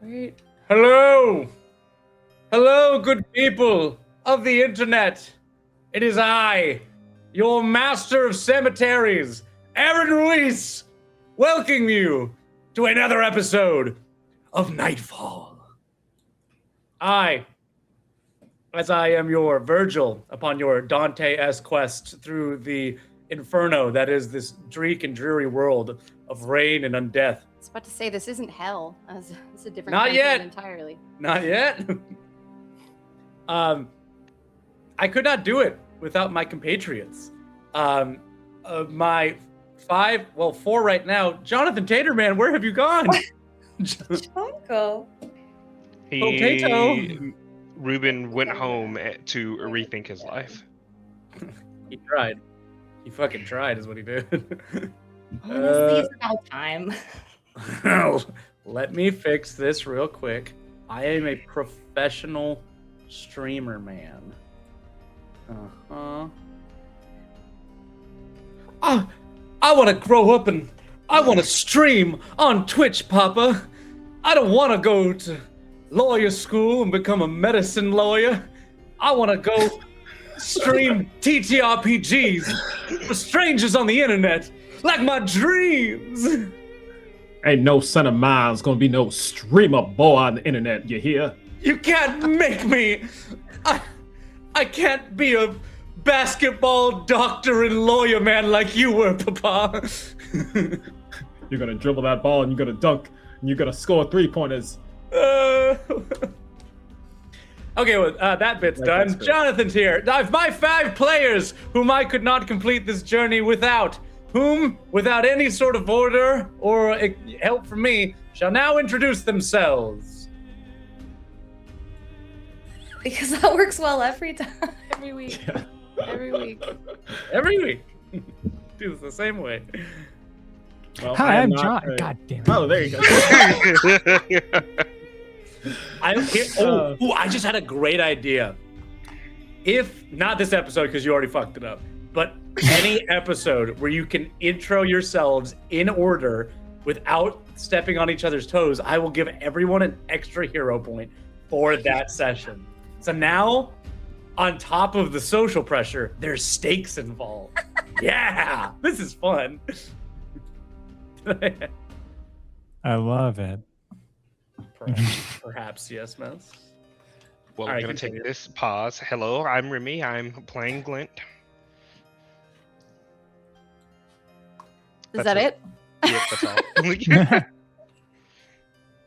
Wait. Hello! Hello, good people of the internet. It is I, your master of cemeteries, Aaron Ruiz, welcoming you to another episode of Nightfall. As I am your Virgil upon your Dante-esque quest through the inferno that is this dreary and dreary world of rain and undeath. I was about to say, this isn't hell. It's a different Not campaign yet. entirely. Not yet. I could not do it without my compatriots. My four right now. Jonathan Taterman, where have you gone? Chonko. Potato. Ruben went home to rethink his life. He tried. He fucking tried, is what he did. Honestly, it's about time. Let me fix this real quick. I am a professional streamer, man. I want to grow up and I want to stream on Twitch, Papa. I don't want to go to lawyer school and become a medicine lawyer. I want to go stream TTRPGs for strangers on the internet, like my dreams. Ain't no son of mine's gonna be no streamer boy on the internet, you hear? You can't make me. I can't be a basketball doctor and lawyer man like you were, Papa. You're gonna dribble that ball and you're gonna dunk and you're gonna score 3-pointers. Okay, well, that bit's done. Jonathan's here. My 5 players whom I could not complete this journey without any sort of order or help from me, shall now introduce themselves. Because that works well every time. Every week. Every week. Every week. Do this the same way. Well, Hi, I'm John. God damn it. Oh, there you go. I just had a great idea. If not this episode, because you already fucked it up, but any episode where you can intro yourselves in order without stepping on each other's toes, I will give everyone an extra hero point for that session. So now, on top of the social pressure, there's stakes involved. Yeah, this is fun. I love it. Perhaps, yes, Mouse. Well, All we're right, going to take continue. this pause. Hello, I'm Remy. I'm playing Glint. Is that it? Yep, that's all.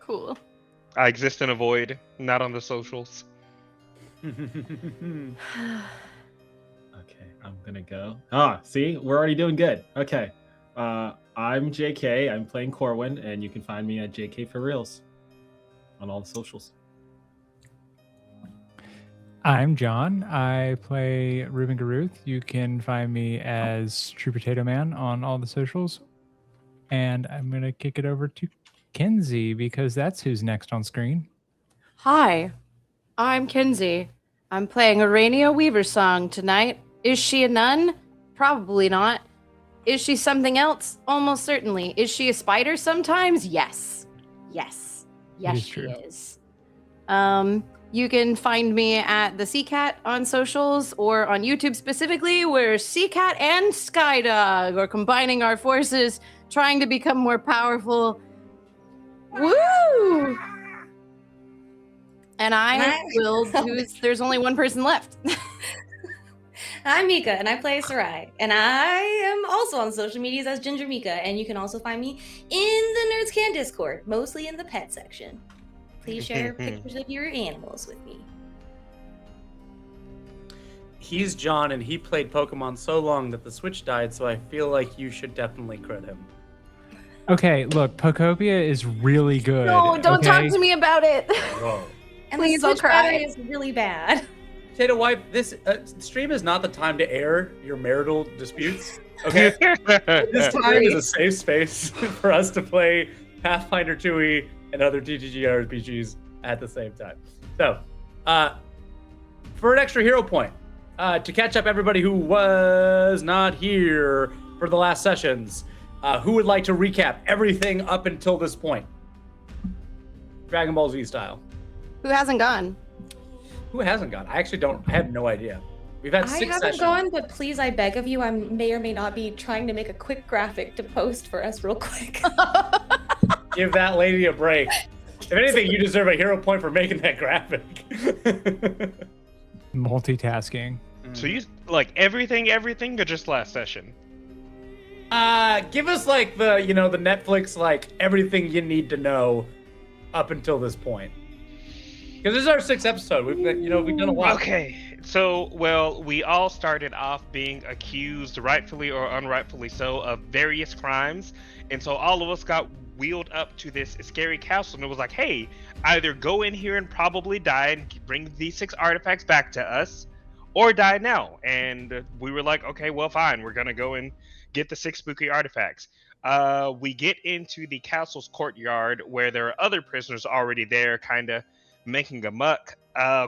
Cool. I exist in a void, not on the socials. Okay, I'm gonna go. See, we're already doing good. Okay, I'm JK. I'm playing Corwin, and you can find me at JK for Reals on all the socials. I'm John. I play Ruben Garuth. You can find me as True Potato Man on all the socials. And I'm going to kick it over to Kenzie because that's who's next on screen. Hi, I'm Kinsey. I'm playing Arania Weaver Song tonight. Is she a nun? Probably not. Is she something else? Almost certainly. Is she a spider sometimes? Yes. Yes. Yes, is she true. is. You can find me at the Seacat on socials or on YouTube specifically, where Seacat and Skydog are combining our forces, trying to become more powerful. Woo! And I will do. There's only one person left. I'm Mika, and I play Sarai. And I am also on social medias as Ginger Mika, and you can also find me in the Nerds Can Discord, mostly in the pet section. Please share pictures of your animals with me. He's John, and he played Pokemon so long that the Switch died, so I feel like you should definitely crit him. Okay, look, Pokopia is really good. No, don't okay? talk to me about it. Whoa. And Please, the I'll Switch cry. battery is really bad. Potato Wife, this stream is not the time to air your marital disputes, okay? This time is a safe space for us to play Pathfinder 2e and other TTG RPGs at the same time. So, for an extra hero point, to catch up everybody who was not here for the last sessions, who would like to recap everything up until this point? Dragon Ball Z style. Who hasn't gone? Who hasn't gone? I actually don't. I have no idea. We've had I 6 haven't sessions. gone, but please, I beg of you, I may or may not be trying to make a quick graphic to post for us real quick. Give that lady a break. If anything, you deserve a hero point for making that graphic. Multitasking. So you like everything, or just last session? Give us like the Netflix like everything you need to know up until this point. Because this is our 6th episode. We've done a lot. Okay, so we all started off being accused, rightfully or unrightfully so, of various crimes, and so all of us got wheeled up to this scary castle, and it was like, hey, either go in here and probably die and bring these 6 artifacts back to us, or die now. And we were like, okay, well, fine, we're gonna go and get the 6 spooky artifacts. We get into the castle's courtyard where there are other prisoners already there, kind of making a muck.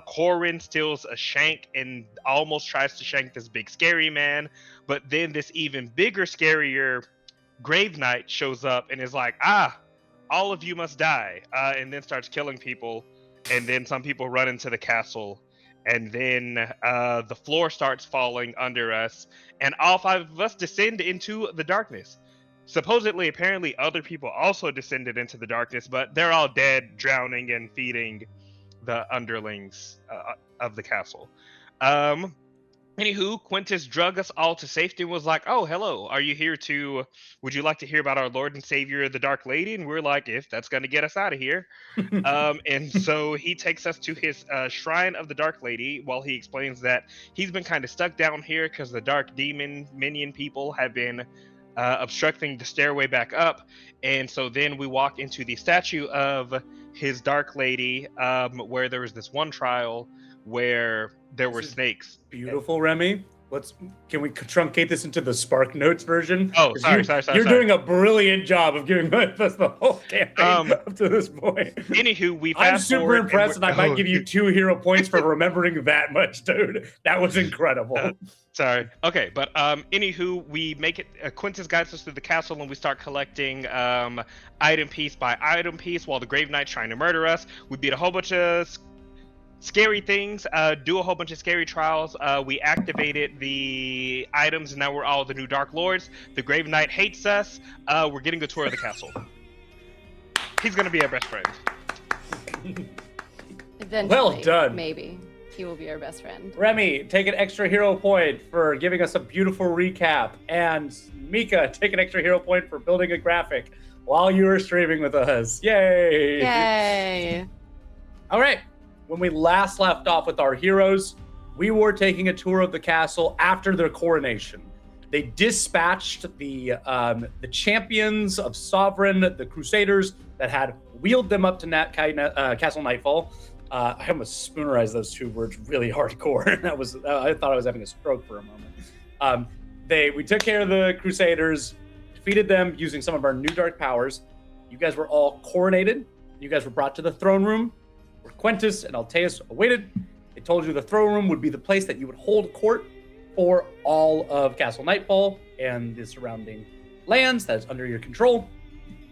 Corwin steals a shank and almost tries to shank this big scary man, but then this even bigger, scarier Grave Knight shows up and is like, all of you must die, and then starts killing people, and then some people run into the castle, and then the floor starts falling under us, and all 5 of us descend into the darkness. Supposedly, apparently, other people also descended into the darkness, but they're all dead, drowning, and feeding the underlings of the castle. Anywho, Quintus drug us all to safety and was like, oh, hello, would you like to hear about our Lord and Savior, the Dark Lady? And we're like, if that's going to get us out of here. And so he takes us to his Shrine of the Dark Lady while he explains that he's been kind of stuck down here because the Dark Demon minion people have been obstructing the stairway back up. And so then we walk into the statue of his Dark Lady, where there was this one trial where there were snakes. Beautiful, Remy. Can we truncate this into the Spark Notes version? Oh, sorry. You're doing a brilliant job of giving us the whole campaign up to this point. Anywho, I'm super impressed, and I might give you 2 hero points for remembering that much, dude. That was incredible. Sorry. Okay, but anywho, we make it. Quintus guides us through the castle, and we start collecting item piece by item piece while the Grave Knight's trying to murder us. We beat a whole bunch of scary things, do a whole bunch of scary trials. We activated the items, and now we're all the new Dark Lords. The Grave Knight hates us. We're getting a tour of the castle. He's gonna be our best friend. Eventually, Well done. Maybe he will be our best friend. Remy, take an extra hero point for giving us a beautiful recap. And Mika, take an extra hero point for building a graphic while you were streaming with us. Yay! Yay! All right. When we last left off with our heroes, we were taking a tour of the castle after their coronation. They dispatched the champions of Sovereign, the Crusaders that had wheeled them up to Castle Nightfall. I almost spoonerized those 2 words really hardcore. I thought I was having a stroke for a moment. We took care of the Crusaders, defeated them using some of our new dark powers. You guys were all coronated. You guys were brought to the throne room, where Quintus and Alteus awaited. They told you the throne room would be the place that you would hold court for all of Castle Nightfall and the surrounding lands that is under your control.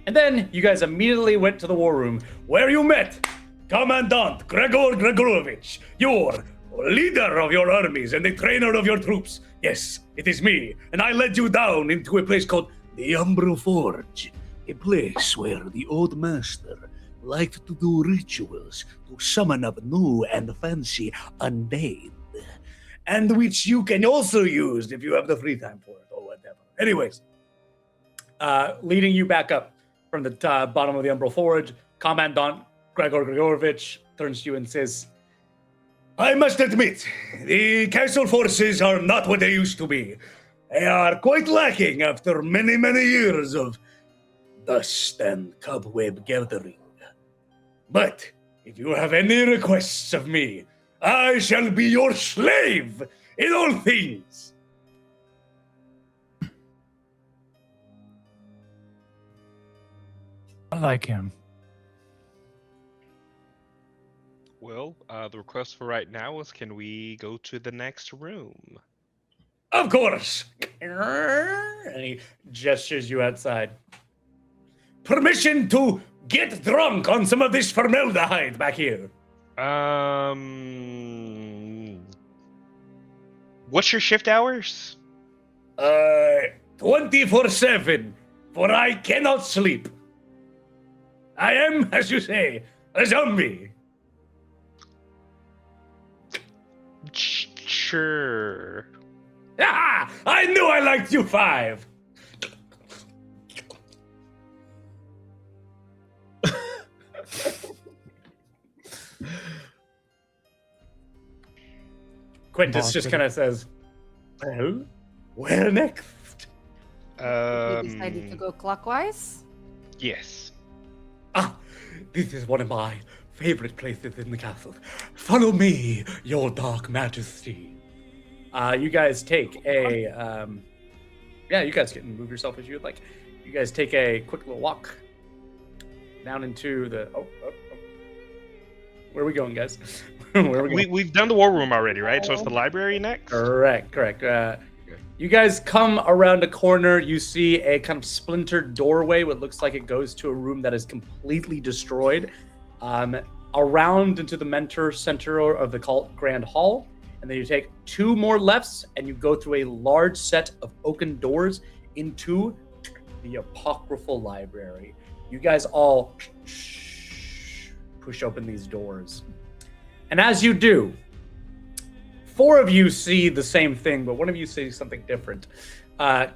And then you guys immediately went to the war room, where you met Commandant Gregor Gregorovich, your leader of your armies and the trainer of your troops. Yes, it is me. And I led you down into a place called the Umbral Forge, a place where the old master liked to do rituals to summon up new and fancy undead, and which you can also use if you have the free time for it or whatever. Anyways, leading you back up from the bottom of the Umbral Forge, Commandant Gregor Gregorovich turns to you and says, I must admit, the castle forces are not what they used to be. They are quite lacking after many, many years of dust and cobweb gathering. But if you have any requests of me, I shall be your slave in all things. I like him. Well, the request for right now is, can we go to the next room? Of course. And he gestures you outside. Permission to get drunk on some of this formaldehyde back here. What's your shift hours? 24/7, for I cannot sleep. I am, as you say, a zombie. Sure. Ah, I knew I liked you 5. Quintus just kind of says, well, where next? You decided to go clockwise? Yes. Ah, this is one of my favorite places in the castle. Follow me, your dark majesty. You guys take a, you guys can move yourself as you would like. You guys take a quick little walk down into the, where are we going, guys? Where are we going? We've done the war room already, right? So it's the library next? Correct. You guys come around a corner. You see a kind of splintered doorway. What looks like it goes to a room that is completely destroyed. Around into the mentor center of the cult Grand Hall. And then you take 2 more lefts and you go through a large set of oaken doors into the apocryphal library. You guys all push open these doors. And as you do, 4 of you see the same thing, but one of you sees something different.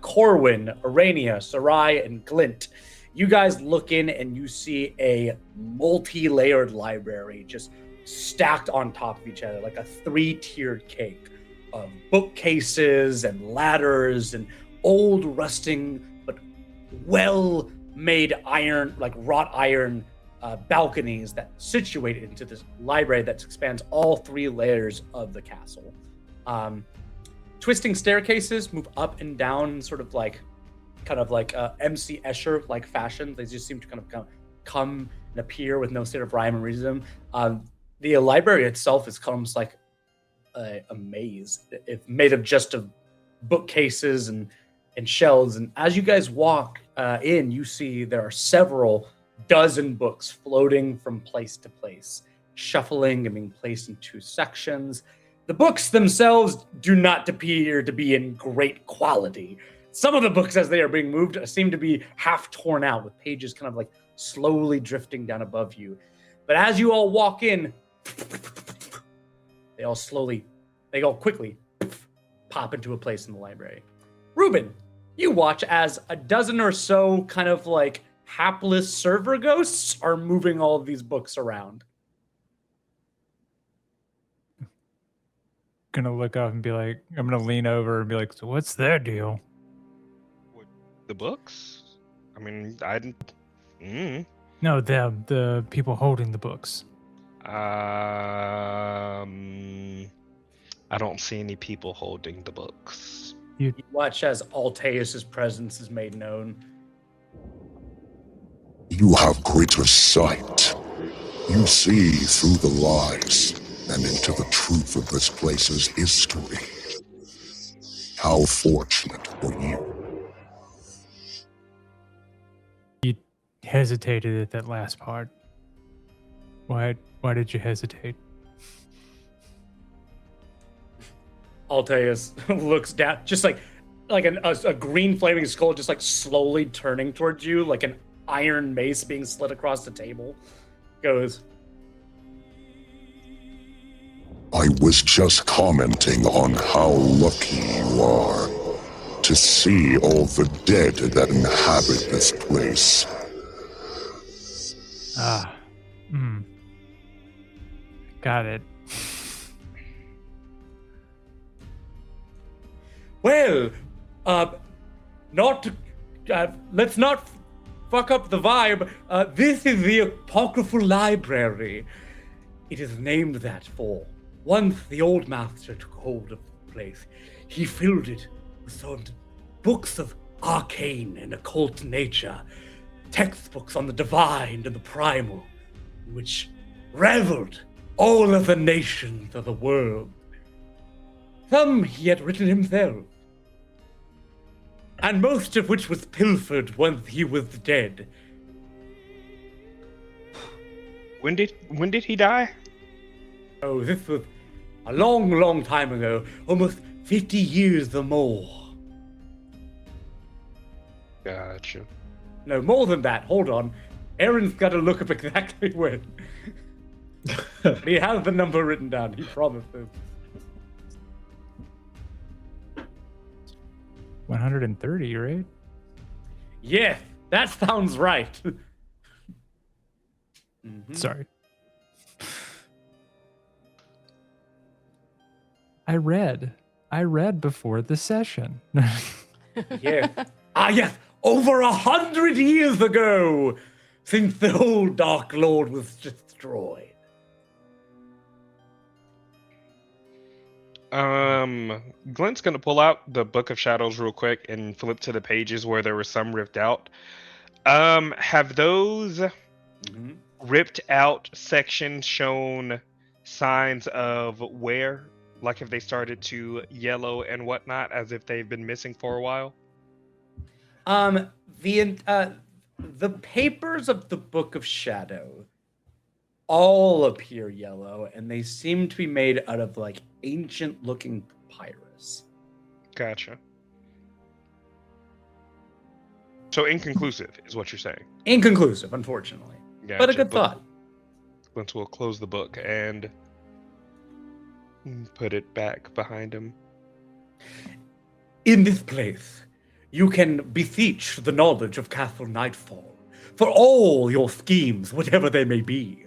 Corwin, Arania, Sarai, and Glint, you guys look in and you see a multi-layered library just stacked on top of each other, like a 3-tiered cake of bookcases and ladders and old rusting but well-made iron, like wrought iron balconies that situate into this library that expands all 3 layers of the castle. Twisting staircases move up and down, sort of like MC Escher like fashion. They just seem to kind of come and appear with no sort of rhyme or reason. The library itself is almost like a maze. It's made of just of bookcases and shelves. And as you guys walk in, you see there are several dozen books floating from place to place, shuffling and being placed in 2 sections. The books themselves do not appear to be in great quality. Some of the books, as they are being moved, seem to be half torn out, with pages kind of like slowly drifting down above you. But as you all walk in, they all quickly pop into a place in the library. Ruben, you watch as a dozen or so kind of like hapless server ghosts are moving all of these books around. Gonna look up and be like, I'm gonna lean over and be like, so what's their deal? The books? I mean, No, them, the people holding the books. I don't see any people holding the books. You watch as Altaeus' presence is made known. You have greater sight. You see through the lies and into the truth of this place's history. How fortunate for you. You hesitated at that last part. Why did you hesitate? Altaeus looks down, just like a green flaming skull, just like slowly turning towards you, like an iron mace being slid across the table. Goes, I was just commenting on how lucky you are to see all the dead that inhabit this place. Got it. well, let's not fuck up the vibe. This is the Apocryphal Library. It is named that for once the old master took hold of the place. He filled it with some books of arcane and occult nature, textbooks on the divine and the primal, which reveled all of the nations of the world. Some he had written himself, and most of which was pilfered once he was dead. When did he die? Oh, this was a long, long time ago. Almost 50 years or more. Gotcha. No, more than that. Hold on. Aaron's got to look up exactly when. He has the number written down. He promises. 130, right? Yes, that sounds right. Sorry. I read before the session. Yes. Ah, yes. Over 100 years ago, since the old Dark Lord was destroyed. Glenn's gonna pull out the Book of Shadows real quick and flip to the pages where there were some ripped out. Have those ripped out sections shown signs of wear? Like if they started to yellow and whatnot, as if they've been missing for a while? The papers of the Book of Shadow all appear yellow, and they seem to be made out of like ancient-looking papyrus. Gotcha. So inconclusive is what you're saying. Inconclusive, unfortunately, but a Gotcha. good thought. Once we'll close the book and put it back behind him. In this place, you can beseech the knowledge of Castle Nightfall for all your schemes, whatever they may be.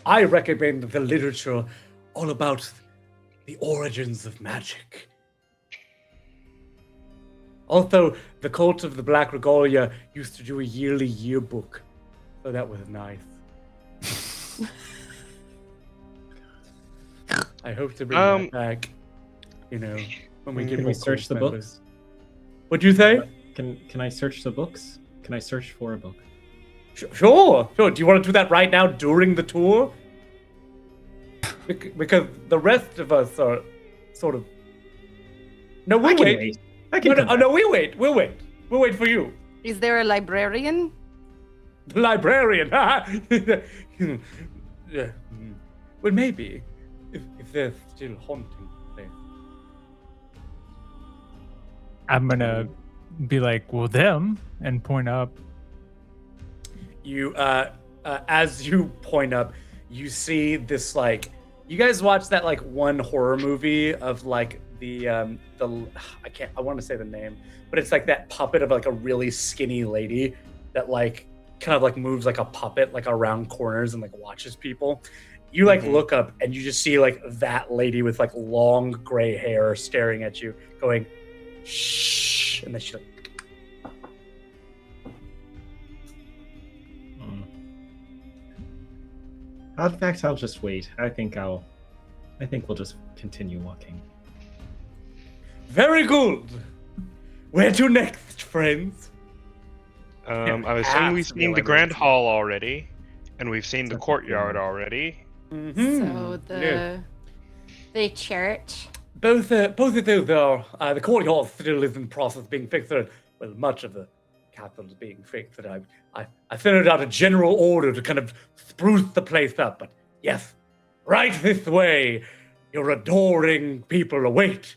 I recommend the literature all about the origins of magic. Also, the Cult of the Black Regalia used to do a yearly yearbook, so that was nice. I hope to bring that back, when we get Can more we search the cult books? members. What'd you say? Can I search the books? Can I search for a book? Sure. Do you want to do that right now during the tour? Because the rest of us are sort of... No, we'll wait. I can come back. No, we wait. We'll wait. We'll wait for you. Is there a librarian? The librarian. Yeah. Well, maybe. If they're still haunting the place. I'm gonna be like, well, them, and point up. You, as you point up, you see this, like, you guys watch that, like, one horror movie of, like, I want to say the name, but it's like that puppet of, like, a really skinny lady that, like, kind of, like, moves like a puppet, like, around corners and, like, watches people. You, like, look up and you just see, like, that lady with, like, long gray hair staring at you, going, shh, and then she, like, In fact, I'll just wait. I think we'll just continue walking. very good. Where to next, friends? I assume we've Ask me seen the when Grand it's- Hall already, and we've seen the courtyard already. So the church. Both of those are the courtyard still is in the process of being fixed. Well, much of the capital is being fixed. I sent out a general order to kind of spruce the place up. But yes, right this way. Your adoring people await.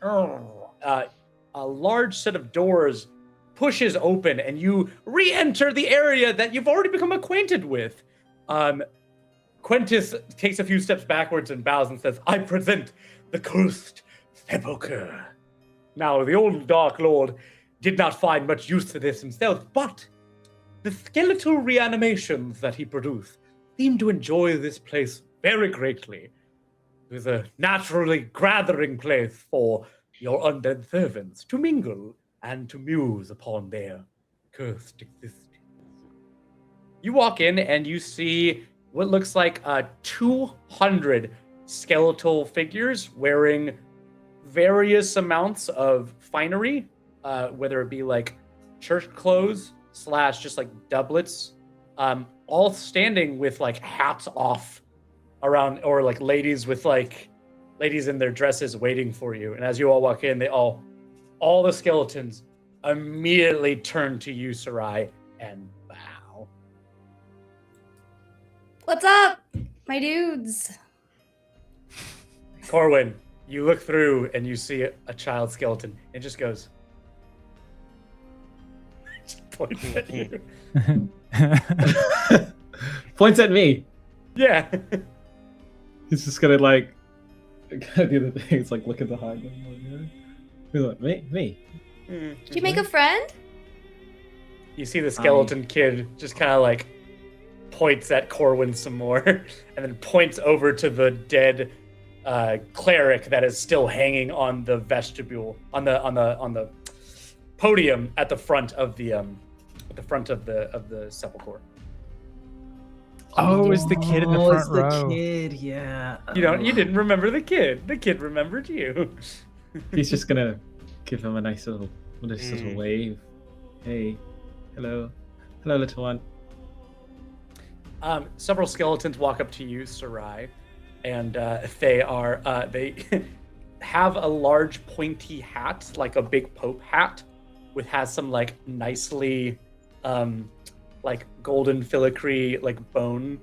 A large set of doors pushes open, and you re-enter the area that you've already become acquainted with. Quintus takes a few steps backwards and bows and says, I present the cursed sepulchre. Now, the old Dark Lord did not find much use for this himself, but the skeletal reanimations that he produced seem to enjoy this place very greatly. It was a naturally gathering place for your undead servants to mingle and to muse upon their cursed existence. You walk in and you see what looks like 200 skeletal figures wearing various amounts of finery, whether it be like church clothes / just like doublets, all standing with like hats off around, or like ladies in their dresses waiting for you. And as you all walk in, all the skeletons immediately turn to you, Sarai, and bow. What's up, my dudes? Corwin, you look through and you see a child skeleton. It just goes. Just points at you. Points at me. Yeah. He's just gonna like do the thing. It's like look at the high. He's like, me. Did you make a friend? You see the skeleton kid just kind of like points at Corwin some more, and then points over to the dead cleric that is still hanging on the vestibule, on the podium at the front of the sepulchre. Oh, it's the kid in the front row. Kid, yeah. You didn't remember the kid. The kid remembered you. He's just gonna give him a nice little wave. Hey, hello, little one. Several skeletons walk up to you, Sarai, and they have a large pointy hat, like a big pope hat, has some like nicely like golden filigree like bone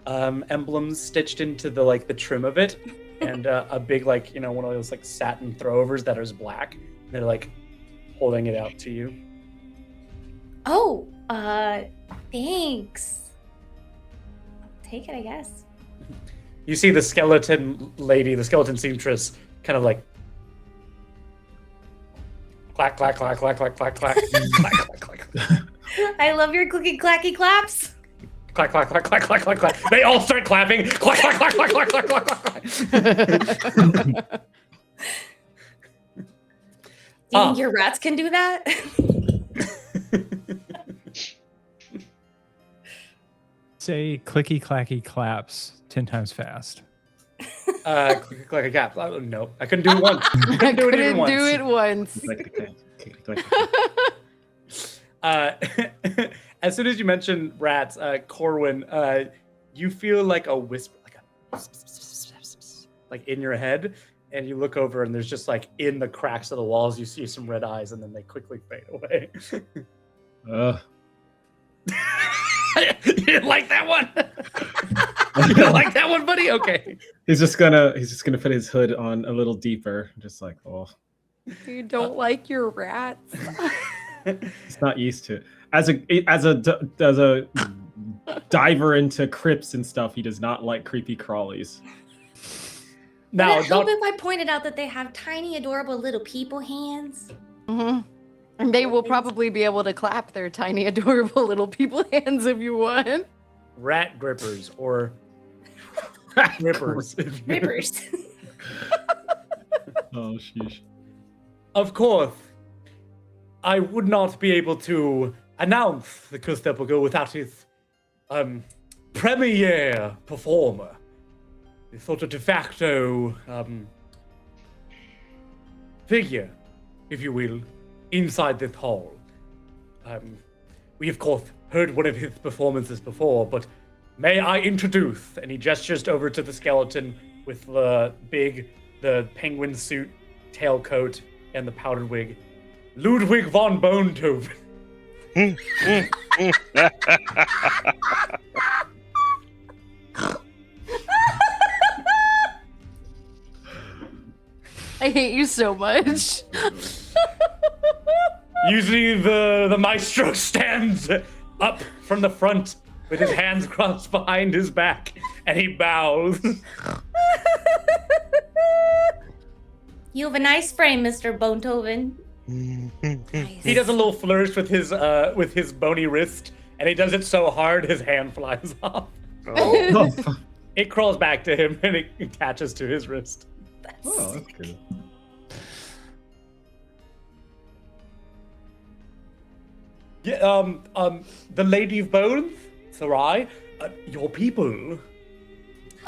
emblems stitched into the trim of it, and a big one of those like satin throwovers that is black. And they're like holding it out to you. Oh, thanks. I'll take it, I guess. You see the skeleton lady, the skeleton seamstress, kind of like clack, clack, clack, clack, clack, clack, clack, clack, clack, clack. I love your clicky clacky claps. Clack, clack, clack, clack, clack, clack, clack. They all start clapping. Clack, clack, clack, clack, clack, clack, clack, clack. Do you think your rats can do that? Say clicky clacky claps 10 times fast. Click, click, clap. No, I couldn't do it once. I couldn't do it even once. Do it once. As soon as you mention rats, Corwin, you feel like a whisper, like in your head, and you look over, and there's just like in the cracks of the walls, you see some red eyes, and then they quickly fade away. You didn't like that one? You didn't like that one, buddy? Okay. He's just gonna put his hood on a little deeper, just like You don't like your rats? He's not used to it. As a diver into crypts and stuff, he does not like creepy crawlies. Now, Would it help if I pointed out that they have tiny, adorable little people hands? Mm-hmm. And they will probably be able to clap their tiny, adorable little people hands if you want. rat grippers or rippers. Rippers. Oh, sheesh. Of course, I would not be able to announce the Sepulchre without his premiere performer, the sort of de facto figure, if you will, inside this hall. We, of course, heard one of his performances before, but may I introduce, and he gestures over to the skeleton with the penguin suit, tailcoat, and the powdered wig, Ludwig von Bonetove. I hate you so much. Usually the maestro stands up from the front with his hands crossed behind his back, and he bows. You have a nice frame, Mr. Bonetoven. He does a little flourish with his bony wrist, and he does it so hard his hand flies off. Oh, It crawls back to him and it attaches to his wrist. that's good. Yeah, the Lady of Bones, Sarai, your people.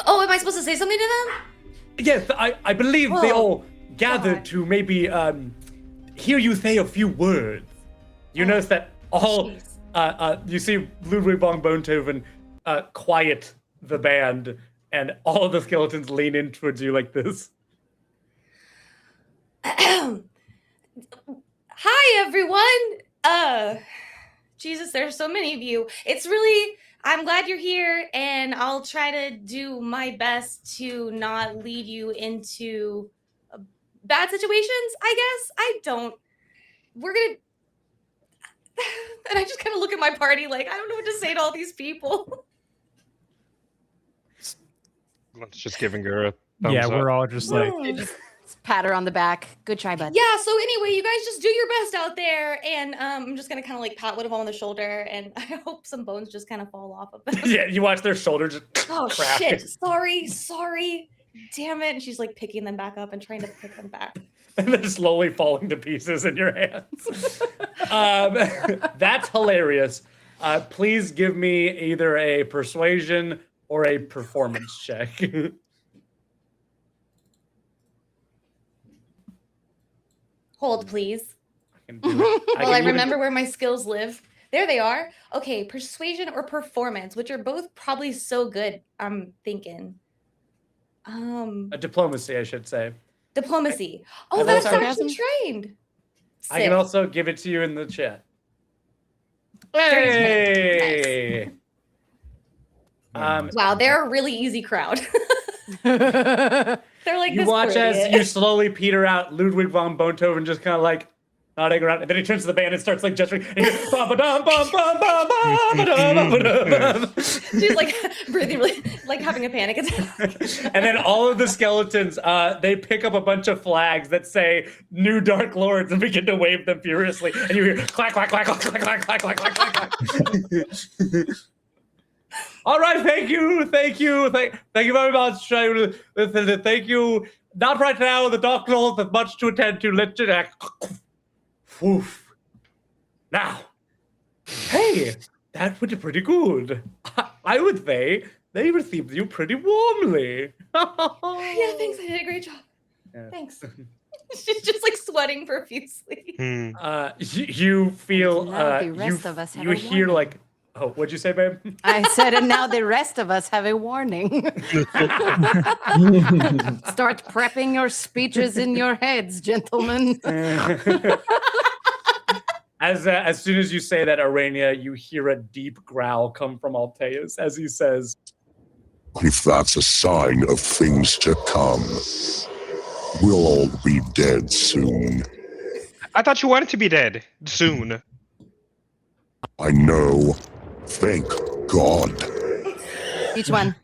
Oh, am I supposed to say something to them? Yes, I believe they Whoa. all gathered God. to maybe hear you say a few words. You notice that all Jeez. you see Ludwig von Bonetoven quiet the band, and all of the skeletons lean in towards you like this. Hi, everyone. Jesus, there's so many of you. It's really, I'm glad you're here, and I'll try to do my best to not lead you into bad situations, I guess. We're gonna, and I just kind of look at my party like, I don't know what to say to all these people. Let's just giving her a thumbs Yeah, up. we're all just like, Just pat her on the back. Good try, bud. Yeah, so anyway, you guys just do your best out there, and I'm just gonna kind of like pat one of them on the shoulder, and I hope some bones just kind of fall off of them. Yeah, you watch their shoulders just Oh crack. shit! Sorry, damn it! And she's like picking them back up and trying to pick them back. And they're slowly falling to pieces in your hands. That's hilarious. Please give me either a persuasion or a performance check. Hold, please. can do it. Well, can I even- remember where my skills live. There they are. Okay, persuasion or performance, which are both probably so good. I'm thinking. A diplomacy, I should say. Diplomacy. Oh, Have that's sarcasm? actually trained. I can Sick. also give it to you in the chat. Dirty Hey! Wow, they're a really easy crowd. They're like You this. watch poor as idiot. you slowly peter out. Ludwig von Beethoven just kind of like nodding around, and then he turns to the band and starts like gesturing. And he goes, "Ba-ba-dum, bum, bum, bum, ba-ba-dum, ba-ba-dum." She's like breathing, really, like having a panic attack. And then all of the skeletons, they pick up a bunch of flags that say "New Dark Lords" and begin to wave them furiously. And you hear clack, clack, clack, clack, clack, clack, clack, clack, clack, clack. All right, thank you very much. Thank you. Not right now. The Dark Lords have much to attend to. Let's just Woof. Now, hey, that was pretty good. I would say they received you pretty warmly. Yeah, thanks. I did a great job. Yeah. Thanks. She's just like sweating profusely. You feel Now the rest of us have you a hear warning. like, oh, what'd you say, babe? I said, and now the rest of us have a warning. Start prepping your speeches in your heads, gentlemen. As soon as you say that, Arania, you hear a deep growl come from Alteus as he says, If that's a sign of things to come, we'll all be dead soon. I thought you wanted to be dead soon. I know. Thank God. Each one.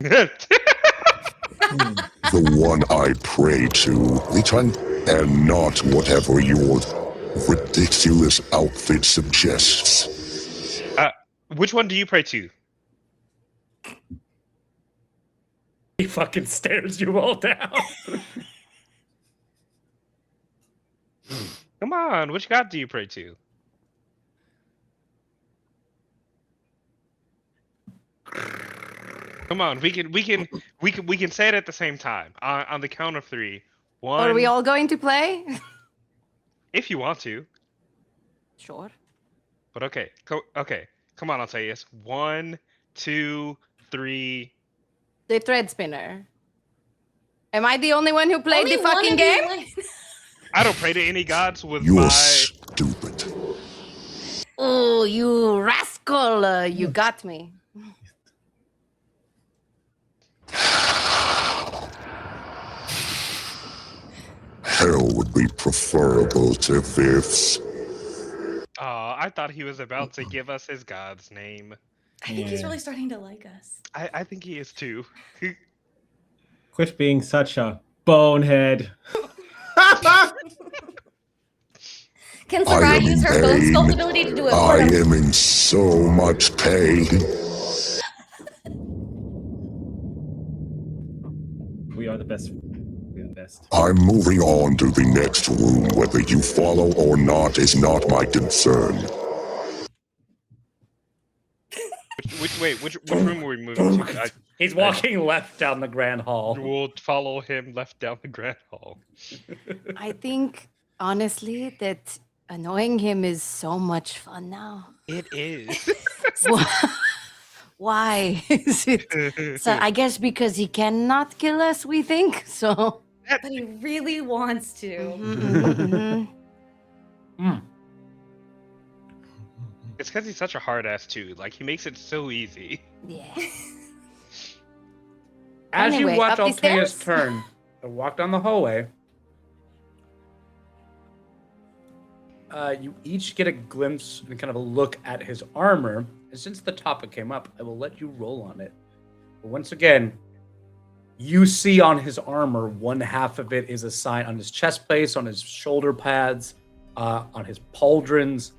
The one I pray to, Litan, and not whatever your ridiculous outfit suggests. Which one do you pray to? he fucking stares you all down. Come on, which god do you pray to? Come on, we can say it at the same time on the count of 3. One, Are we all going to play? if you want to. Sure. But okay, come on, I'll tell you this. 1, 2, 3. The thread spinner. Am I the only one who played Only the one fucking of you game? like- I don't pray to any gods with You're my. stupid. Oh, you rascal. You got me. Hell would be preferable to this. Oh, I thought he was about to give us his god's name. I think he's Yeah. really starting to like us. I think he is too. Quit being such a bonehead. Can I Sarai am use her in bone pain. sculpt ability to do it I for him? am in so much pain. We are the best. We are the best. I'm moving on to the next room. Whether you follow or not is not my concern. Which room were we moving to? He's walking left down the grand hall. We'll follow him left down the grand hall. I think, honestly, that annoying him is so much fun now. It is. Why is it? So I guess because he cannot kill us, we think. So. But he really wants to. Mhm, mhm, mhm. It's because he's such a hard ass too. Like he makes it so easy. Yeah. As Anyway, you watch up these Altea's stairs? turn and walk down the hallway, you each get a glimpse and kind of a look at his armor. And since the topic came up, I will let you roll on it. But once again, you see on his armor, one half of it is a sign on his chest plates, on his shoulder pads, on his pauldrons,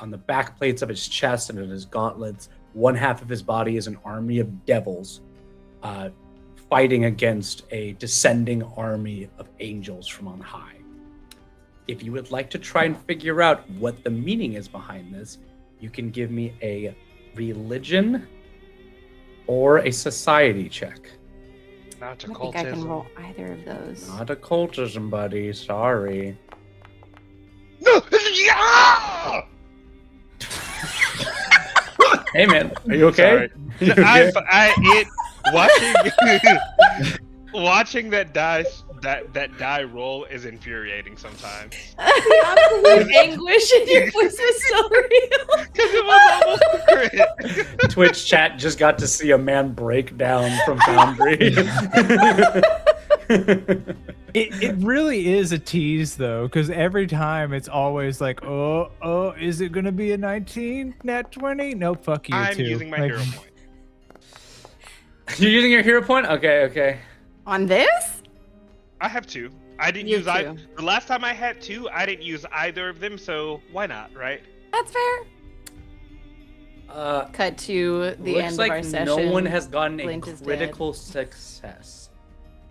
on the back plates of his chest and in his gauntlets. One half of his body is an army of devils fighting against a descending army of angels from on high. If you would like to try and figure out what the meaning is behind this, you can give me a religion or a society check. Not I don't think I can roll either of those. Not occultism, buddy. Sorry. No! Yeah! Hey, man. Are you okay? Sorry. You okay? Watching that die roll is infuriating sometimes. The absolute anguish in your voice was so real. Because it was almost a crit. Twitch chat just got to see a man break down from Foundry. It really is a tease though, because every time it's always like, oh, is it gonna be a 19, nat 20? No, fuck you. I'm too. using my Like, hero point. You're using your hero point? Okay. On this? I have two. I didn't You use either. too. The last time I had two, I didn't use either of them, so why not, right? That's fair. Cut to the looks end like of our session. no one has gotten a Clint is dead. critical success.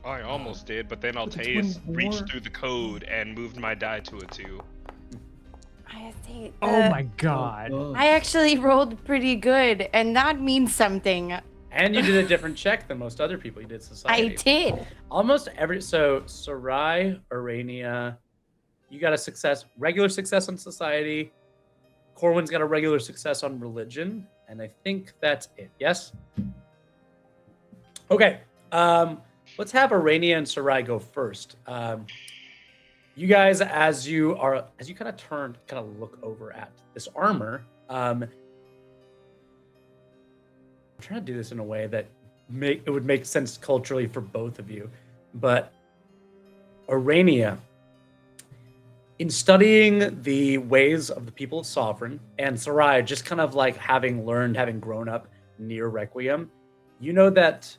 I almost did, but then But it's Alteus when reached war- through the code and moved my die to a 2. I see. Oh my god. I actually rolled pretty good, and that means something. And you did a different check than most other people. You did society. I did. Almost every Sarai, Urania, you got a success, regular success on society. Corwin's got a regular success on religion, and I think that's it. Yes. Okay. Let's have Urania and Sarai go first. You guys, as you kind of turn, kind of look over at this armor. I'm trying to do this in a way that it would make sense culturally for both of you. But Urania, in studying the ways of the people of Sovereign, and Sarai, just kind of like having grown up near Requiem, you know that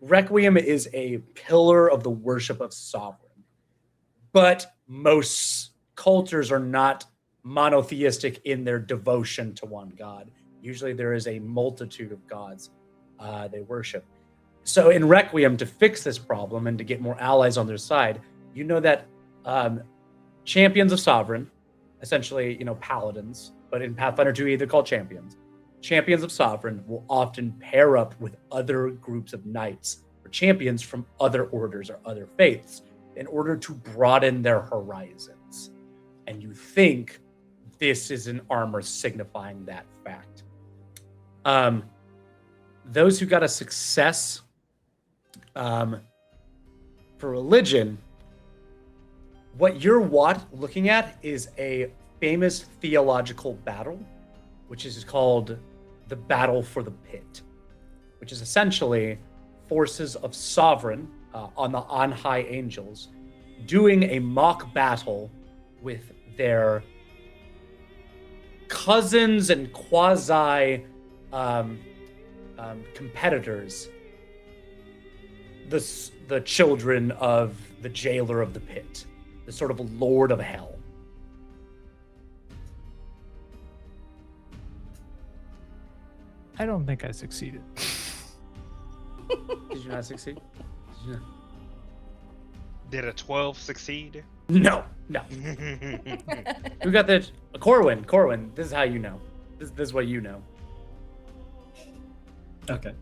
Requiem is a pillar of the worship of Sovereign. But most cultures are not monotheistic in their devotion to one god. Usually there is a multitude of gods they worship. So in Requiem, to fix this problem and to get more allies on their side, you know that champions of Sovereign, essentially, paladins, but in Pathfinder 2e, they're called champions. Champions of Sovereign will often pair up with other groups of knights or champions from other orders or other faiths in order to broaden their horizons. And you think this is an armor signifying that fact. Those who got a success for religion, what you're looking at is a famous theological battle, which is called the Battle for the Pit, which is essentially forces of Sovereign on high angels doing a mock battle with their cousins and quasi competitors, the children of the jailer of the pit, the sort of lord of hell. I don't think I succeeded. Did you not succeed? Did a 12 succeed? No. Who got the Corwin, this is how you know. This is what you know. Okay.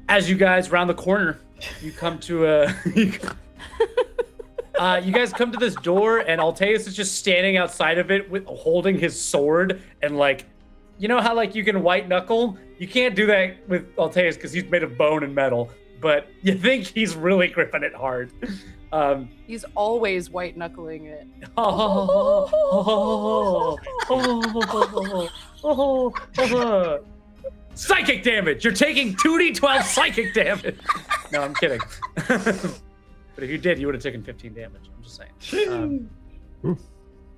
As you guys round the corner, you come to you guys come to this door, and Alteus is just standing outside of it holding his sword, and you know how you can white knuckle? You can't do that with Alteus because he's made of bone and metal, but you think he's really gripping it hard. He's always white knuckling it. Psychic damage! You're taking 2d12 psychic damage! No, I'm kidding. But if you did, you would have taken 15 damage. I'm just saying.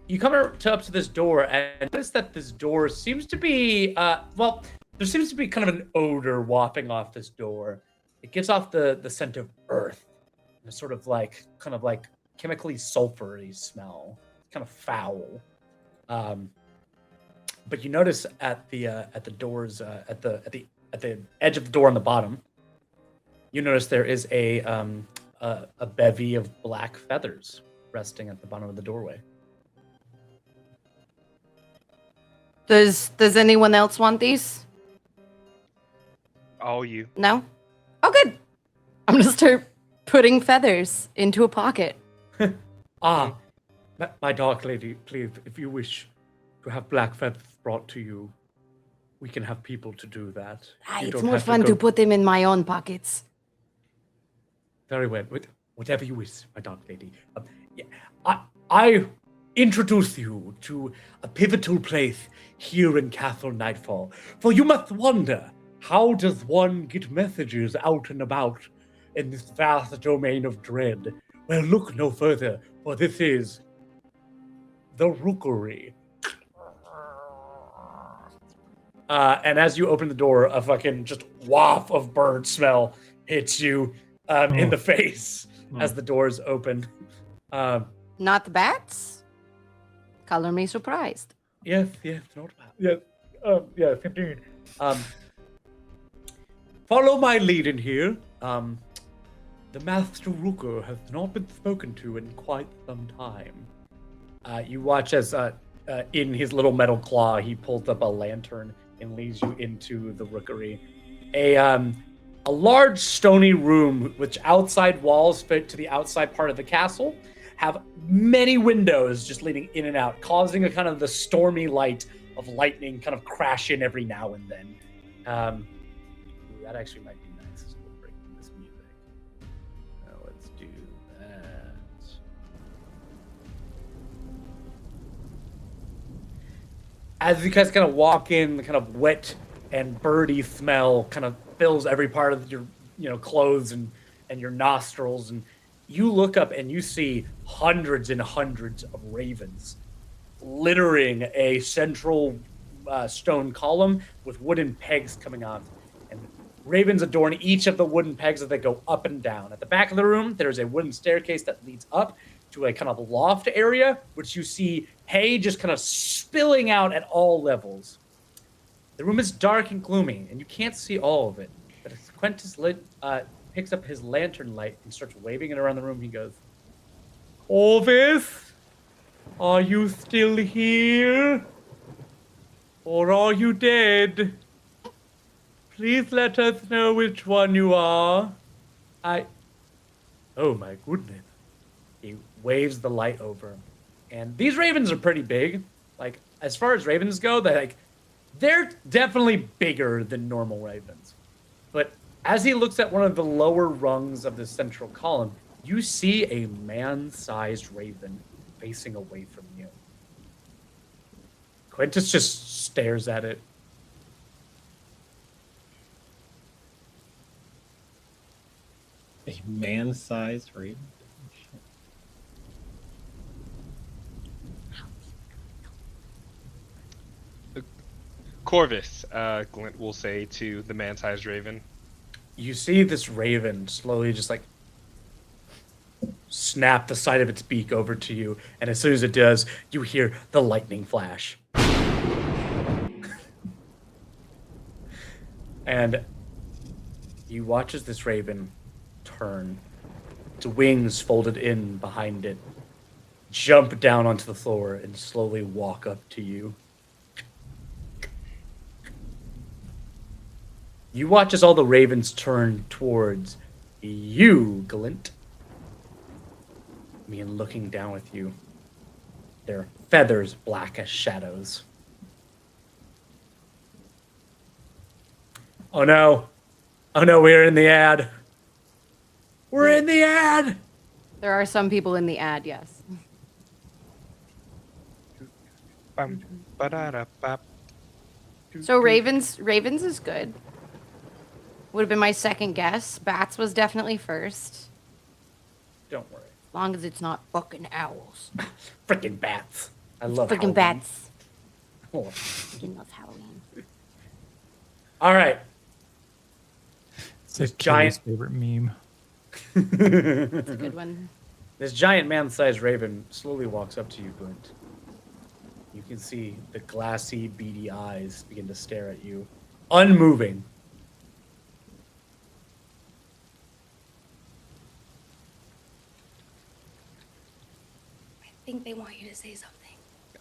You come up to this door and notice that this door seems to be, there seems to be kind of an odor wafting off this door. It gives off the scent of earth. A sort of like, kind of like chemically sulfury smell. Kind of foul. But you notice at the doors, at the edge of the door on the bottom, you notice there is a bevy of black feathers resting at the bottom of the doorway. Does anyone else want these? All you. No? Oh, good. I'm gonna start putting feathers into a pocket. My dark lady, please, if you wish to have black feathers brought to you, we can have people to do that. You It's don't more have fun go- to put them in my own pockets. Very well. Whatever you wish, my dark lady. I introduce you to a pivotal place here in Castle Nightfall. For you must wonder, how does one get messages out and about in this vast domain of dread? Well, look no further, for this is the Rookery. And as you open the door, a fucking just waft of bird smell hits you in the face as the doors open. Not the bats? Color me surprised. Yes, not bad. Yes, indeed. Follow my lead in here. The Master Rooker has not been spoken to in quite some time. You watch as in his little metal claw, he pulls up a lantern and leads you into the Rookery. A large stony room which outside walls fit to the outside part of the castle have many windows just leading in and out, causing a kind of the stormy light of lightning kind of crash in every now and then. That actually might be nice. So we'll break this music. Now let's do that. As you guys kind of walk in, the kind of wet and birdy smell kind of fills every part of your, clothes and your nostrils, and you look up and you see hundreds and hundreds of ravens littering a central stone column with wooden pegs coming off, and ravens adorn each of the wooden pegs as they go up and down. At the back of the room, there's a wooden staircase that leads up to a kind of loft area, which you see hay just kind of spilling out at all levels. The room is dark and gloomy, and you can't see all of it. But as Quintus picks up his lantern light and starts waving it around the room, he goes, Orvis, are you still here? Or are you dead? Please let us know which one you are. Oh my goodness. He waves the light over. And these ravens are pretty big. Like, as far as ravens go, they're definitely bigger than normal ravens. But as he looks at one of the lower rungs of the central column, you see a man-sized raven facing away from you. Quintus just stares at it. A man-sized raven? Corvus, Glint will say to the man-sized raven. You see this raven slowly just like snap the side of its beak over to you, and as soon as it does, you hear the lightning flash. And you watch as this raven turn, its wings folded in behind it, jump down onto the floor, and slowly walk up to you. You watch as all the ravens turn towards you, Glint. Me and looking down with you. Their feathers black as shadows. Oh no. Oh no, we're in the ad. We're in the ad! There are some people in the ad, yes. Ba-da-da-bop. So Ravens is good. Would have been my second guess. Bats was definitely first. Don't worry. As long as it's not fucking owls. Freaking bats. I love Freaking Halloween. bats. Oh. Freaking love Halloween. All right. It's This a giant- giant favorite meme. That's a good one. This giant man-sized raven slowly walks up to you, Glint. You can see the glassy, beady eyes begin to stare at you, unmoving. I think they want you to say something.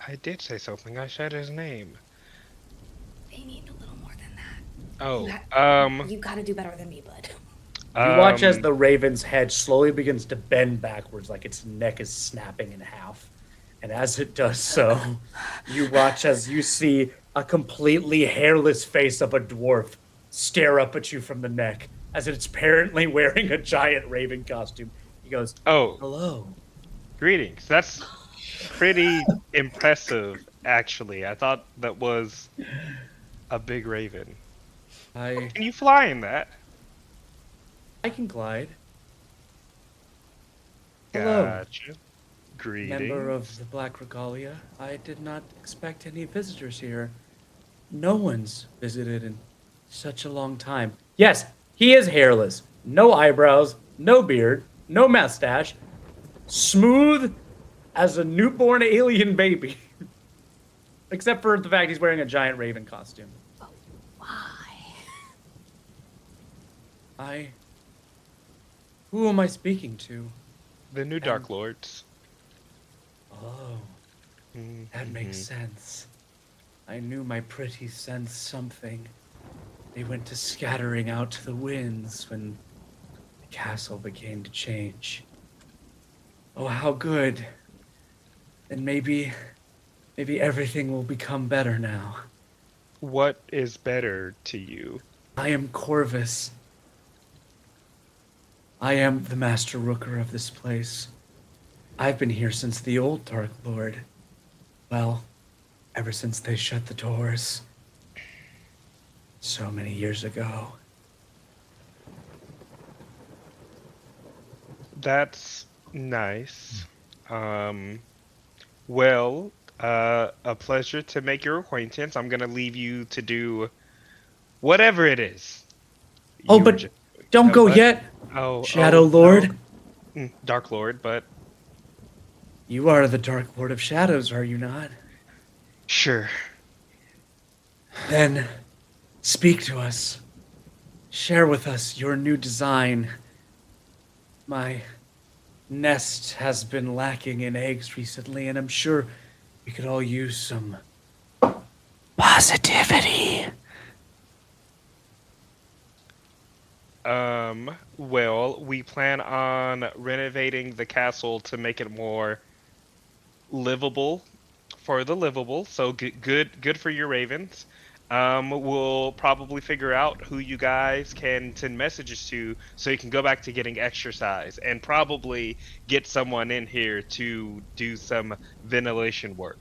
I did say something. I said his name. They need a little more than that. Oh, You gotta do better than me, bud. You watch as the raven's head slowly begins to bend backwards, like its neck is snapping in half. And as it does so, you watch as you see a completely hairless face of a dwarf stare up at you from the neck, as it's apparently wearing a giant raven costume. He goes, Oh, "Hello." greetings. That's pretty impressive, actually. I thought that was a big raven. I Can you fly in that? can glide. Hello. Gotcha. Greetings. Member of the Black Regalia. I did not expect any visitors here. No one's visited in such a long time. Yes, he is hairless. No eyebrows, no beard, no mustache. Smooth as a newborn alien baby. Except for the fact he's wearing a giant raven costume. Why? Who am I speaking to? The new Dark Lords. Oh, that makes sense. I knew my pretty sensed something. They went to scattering out to the winds when the castle began to change. Oh, how good. And maybe everything will become better now. What is better to you? I am Corvus. I am the Master Rooker of this place. I've been here since the old Dark Lord. Well, ever since they shut the doors. So many years ago. That's nice. Well, a pleasure to make your acquaintance. I'm gonna leave you to do whatever it is. Oh, you were but ju- don't go but- yet, Oh, Shadow oh, Lord. no. Dark Lord, but You are the Dark Lord of Shadows, are you not? sure. Then, speak to us. Share with us your new design. My nest has been lacking in eggs recently, and I'm sure we could all use some positivity. Well, we plan on renovating the castle to make it more livable for the livable. So good for your ravens. We'll probably figure out who you guys can send messages to so you can go back to getting exercise and probably get someone in here to do some ventilation work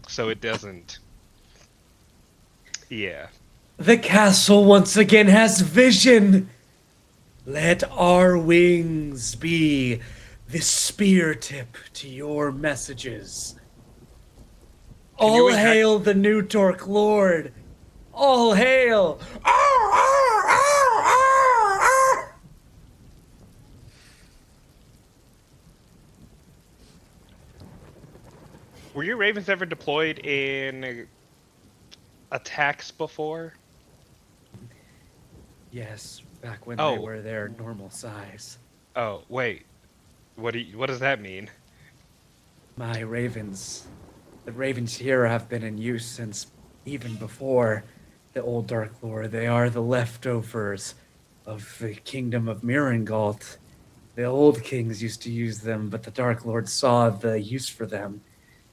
so it doesn't. Yeah. The castle once again has vision. Let our wings be the spear tip to your messages. Can you All hail the new Dark Lord. All hail. Were your ravens ever deployed in attacks before? Yes, back when Oh. they were their normal size. Oh, wait. What does that mean? My ravens. The ravens here have been in use since even before the old Dark Lord. They are the leftovers of the kingdom of Mirangalt. The old kings used to use them, but the Dark Lord saw the use for them.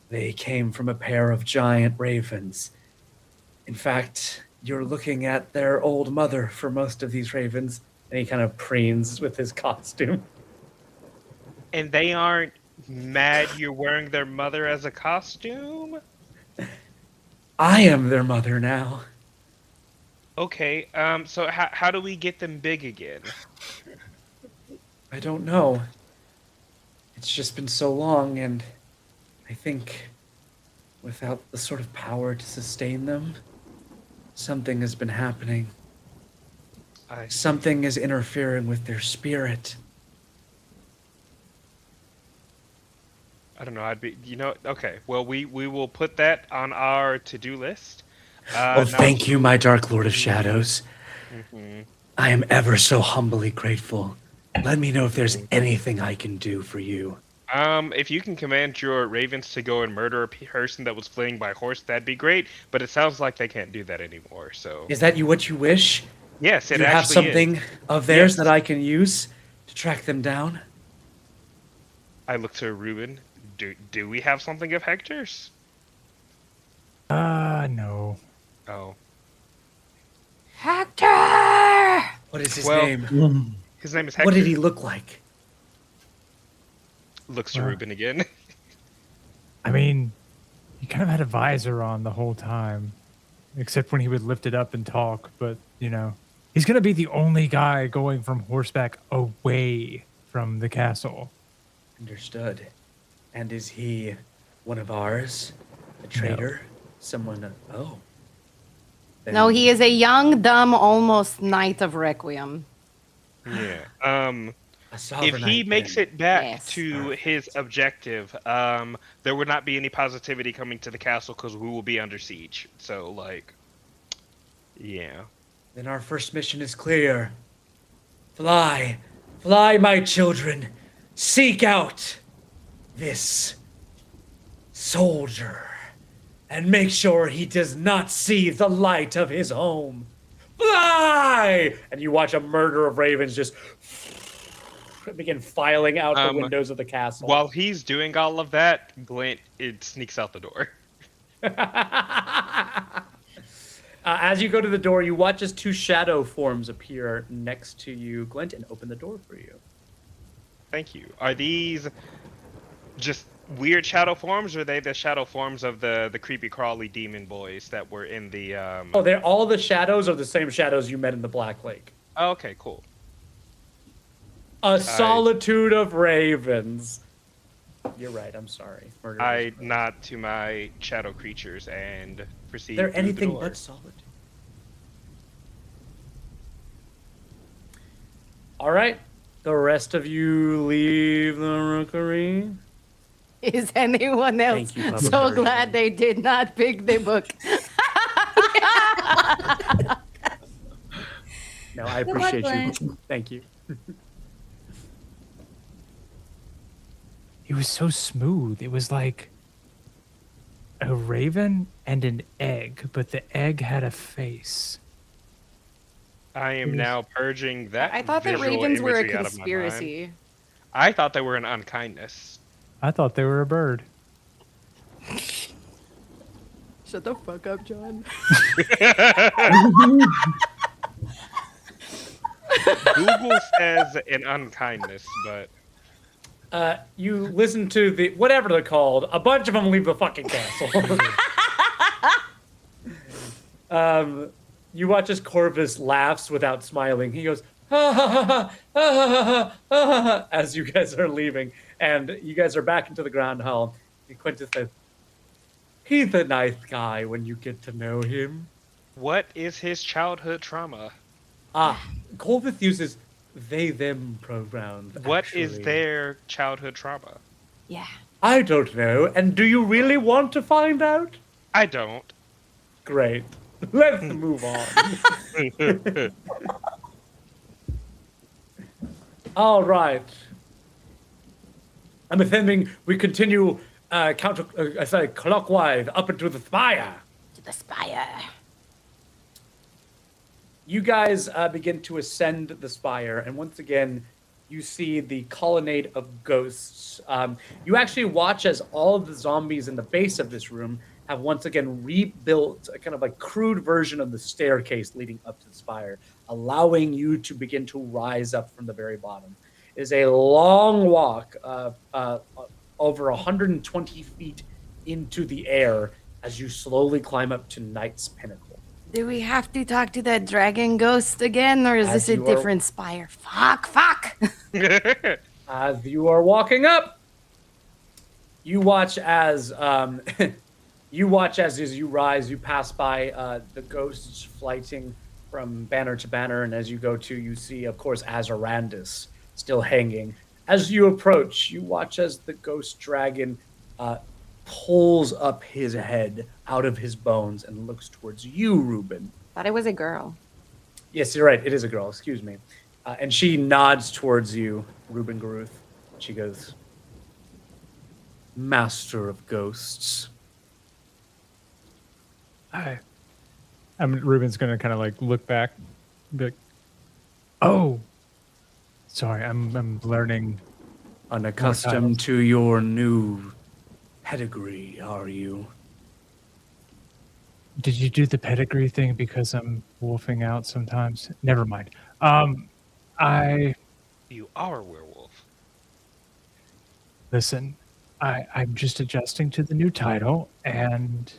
They came from a pair of giant ravens. In fact, you're looking at their old mother for most of these ravens, and he kind of preens with his costume. And they aren't mad you're wearing their mother as a costume? I am their mother now. Okay, so how do we get them big again? I don't know. It's just been so long, and I think without the sort of power to sustain them, something has been happening. Something is interfering with their spirit. I don't know. Okay. Well, we will put that on our to-do list. Thank you, my Dark Lord of Shadows. Mhm. I am ever so humbly grateful. Let me know if there's anything I can do for you. If you can command your ravens to go and murder a person that was fleeing by horse, that'd be great. But it sounds like they can't do that anymore. So Is that what you wish? yes, it Do you have actually something is. of theirs Yes. that I can use to track them down? I look to Ruben. Do we have something of Hector's? No. Oh, Hector! What is his Well, name? his name is Hector. What did he look like? Looks to Well. Ruben again. I mean, he kind of had a visor on the whole time, except when he would lift it up and talk. But, he's going to be the only guy going from horseback away from the castle. Understood. And is he one of ours? A traitor? Someone? Oh. Then No, he is a young, dumb, almost knight of Requiem. Yeah. a If sovereign he knight, makes then. it back Yes. to his objective, there would not be any positivity coming to the castle because we will be under siege. So, yeah. Then our first mission is clear. Fly, my children. Seek out this soldier and make sure he does not see the light of his home. Fly! And you watch a murder of ravens just begin filing out the windows of the castle. While he's doing all of that, Glint sneaks out the door. As you go to the door, you watch as two shadow forms appear next to you, Glint, and open the door for you. Thank you. Are these just weird shadow forms, or are they the shadow forms of the creepy crawly demon boys that were in the Oh, they're all the shadows are the same shadows you met in the Black Lake. Oh, okay, cool. A solitude of ravens. You're right, I'm sorry. Murder I is gross. nod to my shadow creatures and proceed. They're through anything the door. but solitude. All right. The rest of you leave the rookery. Is anyone else Thank you, public so version. glad they did not pick the book? No, I Good luck, appreciate you. Thank you. It was so smooth. It was like a raven and an egg, but the egg had a face. I am now purging that. I thought that visual ravens were a imagery out of my mind. conspiracy. I thought they were an unkindness. I thought they were a bird. Shut the fuck up, John. Google says an unkindness, but You listen to the whatever they're called. A bunch of them leave the fucking castle. You watch as Corvus laughs without smiling. He goes, ha ha ha ha ha ha ha ha, as you guys are leaving, and you guys are back into the ground hall. And Quintus says, "He's a nice guy when you get to know him." what is his childhood trauma? Corvus uses they/them pronouns. What is actually. their childhood trauma? Yeah. I don't know. And do you really want to find out? I don't. Great. Let's move on. All right. I'm assuming we continue clockwise up into the spire. To the spire. You guys begin to ascend the spire, and once again, you see the colonnade of ghosts. You actually watch as all of the zombies in the base of this room have once again rebuilt a kind of like crude version of the staircase leading up to the spire, allowing you to begin to rise up from the very bottom. is a long walk over 120 feet into the air as you slowly climb up to Night's Pinnacle. Do we have to talk to that dragon ghost again, or is As this a you are- different spire? Fuck! As you are walking up, you watch as as you rise, you pass by the ghosts flighting from banner to banner, and as you go to, you see, of course, Azarandus still hanging. As you approach, you watch as the ghost dragon pulls up his head out of his bones and looks towards you, Reuben. Thought it was a girl. Yes, you're right. It is a girl. Excuse me. And she nods towards you, Reuben Garuth. She goes, Master of Ghosts. Ruben's gonna kind of like look back, be like, "Oh, sorry, I'm learning." Unaccustomed to your new pedigree, are you? Did you do the pedigree thing because I'm wolfing out sometimes? Never mind. You are a werewolf. Listen, I'm just adjusting to the new title, and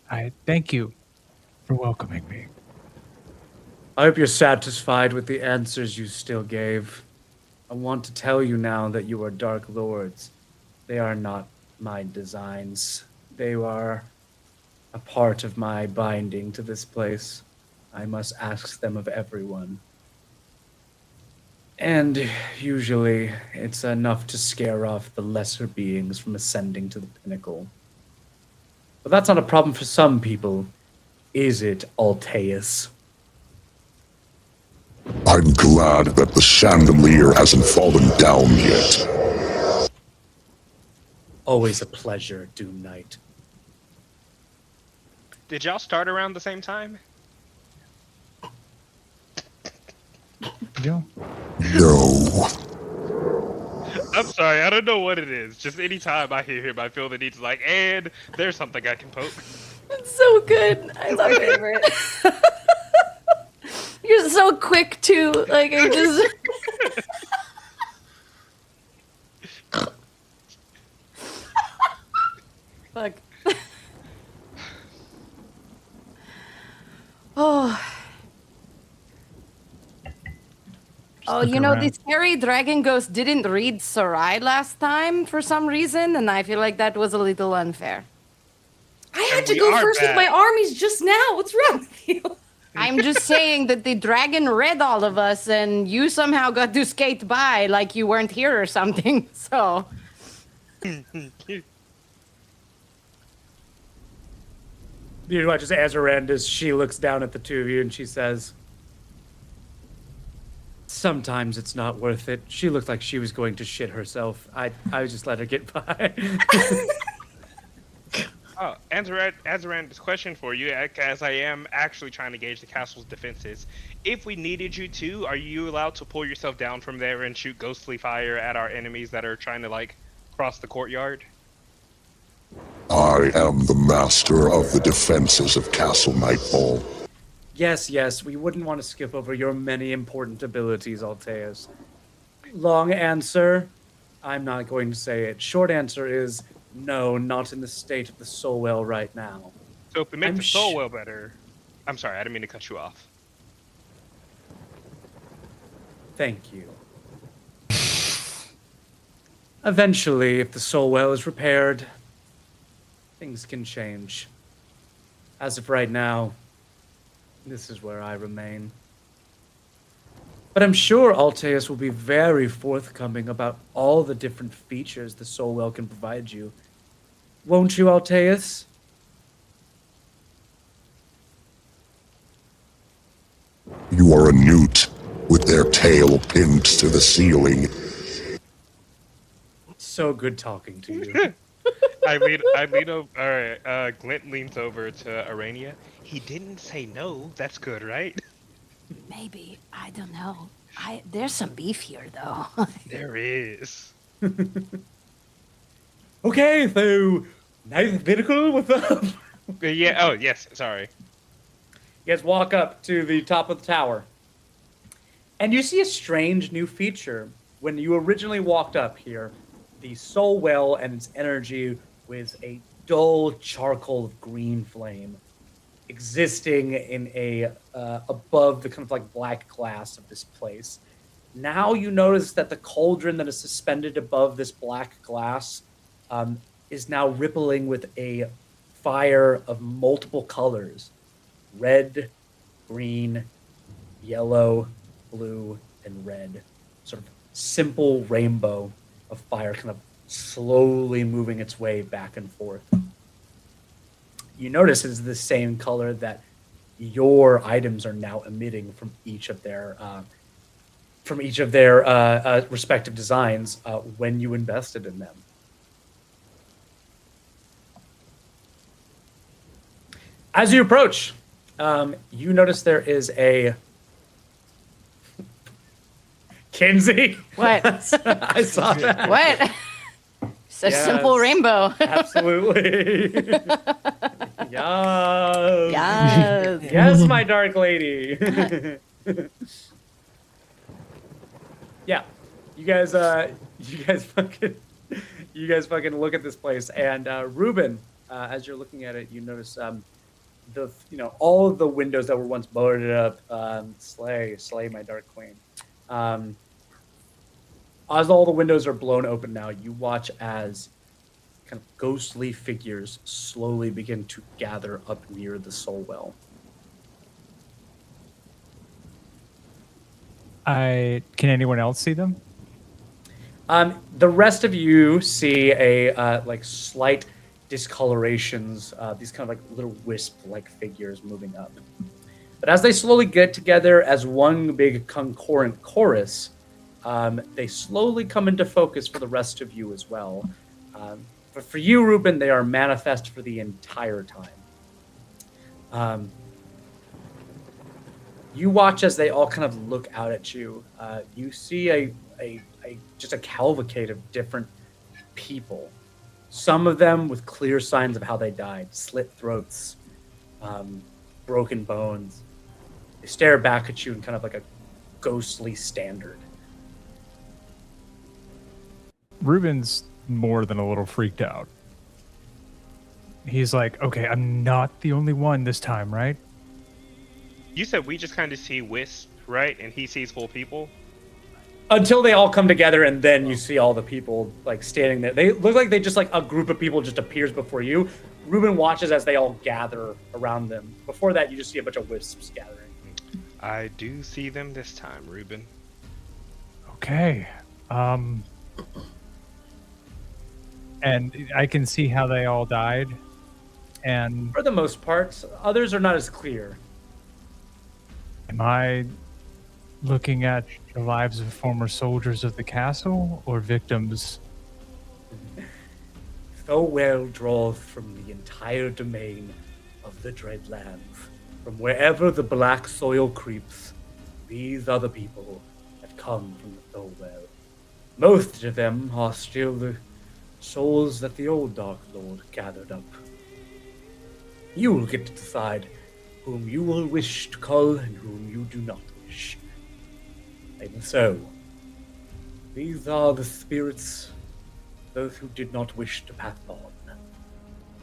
I thank you for welcoming me. I hope you're satisfied with the answers you still gave. I want to tell you now that you are Dark Lords. They are not my designs. They are a part of my binding to this place. I must ask them of everyone. And usually, it's enough to scare off the lesser beings from ascending to the pinnacle. But that's not a problem for some people, is it, Alteus? I'm glad that the chandelier hasn't fallen down yet. Always a pleasure, Doom Knight. Did y'all start around the same time? Yeah. No. I'm sorry, I don't know what it is. Just anytime I hear him, I feel the need to like, and there's something I can poke. It's so good. I love it. Favorite. You're so quick too. Like I just. Fuck. Oh. Oh, look you know, around. the scary dragon ghost didn't read Sarai last time for some reason, and I feel like that was a little unfair. I had And to we go are first with back. my armies just now. What's wrong with you? I'm just saying that the dragon read all of us, and you somehow got to skate by like you weren't here or something. So, You watch as Azarandus, she looks down at the two of you and she says, sometimes it's not worth it. She looked like she was going to shit herself. I just let her get by. Oh, Azaran, this question for you, as I am actually trying to gauge the castle's defenses. If we needed you to, are you allowed to pull yourself down from there and shoot ghostly fire at our enemies that are trying to, like, cross the courtyard? I am the master of the defenses of Castle Nightfall. Yes, we wouldn't want to skip over your many important abilities, Alteus. Long answer, I'm not going to say it. Short answer is, no, not in the state of the soul well right now. So if we make I'm the soul well better... I'm sorry, I didn't mean to cut you off. Thank you. Eventually, if the soul well is repaired, things can change. As of right now, this is where I remain. But I'm sure Alteus will be very forthcoming about all the different features the soul well can provide you. Won't you, Alteus? You are a newt, with their tail pinned to the ceiling. So good talking to you. I lean over. All right, Glint leans over to Arania. He didn't say no. That's good, right? maybe, I don't know. There's some beef here, though. There is. Okay, so Ninth Pinnacle, what's up? Yeah. Oh, yes. Sorry. You guys walk up to the top of the tower, and you see a strange new feature when you originally walked up here, the soul well and its energy with a dull charcoal green flame existing in a above the kind of like black glass of this place. Now you notice that the cauldron that is suspended above this black glass is now rippling with a fire of multiple colors: red, green, yellow, blue, and red. Sort of simple rainbow of fire kind of slowly moving its way back and forth. You notice it's the same color that your items are now emitting from each of their respective designs when you invested in them. As you approach, you notice there is a Kinsey. What? I saw that. What? Such Yes. simple rainbow. Absolutely. Yes. Yes. Yes, my dark lady. Yeah. You guys fucking look at this place, and Ruben, as you're looking at it, you notice all of the windows that were once boarded up. Slay, my dark queen. As all the windows are blown open now, you watch as kind of ghostly figures slowly begin to gather up near the soul well. Can anyone else see them? The rest of you see a slight discolorations, these kind of like little wisp-like figures moving up. But as they slowly get together as one big concurrent chorus, they slowly come into focus for the rest of you as well. But for you, Ruben, they are manifest for the entire time. You watch as they all kind of look out at you. You see just a cavalcade of different people. Some of them with clear signs of how they died: slit throats, broken bones. They stare back at you in kind of like a ghostly standard. Ruben's more than a little freaked out. He's like, okay, I'm not the only one this time, right? You said we just kind of see wisp, right? And he sees full people. Until they all come together, and then you see all the people like standing there. They look like they just like a group of people just appears before you. Ruben watches as they all gather around them. Before that, you just see a bunch of wisps gathering. I do see them this time, Ruben. Okay. And I can see how they all died. And For the most part, others are not as clear. am I looking at the lives of former soldiers of the castle or victims? So well draweth from the entire domain of the dread lands. From wherever the black soil creeps, these are the people that come from the soul well. Most of them are still the souls that the old Dark Lord gathered up. You will get to decide whom you will wish to call and whom you do not wish. Even so, these are the spirits, those who did not wish to pass on.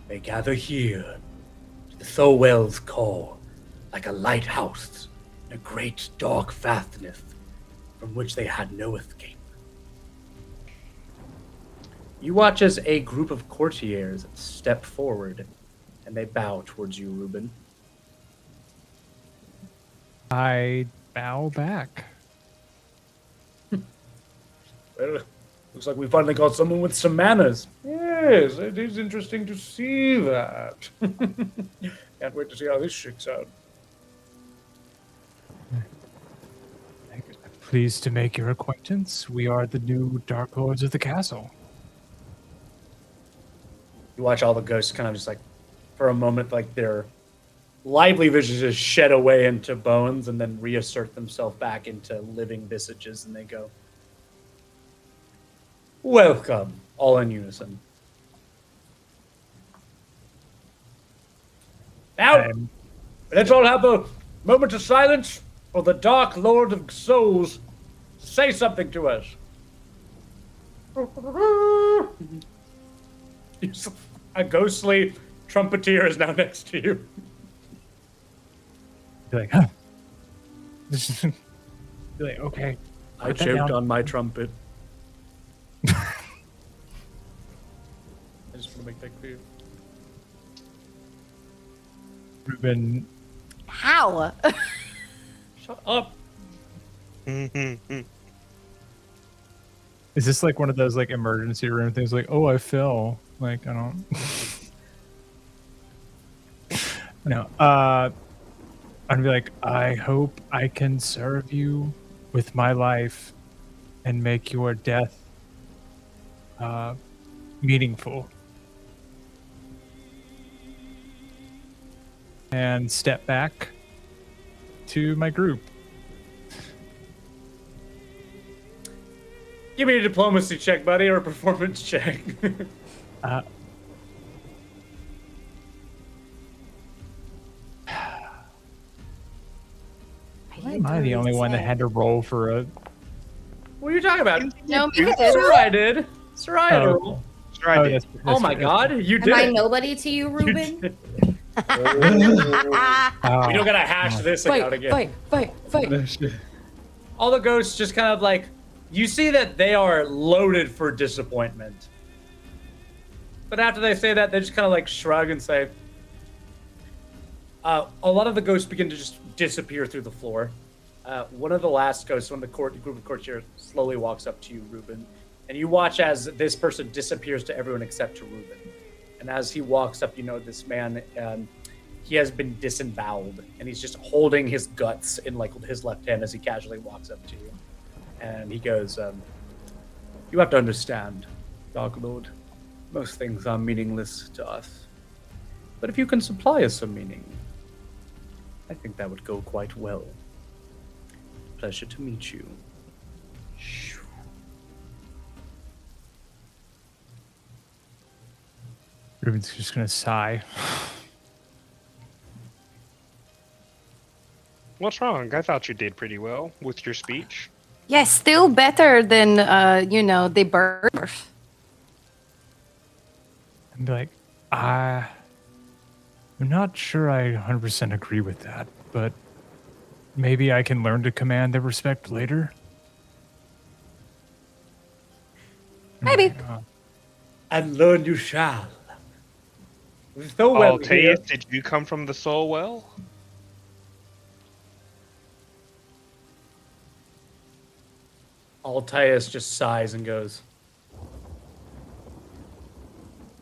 They gather here, to the soul well's core, like a lighthouse in a great dark fastness from which they had no escape. You watch as a group of courtiers step forward, and they bow towards you, Ruben. I bow back. Well, looks like we finally got someone with some manners. Yes, it is interesting to see that. Can't wait to see how this shakes out. Pleased to make your acquaintance. We are the new Dark Lords of the castle. You watch all the ghosts kind of just like, for a moment, like their lively visages just shed away into bones and then reassert themselves back into living visages, and they go, "Welcome," all in unison. Now, let's all have a moment of silence for the Dark Lord of Souls. Say something to us. A ghostly trumpeter is now next to you. Be like, huh? Be like, okay. I Put that choked down. on my trumpet. I just want to make that clear. Ruben, How? Shut up. is this like one of those like emergency room things? Like, oh, I fell. Like, I don't. No. I'd be like, I hope I can serve you with my life and make your death meaningful. And step back to my group. Give me a diplomacy check, buddy, or a performance check. Why am I the only one that had to roll for a... What are you talking about? No, Mika did. Sarai did. Sarai had a Oh. roll. Right. Oh, that's, Oh my god, you Am did I it. nobody to you, You Ruben? did. Oh. We don't gotta hash this out again. Fight. All the ghosts just kind of like, you see that they are loaded for disappointment. But after they say that, they just kind of like shrug and say, a lot of the ghosts begin to just disappear through the floor. One of the last ghosts, one of the group of courtiers, slowly walks up to you, Ruben. And you watch as this person disappears to everyone except to Ruben. And as he walks up, you know this man, he has been disemboweled. And he's just holding his guts in like his left hand as he casually walks up to you. And he goes, you have to understand, Dark Lord, most things are meaningless to us. But if you can supply us some meaning, I think that would go quite well. Pleasure to meet you. Ruben's just gonna sigh. What's wrong? I thought you did pretty well with your speech. Yes, still better than the birth. And be like, I'm not sure I 100% agree with that, but maybe I can learn to command their respect later. Maybe. And learn you shall. So well here. Altaeus, did you come from the soul well? Altaeus just sighs and goes,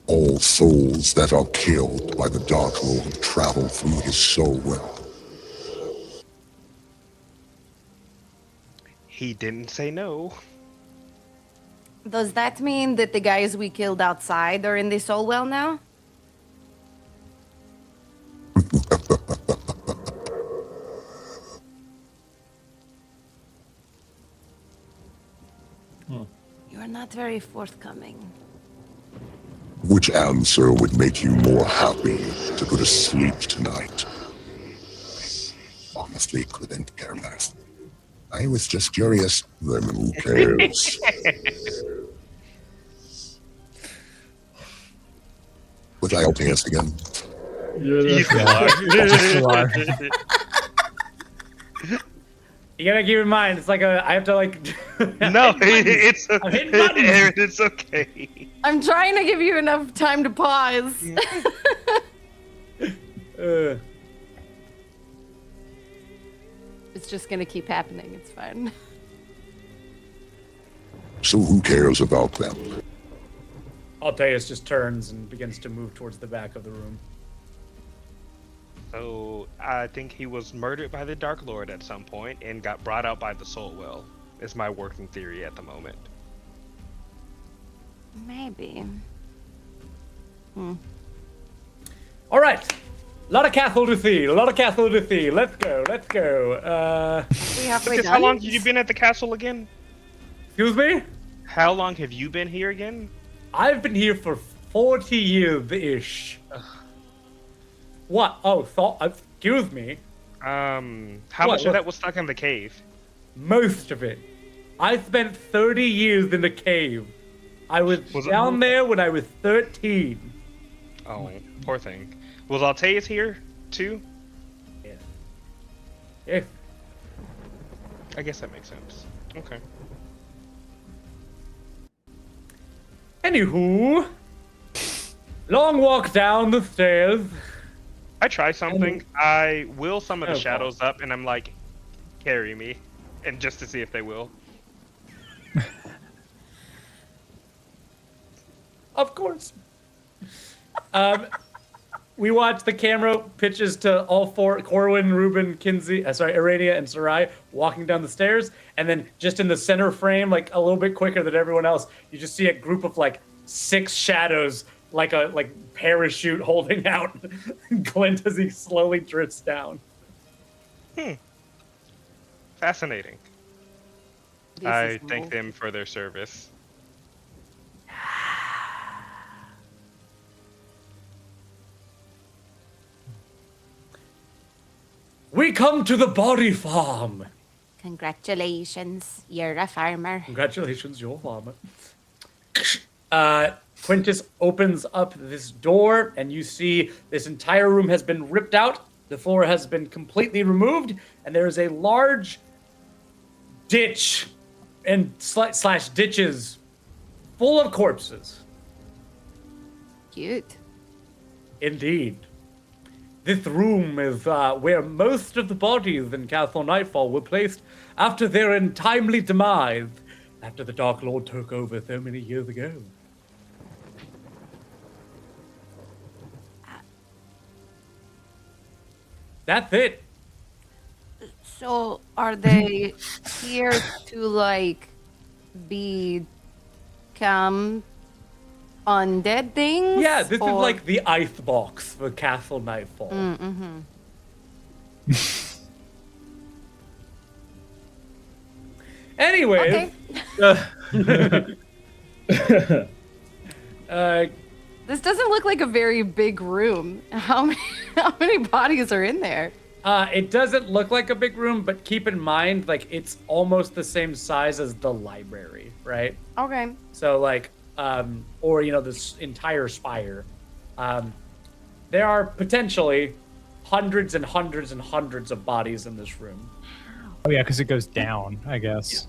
All souls that are killed by the Dark Lord travel through his soul well. He didn't say no. Does that mean that the guys we killed outside are in the soul well now? You are not very forthcoming. Which answer would make you more happy to go to sleep tonight? Honestly, couldn't care less. I was just curious. Then who cares? Would I Altaeus again? You still are. you gotta keep in mind, it's like I have to like. No, it's I'm hitting buttons. Aaron, it's okay. I'm trying to give you enough time to pause. It's just gonna keep happening. It's fine. So who cares about them? Altaeus just turns and begins to move towards the back of the room. So I think he was murdered by the Dark Lord at some point and got brought out by the Soul Well. Is my working theory at the moment. Maybe. All right. A lot of Cathal to see. Let's go. We halfway Lucas, done? how long have you been at the castle again? Excuse me? How long have you been here again? I've been here for 40 years-ish. What? Oh, excuse me. How What, much of what? that was stuck in the cave? Most of it. I spent 30 years in the cave. I was Was it- down there when I was 13. Oh, poor thing. Was Alteus here too? Yeah. I guess that makes sense. Okay. Anywho, long walk down the stairs. I try something. I will some of the Oh, shadows up, and I'm like, carry me, and just to see if they will. Of course. We watch the camera pitches to all four, Corwin, Ruben, Kinsey, Arania, and Sarai walking down the stairs. And then just in the center frame, like a little bit quicker than everyone else, you just see a group of like 6 shadows, like a parachute holding out Glint as he slowly drifts down. Fascinating. This I is thank cool. them for their service. We come to the body farm. Congratulations, you're a farmer. Congratulations, you're a farmer. Quintus opens up this door, and you see this entire room has been ripped out. The floor has been completely removed, and there is a large ditch and slash ditches full of corpses. Cute. Indeed. This room is where most of the bodies in Castle Nightfall were placed after their untimely demise, after the Dark Lord took over so many years ago. That's it. So, are they here to like become undead things? Yeah, this is or- like the ice box for Castle Nightfall. Mm-hmm. Anyways, Okay. uh, This doesn't look like a very big room. How many bodies are in there? it doesn't look like a big room, but keep in mind, like, it's almost the same size as the library, right? Okay. So, like, or, you know, this entire spire. There are potentially hundreds and hundreds and hundreds of bodies in this room. Oh yeah, because it goes down, I guess.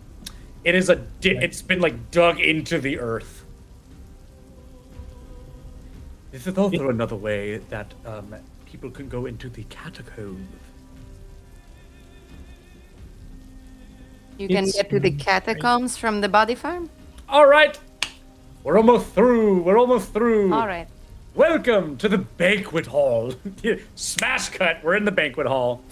It is it's been, like, dug into the earth. This is also another way that people can go into the catacombs. You can It's get to the catacombs from the body farm? All right, we're almost through. We're almost through. All right. Welcome to the banquet hall. Smash cut. We're in the banquet hall.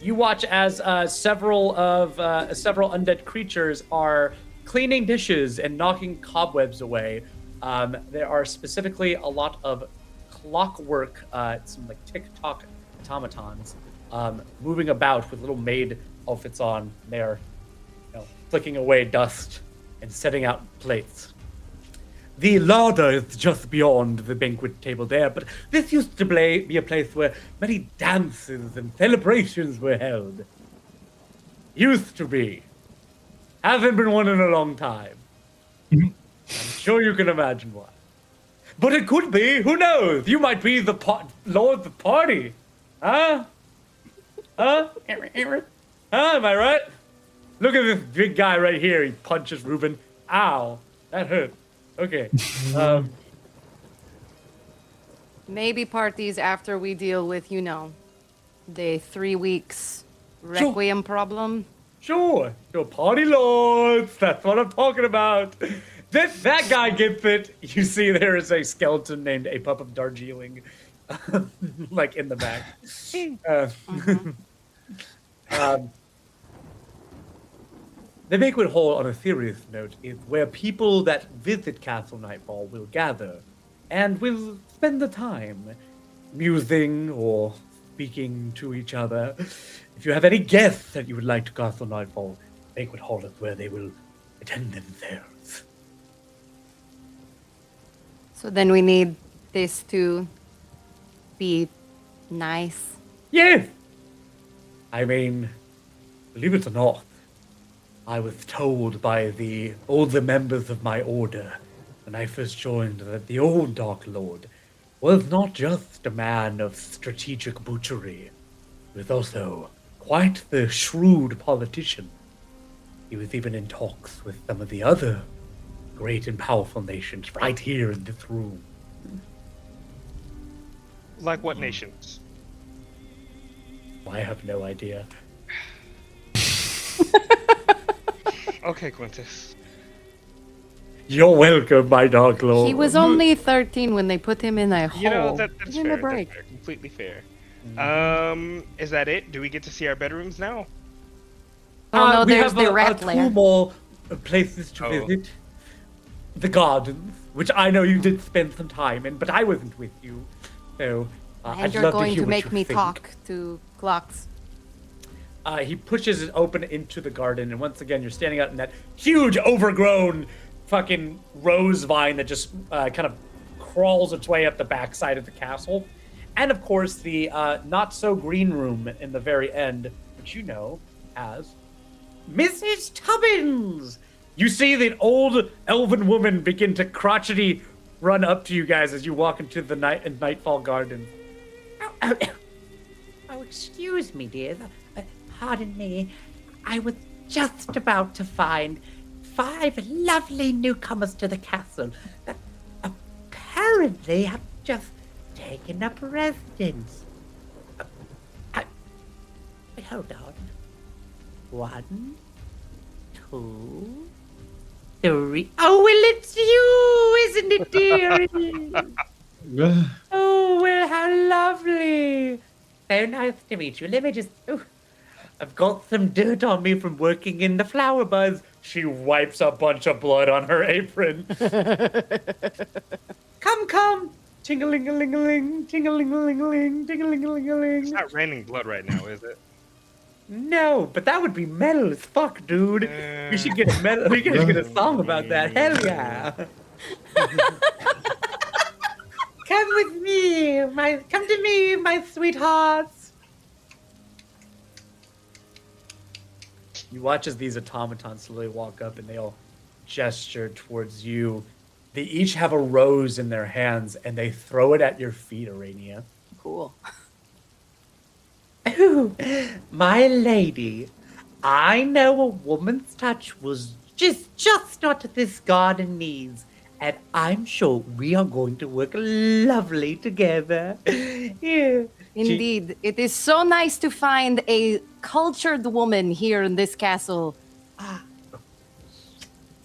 You watch as several undead creatures are cleaning dishes and knocking cobwebs away. There are specifically a lot of clockwork, some like tick-tock automatons, moving about with little maid outfits on. They're, you know, flicking away dust and setting out plates. The larder is just beyond the banquet table there, but this used to be a place where many dances and celebrations were held. Used to be. Hasn't been one in a long time. I'm sure you can imagine why. But it could be. Who knows? You might be the lord of the party. Huh? Huh? Huh? Am I right? Look at this big guy right here. He punches Ruben. Ow. That hurt. Okay. Maybe parties after we deal with, you know, the 3 weeks requiem problem. Sure. You're party lords. That's what I'm talking about. That guy gets it. You see there is a skeleton named A Pup of Darjeeling, like in the back. The banquet hall, on a serious note, is where people that visit Castle Nightfall will gather and will spend the time musing or speaking to each other. If you have any guests that you would like to Castle Nightfall, banquet hall is where they will attend themselves. So then we need this to be nice. Yes! I mean, believe it or not, I was told by the older members of my order when I first joined that the old Dark Lord was not just a man of strategic butchery, he was also quite the shrewd politician. He was even in talks with some of the other great and powerful nations right here in this room. Like what nations? I have no idea. Okay, Quintus. You're welcome, my Dark Lord. He was only 13 when they put him in a hole. You know, that's Give him a fair. break. That's fair. Completely fair. Is that it? Do we get to see our bedrooms now? Oh no, we there's have the rat two lair. more places to Oh. visit. The gardens, which I know you did spend some time in, but I wasn't with you. So, And I'd you're love going to hear to what make you me think. talk to clocks. He pushes it open into the garden, and once again, you're standing out in that huge, overgrown, fucking rose vine that just kind of crawls its way up the backside of the castle. And of course, the not-so-green room in the very end, which you know as Mrs. Tubbins. You see the old elven woman begin to crotchety run up to you guys as you walk into the Nightfall Garden. Oh, excuse me, dear. Pardon me. I was just about to find 5 lovely newcomers to the castle that apparently have just taken up residence. Hold on. 1, 2, 3. Oh, well, it's you, isn't it, dear? Oh, well, how lovely. So nice to meet you. Let me just... Oh, I've got some dirt on me from working in the flower buzz. She wipes a bunch of blood on her apron. Come. Ting-a-ling-a-ling-a-ling, ting-a-ling-a-ling-a-ling, ting-a-ling-a-ling-a-ling. It's not raining blood right now, is it? No, but that would be metal as fuck, dude. We should get metal. We should get a song about that. Hell yeah. Come with me, come to me, my sweethearts. You watch as these automatons slowly walk up and they all gesture towards you. They each have a rose in their hands and they throw it at your feet, Arania. Cool. Ooh, my lady, I know a woman's touch was just what this garden needs, and I'm sure we are going to work lovely together. Yeah. Indeed. It is so nice to find a cultured woman here in this castle.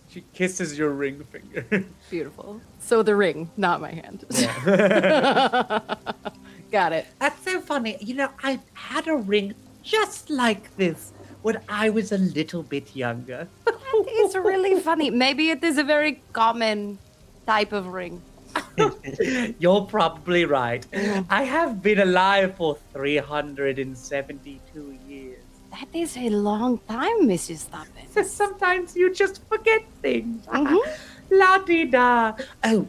She kisses your ring finger. Beautiful. So the ring, not my hand. Got it. That's so funny. You know, I had a ring just like this when I was a little bit younger. It's really funny. Maybe it is a very common type of ring. You're probably right. I have been alive for 372 years. That is a long time, Mrs. Tubbins. So sometimes you just forget things. Mhm. La-di-da. Oh,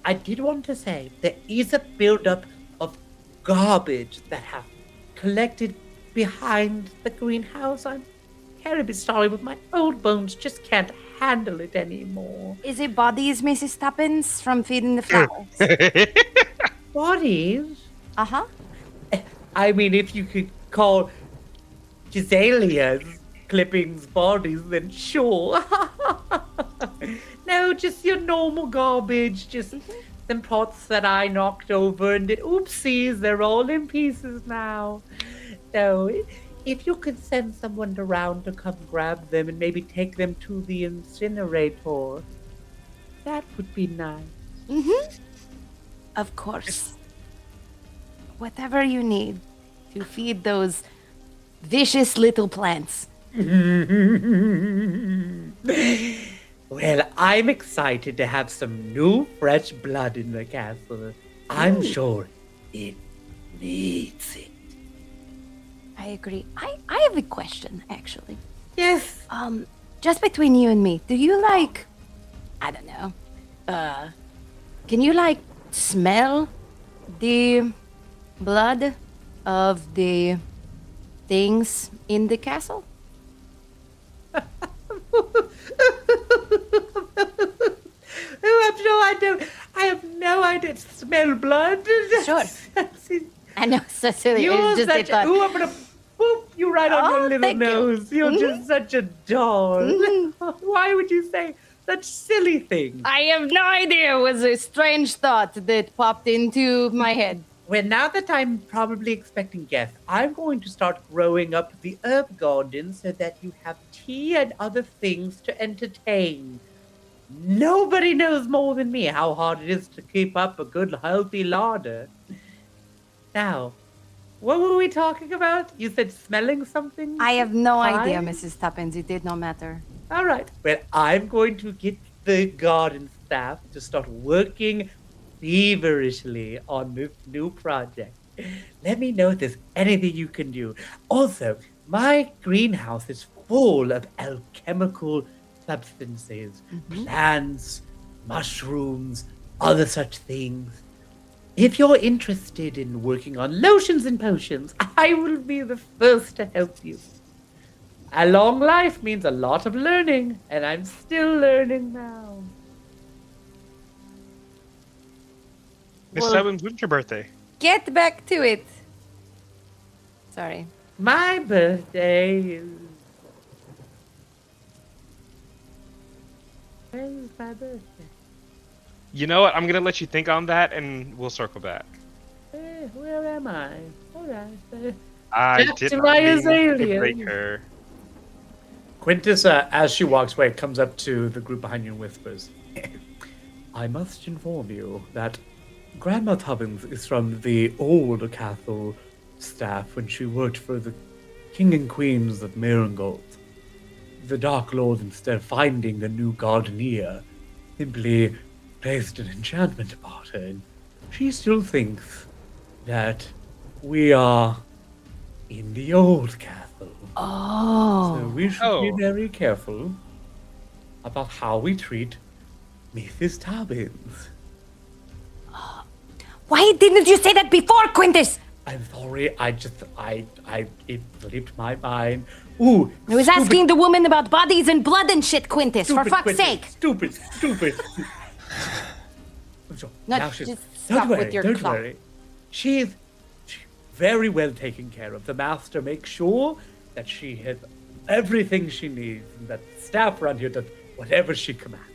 I did want to say there is a buildup of garbage that have collected behind the greenhouse. I'm terribly sorry, but my old bones just can't handle it anymore. Is it bodies, Mrs. Tubbins, from feeding the flowers? Bodies? Uh-huh. I mean, if you could call Giselia's clippings bodies, then sure. No, just your normal garbage. Just some pots that I knocked over and oopsies, they're all in pieces now. So, if you could send someone around to come grab them and maybe take them to the incinerator, that would be nice. Mm-hmm. Of course. Whatever you need to feed those vicious little plants. Well, I'm excited to have some new, fresh blood in the castle. I'm sure it needs it. I agree. I have a question, actually. Yes. Just between you and me, do you like, I don't know, can you like smell the blood of the things in the castle? I have no idea. Smell blood. Sure. I know, Cecilia. You're It's just such a a, ooh, I'm gonna boop you right on your little thank you. nose. You're just such a doll. Mhm. Why would you say such silly things? I have no idea. It was a strange thought that popped into my head. Well, now that I'm probably expecting guests, I'm going to start growing up the herb garden so that you have tea and other things to entertain. Nobody knows more than me how hard it is to keep up a good, healthy larder. Now, what were we talking about? You said smelling something? I have no idea, Fine. Mrs. Tuppence. It did not matter. All right. Well, I'm going to get the garden staff to start working feverishly on this new project. Let me know if there's anything you can do. Also, my greenhouse is full of alchemical substances, plants, mushrooms, other such things. If you're interested in working on lotions and potions, I will be the first to help you. A long life means a lot of learning, and I'm still learning now. Miss Well- Stubbins, when's your birthday? Get back to it. Sorry. My birthday is... When is my birthday? You know what? I'm gonna let you think on that, and we'll circle back. Where am I? All right. I Back did to not my mean to azalea. break her. Quintus, as she walks away, comes up to the group behind you and whispers, I must inform you that Grandma Tubbins is from the old castle staff when she worked for the King and Queens of Marengold. The Dark Lord, instead of finding a new gardener, simply placed an enchantment upon her, and she still thinks that we are in the old castle. Oh. So we should be Oh. very careful about how we treat Mrs. Tubbins. Why didn't you say that before, Quintus? I'm sorry, it slipped my mind. Ooh, I was stupid- asking the woman about bodies and blood and shit, Quintus, for stupid fuck's Quintus, sake. Stupid. So, No, now she's- just don't stop worry, with your don't clock. worry. She's very well taken care of. The master makes sure that she has everything she needs, and that staff around here does whatever she commands.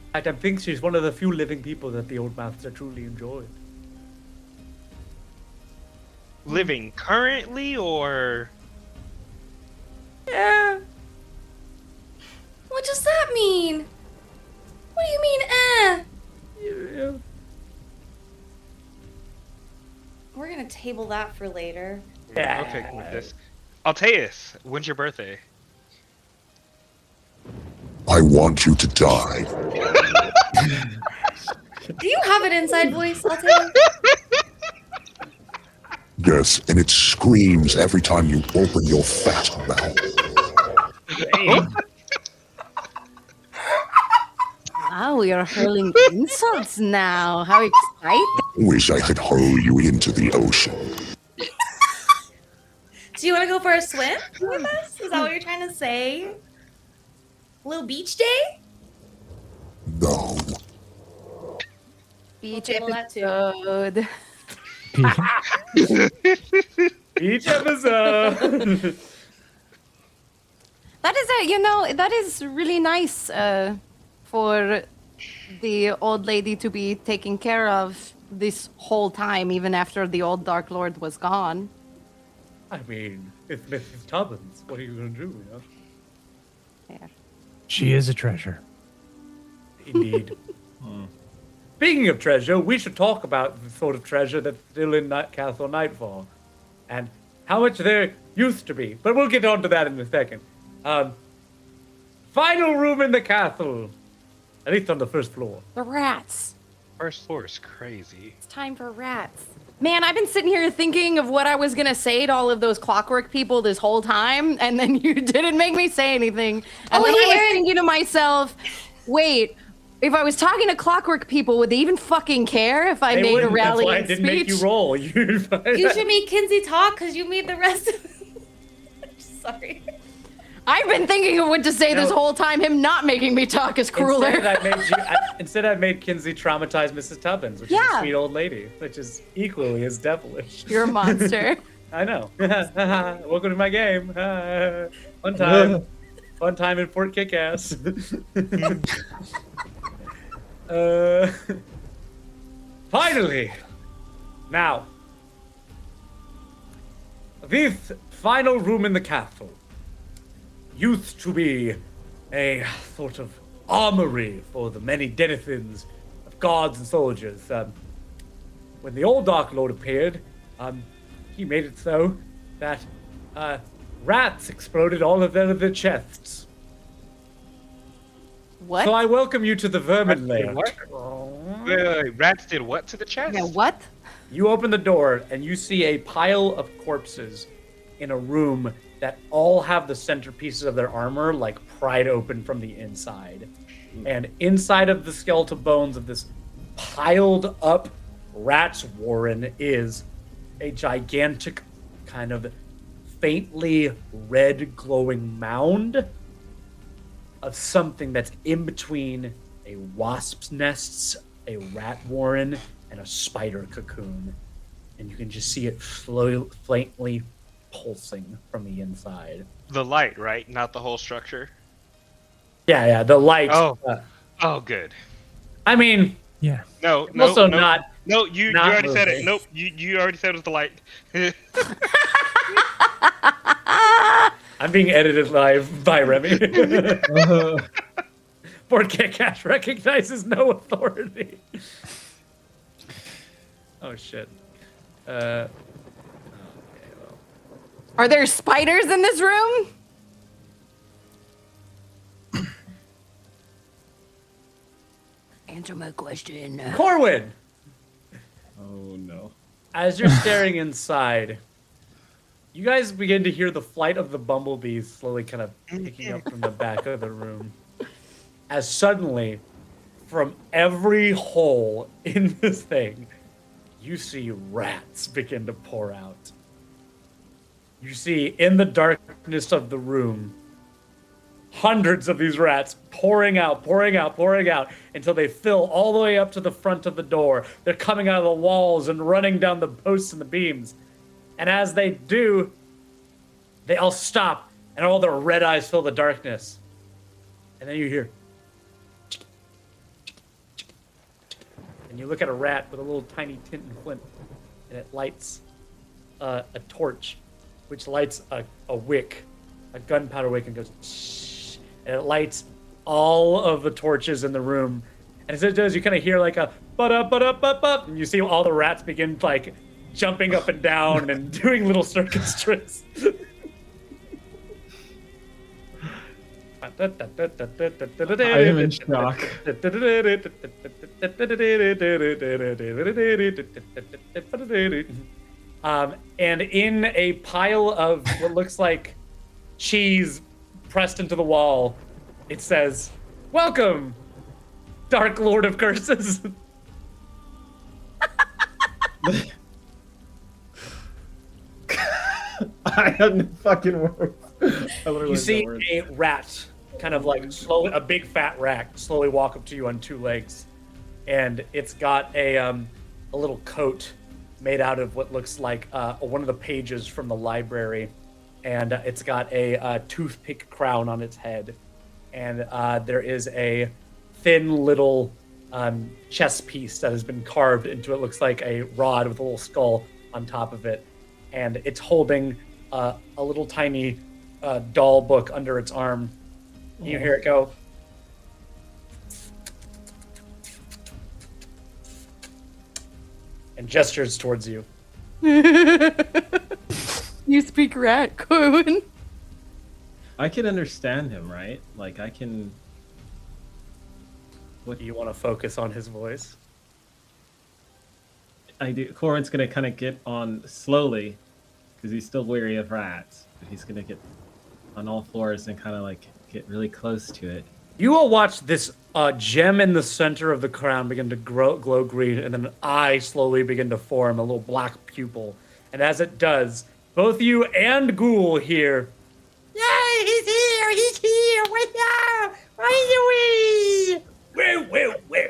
In fact, I think she's one of the few living people that the old master truly enjoyed. Living currently, or Yeah. What does that mean? What do you mean, Yeah. We're gonna table that for later. okay, Quintus. Alteus, when's your birthday? I want you to die. Do you have an inside voice, I'll tell you? Yes, and it screams every time you open your fat mouth. Wow, we are hurling insults now. How exciting. Wish I could hurl you into the ocean. Do you want to go for a swim with us? Is that what you're trying to say? A little beach day? No. Beach table that too. episode. Each episode. That is that is really nice for the old lady to be taken care of this whole time, even after the old Dark Lord was gone. I mean, it's Mrs. Tubbins. What are you going to do, you know? There. She is a treasure. Indeed. Speaking of treasure, we should talk about the sort of treasure that's still in Castle Nightfall, and how much there used to be. But we'll get on to that in a second. Final room in the castle, at least on the first floor. The rats. First floor is crazy. It's time for rats. Man, I've been sitting here thinking of what I was gonna say to all of those clockwork people this whole time, and then you didn't make me say anything. And then I was thinking to myself, wait, if I was talking to clockwork people, would they even fucking care if I They made a wouldn't, that's rallying why I didn't speech? make you roll. You should make Kinsey talk because you made the rest of Sorry. I've been thinking of what to say this No. whole time. Him not making me talk is crueler. Instead, I made Kinsey traumatize Mrs. Tubbins, which is a Yeah. sweet old lady, which is equally as devilish. You're a monster. I know. Welcome to my game. Fun time. Fun time in Fort Kickass. Finally! Now, this final room in the castle used to be a sort of armory for the many denizens of guards and soldiers. When the old Dark Lord appeared, he made it so that rats exploded all of their chests. What? So I welcome you to the vermin lair. What? Wait, rats did what to the chest? Yeah, what? You open the door and you see a pile of corpses in a room that all have the centerpieces of their armor like pried open from the inside. And inside of the skeletal bones of this piled up rat's warren is a gigantic kind of faintly red glowing mound of something that's in between a wasp's nests, a rat warren, and a spider cocoon. And you can just see it slowly, faintly pulsing from the inside. The light, right? Not the whole structure. Yeah, the light. Oh. Oh, good. I mean, Yeah. No, also no. not. No, you not already said it. moving. Nope, you already said it was the light. I'm being edited live by Remy. Fort Kickass recognizes no authority. Oh shit. Okay, well. Are there spiders in this room? Answer my question. Corwin, Oh no. as you're staring inside, you guys begin to hear the flight of the bumblebees slowly kind of picking up from the back of the room. As suddenly, from every hole in this thing, you see rats begin to pour out. You see, in the darkness of the room, hundreds of these rats pouring out until they fill all the way up to the front of the door. They're coming out of the walls and running down the posts and the beams. And as they do, they all stop and all their red eyes fill the darkness. And then you hear, and you look at a rat with a little tiny tint and flint, and it lights a torch, which lights a wick, a gunpowder wick, and goes, shh, and it lights all of the torches in the room. And as it does, you kind of hear like a ba-da-ba-da-ba-ba, and you see all the rats begin like jumping up and down and doing little circus tricks. I am in shock. And in a pile of what looks like cheese pressed into the wall, it says, "Welcome, Dark Lord of Curses." I have no fucking words. You see a rat, kind of like slowly, a big fat rat, slowly walk up to you on two legs, and it's got a little coat made out of what looks like one of the pages from the library, and it's got a toothpick crown on its head, and there is a thin little chess piece that has been carved into it. Looks like a rod with a little skull on top of it, and it's holding a little tiny doll book under its arm. You hear it go. And gestures towards you. You speak rat, Corwin. I can understand him, right? Like I can. Do you want to focus on his voice? I do. Corwin's gonna kind of get on slowly, because he's still wary of rats. But he's gonna get on all fours and kind of like get really close to it. You will watch this gem in the center of the crown begin to glow green, and then an eye slowly begin to form, a little black pupil. And as it does, both you and Ghoul hear, "Yay, he's here!" here? What now? Finally! Well, well, well.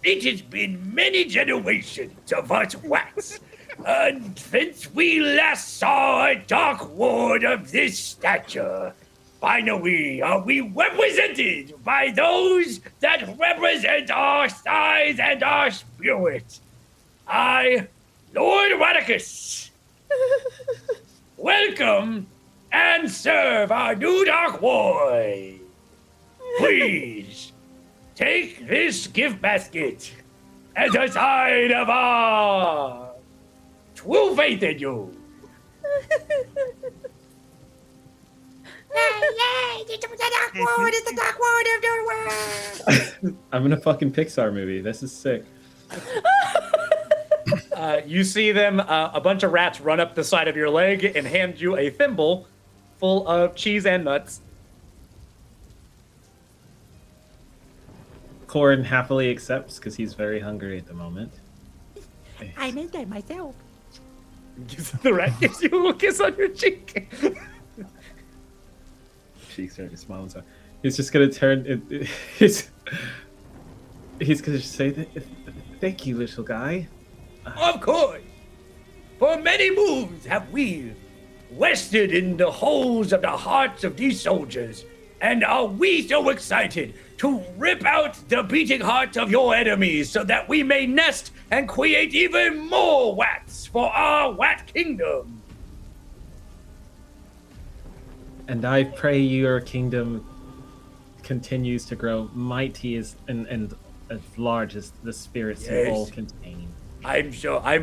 It has been many generations of us Wats. And since we last saw a dark ward of this stature, finally are we represented by those that represent our size and our spirit. I, Lord Radicus, welcome and serve our new dark ward. Please, take this gift basket as a sign of our true faith in you. Yay! It's the dark ward! It's the dark ward of the world! I'm in a fucking Pixar movie. This is sick. You see them, a bunch of rats run up the side of your leg and hand you a thimble full of cheese and nuts. Corin happily accepts because he's very hungry at the moment. I made that myself. The rat gives you a little kiss on your cheek. Cheeks starting to smile and stuff. He's just gonna turn. He's gonna say, "Thank you, little guy." Of course. For many moons have we rested in the holes of the hearts of these soldiers, and are we so excited to rip out the beating hearts of your enemies so that we may nest and create even more Wats for our Wat Kingdom. And I pray your kingdom continues to grow mighty and as large as the spirits you all Yes. contain. I'm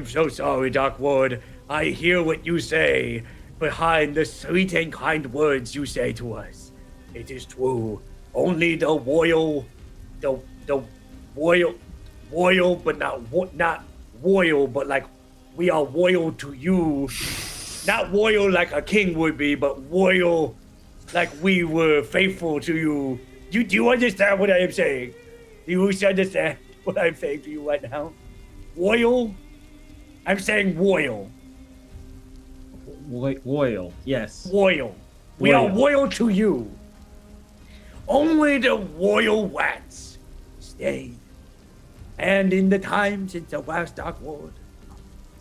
so sorry, Dark Ward. I hear what you say behind the sweet and kind words you say to us. It is true. Only the royal, but not royal, but like we are royal to you. Not royal like a king would be, but royal like we were faithful to you. Do you understand what I am saying? Do you understand what I'm saying to you right now? Royal? I'm saying royal. Royal, yes. Royal. We are Royal. royal to you. Only the royal Wats stay. And in the time since the last Dark Ward,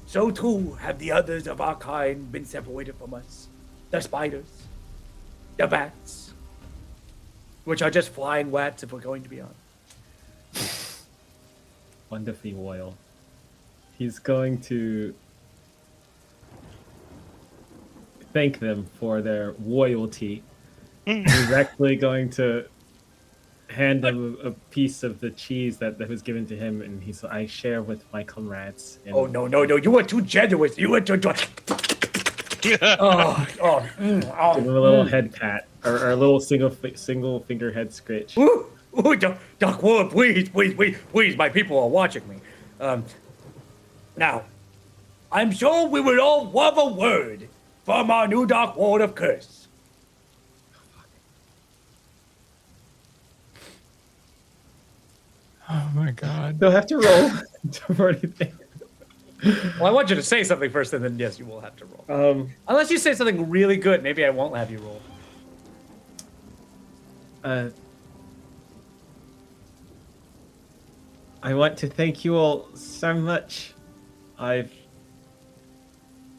so too have the others of our kind been separated from us. The spiders, the bats, which are just flying Wats if we're going to be honest. Wonderfully royal. He's going to thank them for their royalty. Directly going to hand him a piece of the cheese that was given to him, and I share with my comrades. And Oh, no, you were too generous. You were too... Give him a little head pat, or a little single finger head scritch. Ooh, Dark Ward, please, my people are watching me. Now, I'm sure we would all love a word from our new Dark Ward of Curse. Oh my god. They'll have to roll for anything. Well, I want you to say something first, and then yes, you will have to roll. Unless you say something really good, maybe I won't have you roll. I want to thank you all so much.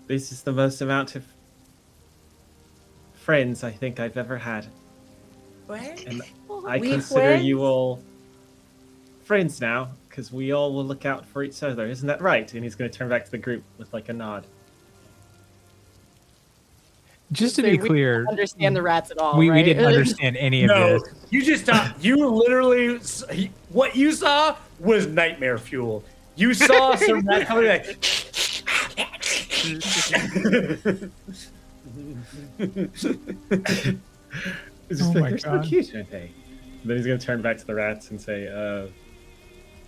This is the most amount of friends I think I've ever had. What? And I We consider friends? you all friends now, because we all will look out for each other. Isn't that right? And he's going to turn back to the group with like a nod. Just to So be we clear, don't understand the rats at all, we right? didn't understand any of No, this. you just stopped. You literally, what you saw was nightmare fuel. You saw some rat coming like... It's just Oh like, my they're so God. cute, aren't they? And then he's going to turn back to the rats and say,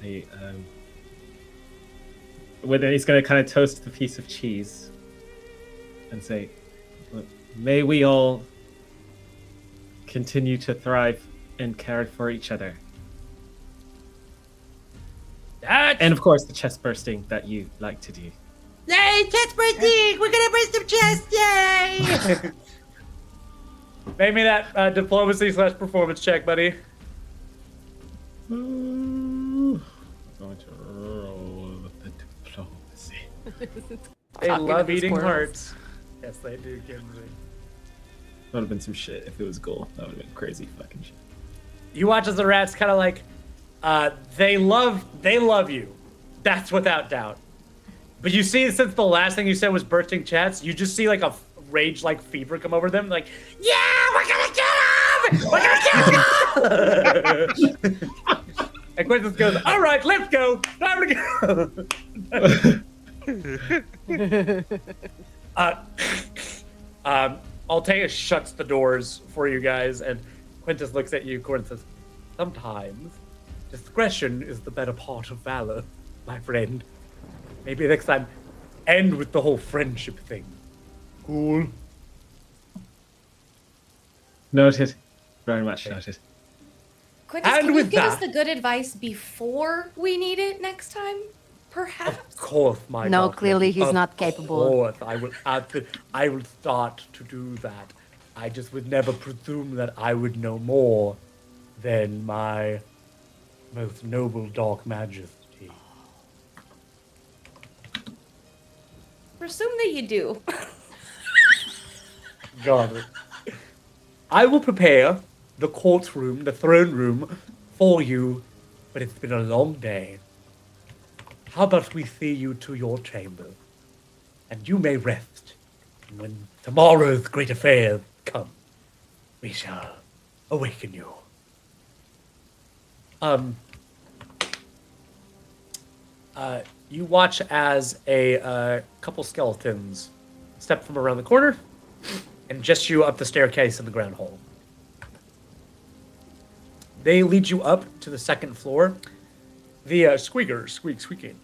hey, well, then he's going to kind of toast the piece of cheese and say, "Look, may we all continue to thrive and care for each other." And of course, the chest bursting that you like to do. Yay, chest bursting! We're gonna burst some chests! Yay! Make me that diplomacy/performance check, buddy. Going to roll the diplomacy. They Talking to love the eating squirrels. hearts. Yes, they do, Kinsey. That would have been some shit if it was gold. That would have been crazy fucking shit. You watch as the rats kind of like, they love you. That's without doubt. But you see, since the last thing you said was bursting chats, you just see like a rage-like fever come over them. Like, yeah, we're gonna get him! We're gonna get him! And Quintus goes, all right, let's go. Time to go. Altea shuts the doors for you guys, and Quintus looks at you, Corin says, sometimes discretion is the better part of valor, my friend. Maybe next time, end with the whole friendship thing. Cool. Noted. Very much noted. Quintus, And can you with give us that- the good advice before we need it next time? Of Perhaps. course, my No, dark clearly lady. he's Of not capable. Course, I will start to do that. I just would never presume that I would know more than my most noble dark majesty. Presume that you do. Got it. I will prepare the courtroom, the throne room, for you, but it's been a long day. How about we see you to your chamber, and you may rest. And when tomorrow's great affairs come, we shall awaken you. You watch as a couple skeletons step from around the corner and just you up the staircase in the ground hall. They lead you up to the second floor. The squeaking.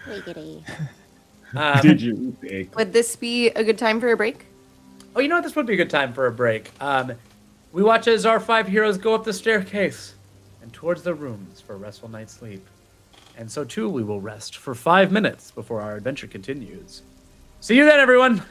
Wiggity. Did you think? Would this be a good time for a break? Oh, you know what? This would be a good time for a break. We watch as our 5 heroes go up the staircase and towards their rooms for a restful night's sleep. And so too, we will rest for 5 minutes before our adventure continues. See you then, everyone!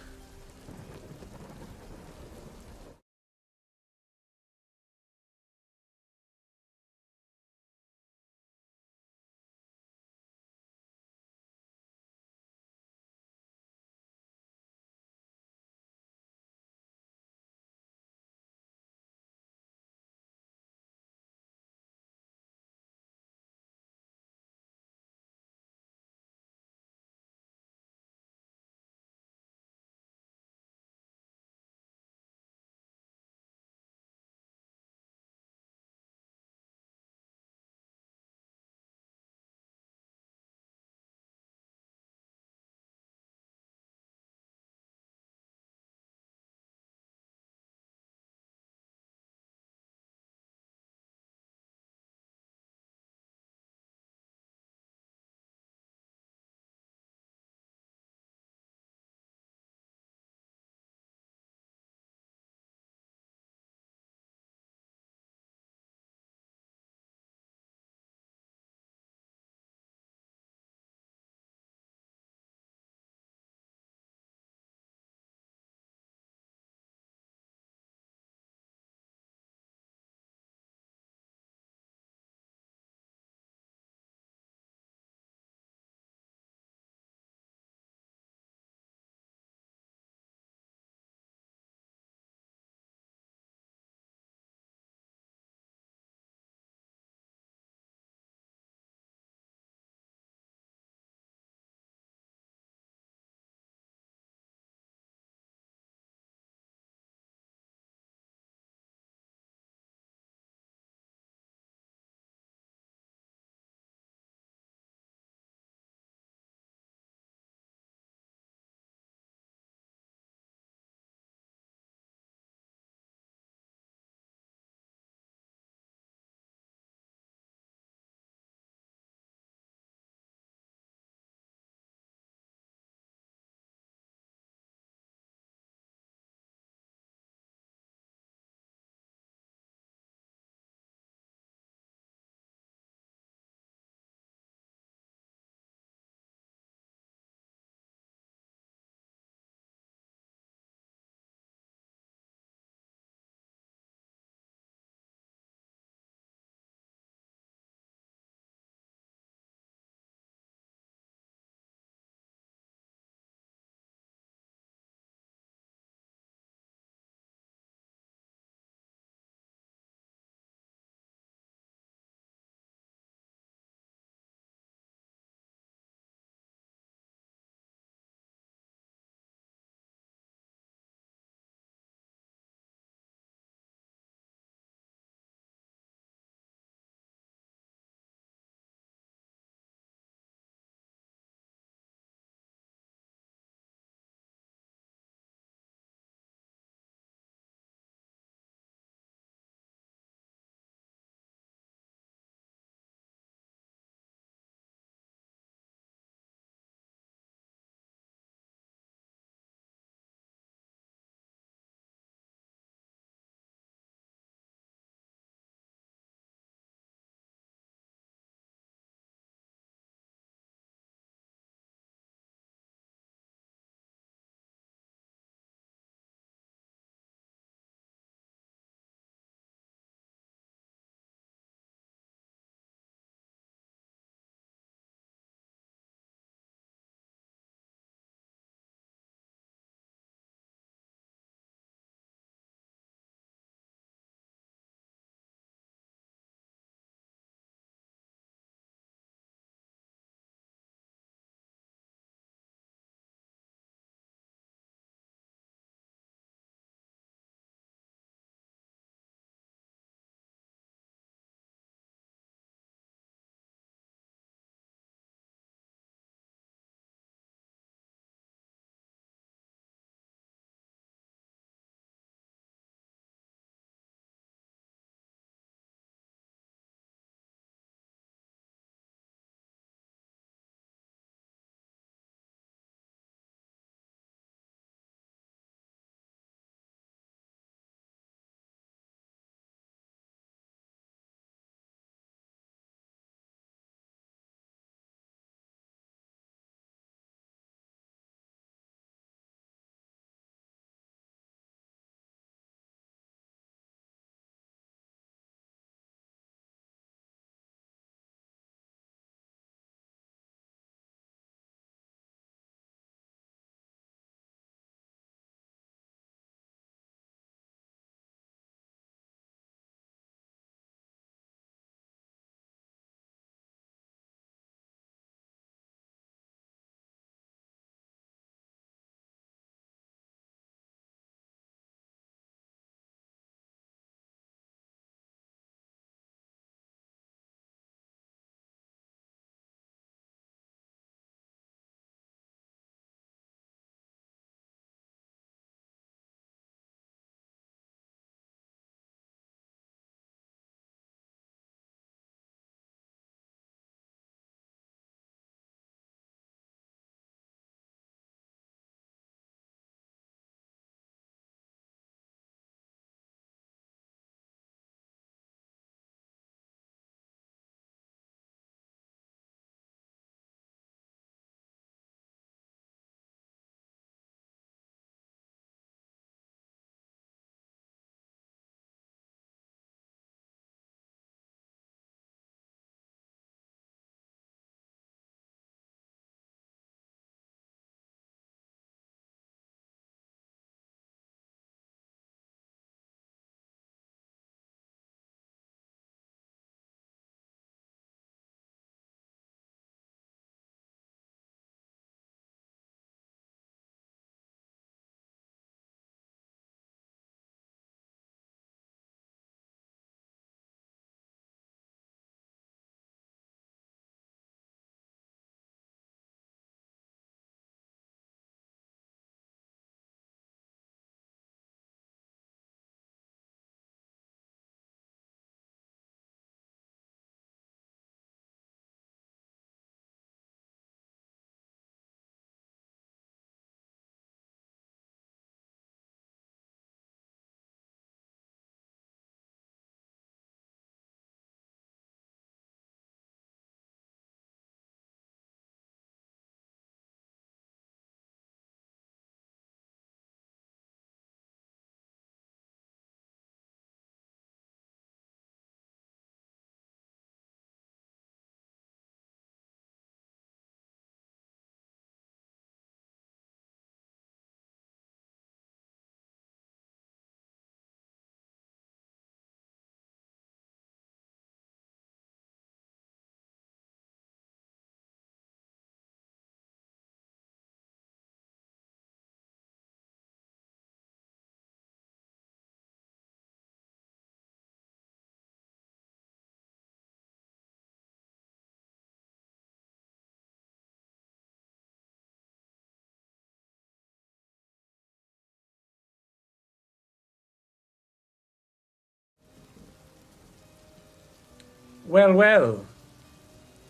Well, well.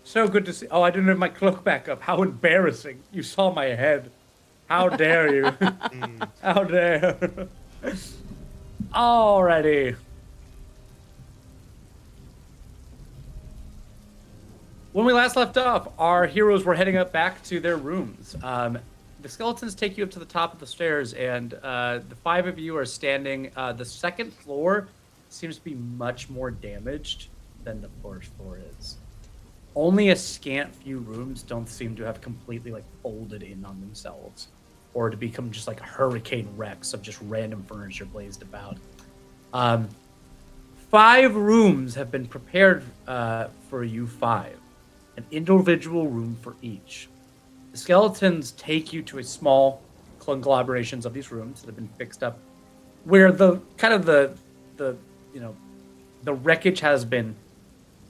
So good to see. Oh, I didn't have my cloak back up. How embarrassing. You saw my head. How dare you? How dare. Alrighty. When we last left off, our heroes were heading up back to their rooms. The skeletons take you up to the top of the stairs, and the five of you are standing. The second floor seems to be much more damaged than the first floor is. Only a scant few rooms don't seem to have completely folded in on themselves, or to become just like hurricane wrecks of just random furniture blazed about. 5 rooms have been prepared for you 5, an individual room for each. The skeletons take you to a small conglomerations of these rooms that have been fixed up, where the wreckage has been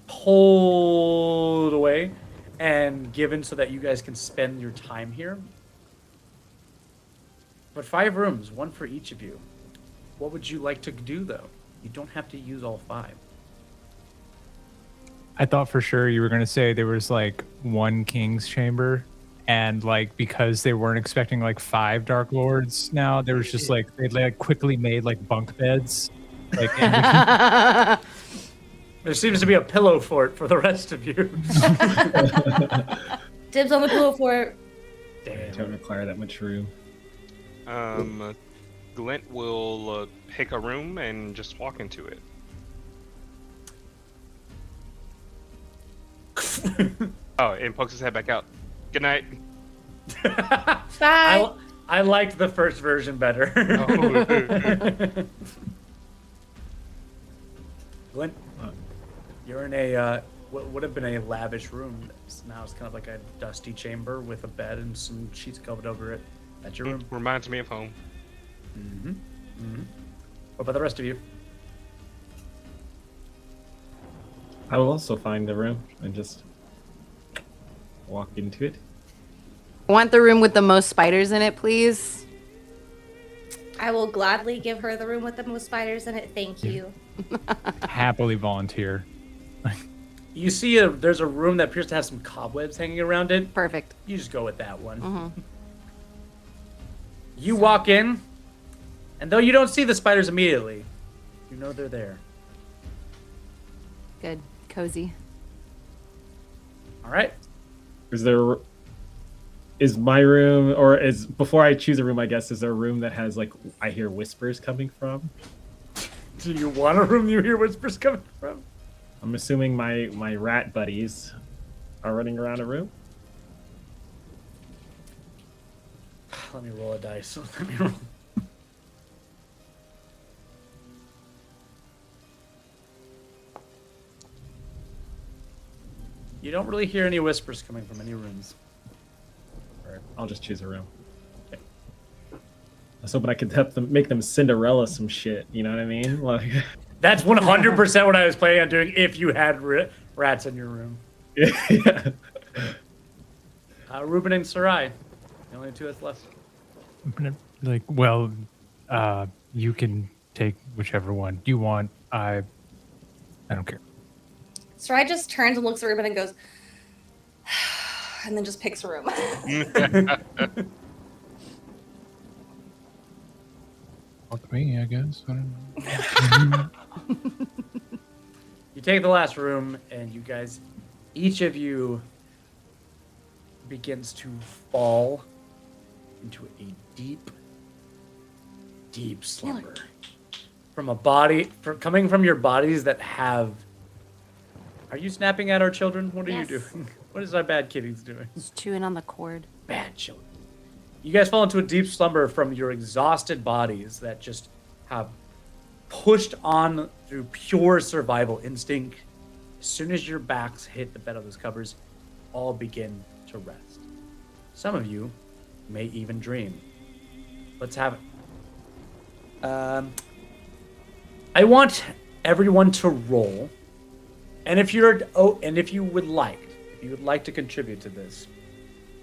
pulled away and given so that you guys can spend your time here. But 5 rooms, one for each of you. What would you like to do, though? You don't have to use all 5. I thought for sure you were going to say there was one king's chamber, and because they weren't expecting 5 dark lords now, there was just they quickly made bunk beds. There seems to be a pillow fort for the rest of you. Dibs on the pillow fort. Damn. Don't require that much room. Glint will pick a room and just walk into it. Oh, and pokes his head back out. Good night. Bye. I liked the first version better. Glint, you're in a what would have been a lavish room. Now it's kind of like a dusty chamber with a bed and some sheets covered over it. That's your room. Reminds me of home. What about the rest of you? I will also find the room and just walk into it. Want the room with the most spiders in it, please? I will gladly give her the room with the most spiders in it. Thank you. Happily volunteer. You see there's a room that appears to have some cobwebs hanging around it. Perfect. You just go with that one. Mm-hmm. You walk in, and though you don't see the spiders immediately, you know they're there. Good. Cozy. All right. Is my room, or is before I choose a room, I guess, is there a room that has I hear whispers coming from? Do you want a room you hear whispers coming from? I'm assuming my rat buddies are running around a room. Let me roll a dice. Let me roll. You don't really hear any whispers coming from any rooms. All right, I'll just choose a room. Okay. I was hoping I could help them, make them Cinderella some shit. You know what I mean? That's 100% what I was planning on doing if you had rats in your room. Yeah. Ruben and Sarai, the only 2 that's left. You can take whichever one you want. I don't care. Sarai just turns and looks at Ruben and goes, and then just picks a room. Fuck me, I guess. I don't know. You take the last room, and you guys, each of you begins to fall into a deep, deep slumber. Coming from your bodies that have... Are you snapping at our children? What are you doing? What is our bad kitties doing? He's chewing on the cord. Bad children. You guys fall into a deep slumber from your exhausted bodies that just have pushed on through pure survival instinct. As soon as your backs hit the bed of those covers, all begin to rest. Some of you may even dream. Let's have it. I want everyone to roll, and if you would like to contribute to this,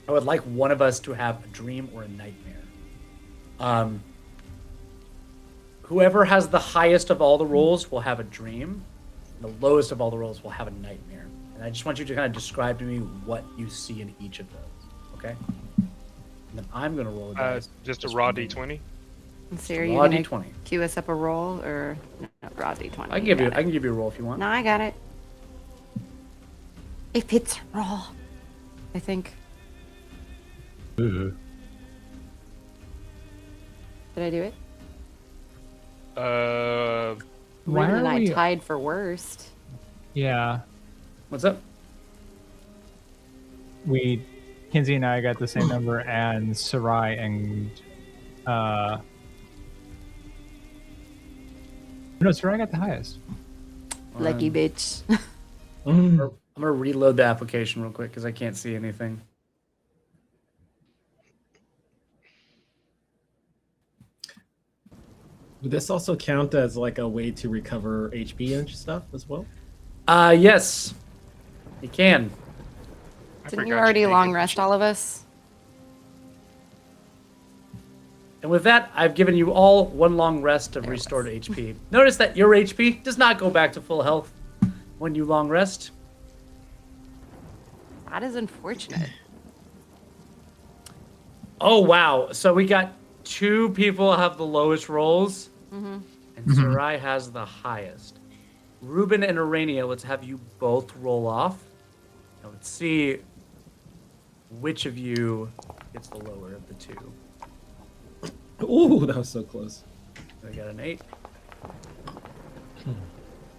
I would like one of us to have a dream or a nightmare. Whoever has the highest of all the rolls will have a dream, The lowest of all the rolls will have a nightmare. And I just want you to kind of describe to me what you see in each of those. Okay? And then I'm going to roll a dice. Just a raw d20. Let's see, are you Raw gonna d20. queue us up a roll or no, raw d20? I can give you a roll if you want. No, I got it. If it's raw, I think. Ooh. Did I do it? Why Ruben are and I we? tied for worst. Yeah, What's up? Kinsey and I got the same number, and Sarai and no, Sarai got the highest. Lucky bitch. I'm going to reload the application real quick because I can't see anything. Would this also count as like a way to recover HP and stuff as well? Yes. You can. Didn't you already long rest all of us? And with that, I've given you all one long rest of restored HP. Notice that your HP does not go back to full health when you long rest. That is unfortunate. Oh, wow. So we got 2 people have the lowest rolls, and Sarai has the highest. Ruben and Arania, let's have you both roll off. Now let's see which of you gets the lower of the 2. Ooh, that was so close. I got an 8.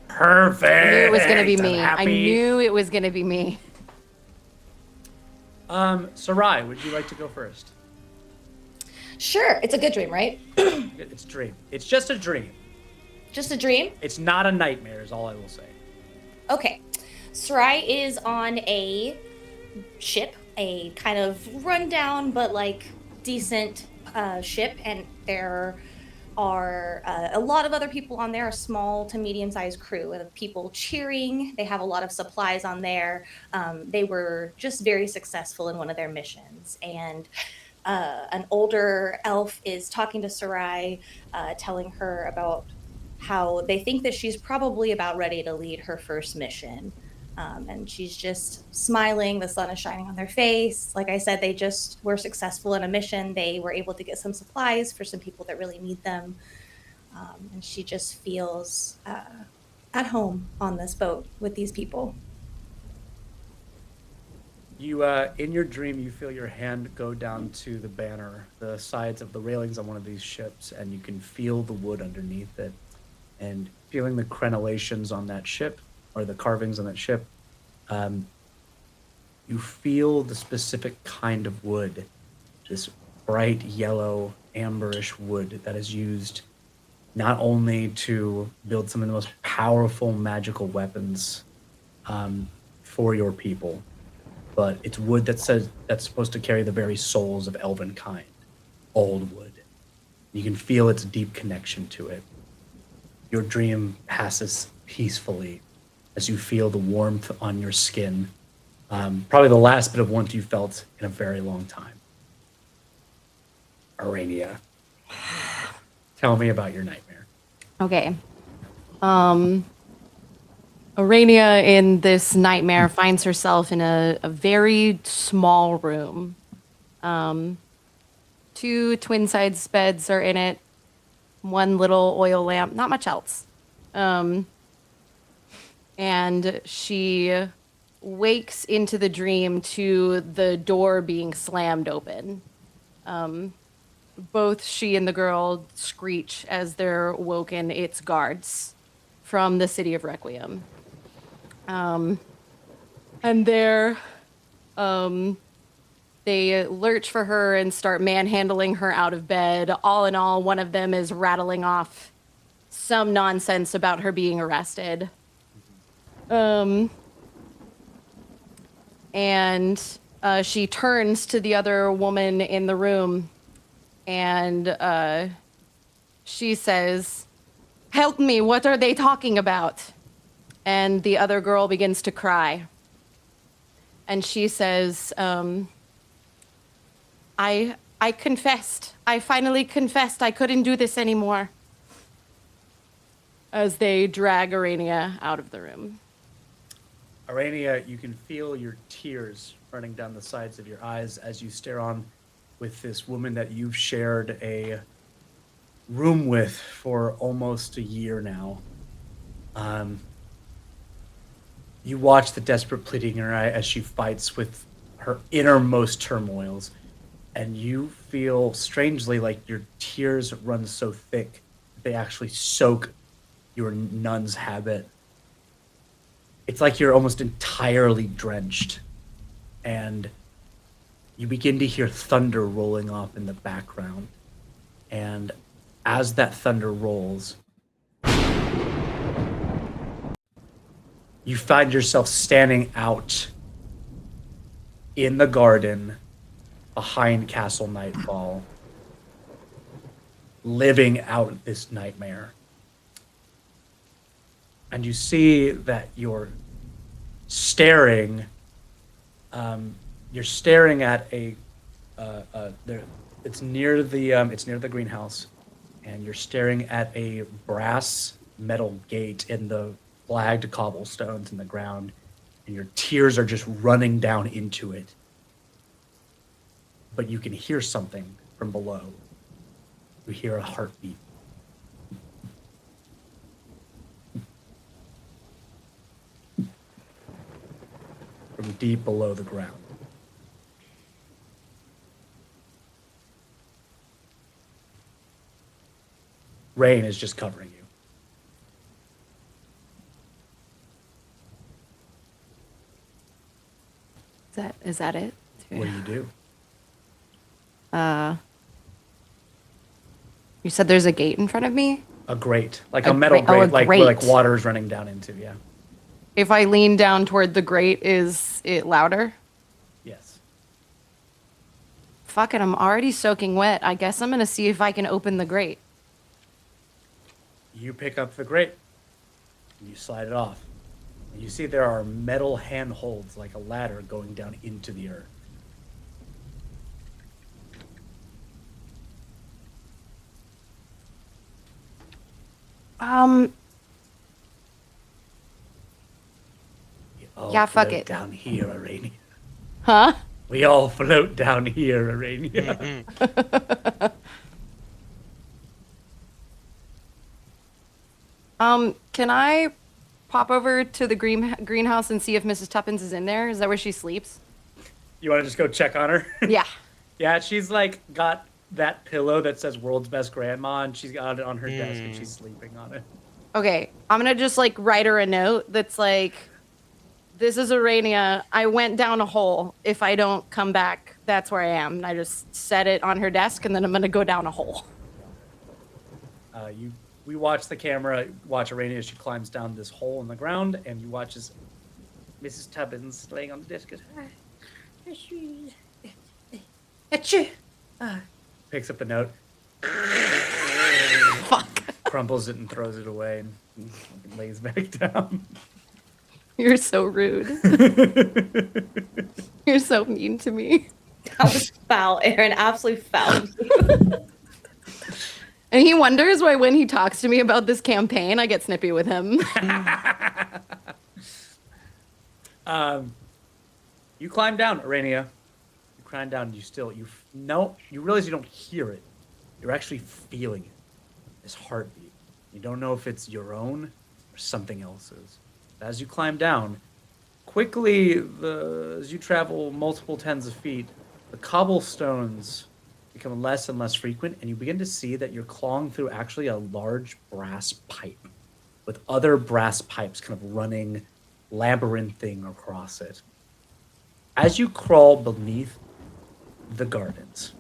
Perfect. I knew it was gonna be I'm me. I happy. knew it was gonna be me. Sarai, would you like to go first? Sure, it's a good dream, right? It's a dream. It's just a dream. Just a dream? It's not a nightmare, is all I will say. Okay. Sarai is on a ship, a kind of rundown but like decent ship, and there are a lot of other people on there, a small to medium-sized crew of people cheering. They have a lot of supplies on there. They were just very successful in one of their missions, and an older elf is talking to Sarai, telling her about how they think that she's probably about ready to lead her first mission. And she's just smiling. The sun is shining on their face. Like I said, they just were successful in a mission. They were able to get some supplies for some people that really need them. And she just feels at home on this boat with these people. You, in your dream, you feel your hand go down to the banner, the sides of the railings on one of these ships, and you can feel the wood underneath it. And feeling the crenellations on that ship, or the carvings on that ship, you feel the specific kind of wood, this bright yellow, amberish wood that is used not only to build some of the most powerful magical weapons for your people, but it's wood that's supposed to carry the very souls of elven kind, old wood. You can feel its deep connection to it. Your dream passes peacefully as you feel the warmth on your skin. Probably the last bit of warmth you felt in a very long time. Arania, tell me about your nightmare. Okay. Arania in this nightmare finds herself in a very small room. 2 twin-size beds are in it. 1 little oil lamp, not much else. And she wakes into the dream to the door being slammed open. Both she and the girl screech as they're woken its guards from the city of Requiem. And they're, they lurch for her and start manhandling her out of bed. All in all, one of them is rattling off some nonsense about her being arrested. And she turns to the other woman in the room and she says, "Help me, what are they talking about?" And the other girl begins to cry. And she says, I confessed. I finally confessed I couldn't do this anymore. as they drag Arania out of the room. Arania, you can feel your tears running down the sides of your eyes as you stare on with this woman that you've shared a room with for almost a year now. You watch the desperate pleading in her eye as she fights with her innermost turmoils, and you feel strangely like your tears run so thick they actually soak your nun's habit. It's like you're almost entirely drenched, and you begin to hear thunder rolling off in the background. And as that thunder rolls, you find yourself standing out in the garden behind Castle Nightfall, living out this nightmare. And you see that you're staring at a it's near the greenhouse, and you're staring at a brass metal gate in the flagged cobblestones in the ground, and your tears are just running down into it. But you can hear something from below. You hear a heartbeat. From deep below the ground. Rain is just covering you. Is that it? What do you do? You said there's a gate in front of me? A grate, like A a metal grate- oh, a grate, where like grate. water is running down into. Yeah. If I lean down toward the grate, is it louder? Yes. Fuck it, I'm already soaking wet. I guess I'm gonna see if I can open the grate. You pick up the grate. And you slide it off. And you see there are metal handholds like a ladder going down into the earth. We all Yeah, fuck float it. Down here, Arania. Huh? We all float down here, Arania. Can I pop over to the greenhouse and see if Mrs. Tuppence is in there? Is that where she sleeps? You want to just go check on her? Yeah. Yeah, she's like got that pillow that says "World's Best Grandma," and she's got it on her desk, and she's sleeping on it. Okay, I'm gonna just like write her a note that's like, "This is Arania. I went down a hole. If I don't come back, that's where I am." And I just set it on her desk, and then I'm gonna go down a hole. We watch the camera, watch Arania as she climbs down this hole in the ground, and you watch as Mrs. Tubbins laying on the desk goes, picks up the note, Fuck. crumples it and throws it away, and lays back down. You're so rude. You're so mean to me. That was foul, Aaron. Absolutely foul. And he wonders why when he talks to me about this campaign, I get snippy with him. You climb down, Arania. You climb down, you realize you don't hear it. You're actually feeling it. This heartbeat. You don't know if it's your own or something else's. As you climb down, quickly, as you travel multiple tens of feet, the cobblestones become less and less frequent, and you begin to see that you're clawing through actually a large brass pipe with other brass pipes kind of running labyrinthine across it. As you crawl beneath the gardens,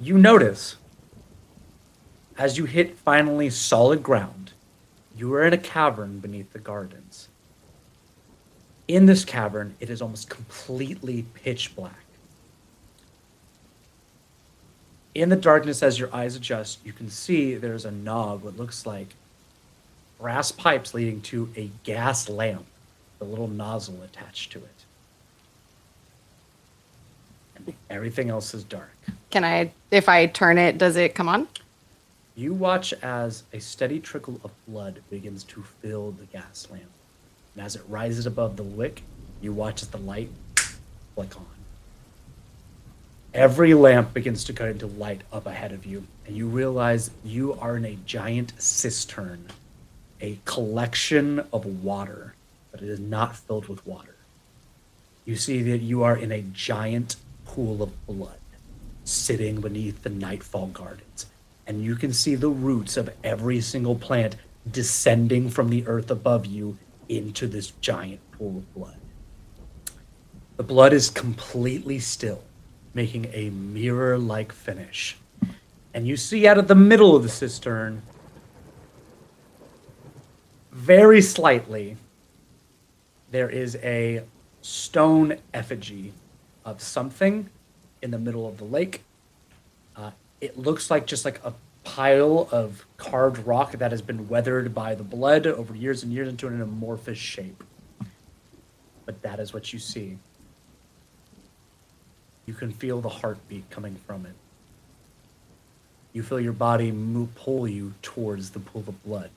you notice, as you hit finally solid ground, you are in a cavern beneath the gardens. In this cavern, it is almost completely pitch black. In the darkness, as your eyes adjust, you can see there's a knob, what looks like brass pipes leading to a gas lamp, a little nozzle attached to it. And everything else is dark. Can I, if I turn it, does it come on? You watch as a steady trickle of blood begins to fill the gas lamp. And as it rises above the wick, you watch as the light flick on. Every lamp begins to go into light up ahead of you, and you realize you are in a giant cistern, a collection of water, but it is not filled with water. You see that you are in a giant pool of blood sitting beneath the Nightfall Gardens, and you can see the roots of every single plant descending from the earth above you into this giant pool of blood. The blood is completely still, making a mirror-like finish. And you see out of the middle of the cistern, very slightly, there is a stone effigy of something in the middle of the lake. It looks like just like a pile of carved rock that has been weathered by the blood over years and years into an amorphous shape. But that is what you see. You can feel the heartbeat coming from it. You feel your body pull you towards the pool of blood.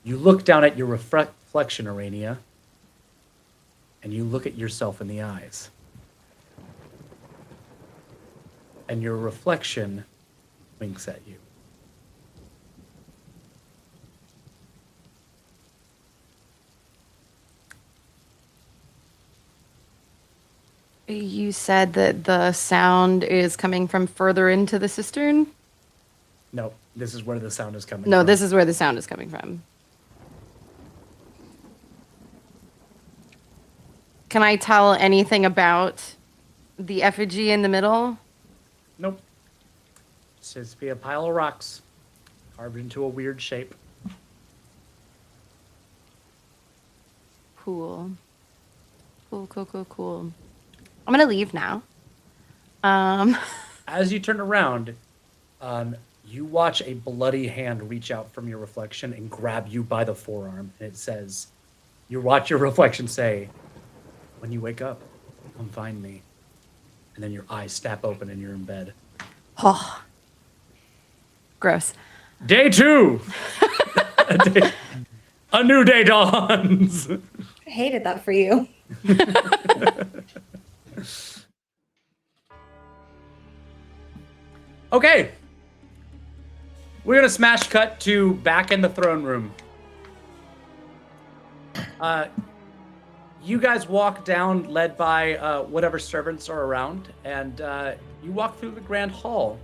You look down at your reflection, Arania, and you look at yourself in the eyes. And your reflection winks at you. You said that the sound is coming from further into the cistern? No, this is where the sound is coming from. No, this is where the sound is coming from. Can I tell anything about the effigy in the middle? Nope. It says to be a pile of rocks carved into a weird shape. Cool. Cool. I'm gonna leave now. As you turn around, you watch a bloody hand reach out from your reflection and grab you by the forearm. And it says, you watch your reflection say, "When you wake up, come find me." And then your eyes snap open and you're in bed. Oh, gross. Day 2! A new day dawns! I hated that for you. Okay. We're going to smash cut to back in the throne room. You guys walk down, led by whatever servants are around, and you walk through the grand hall.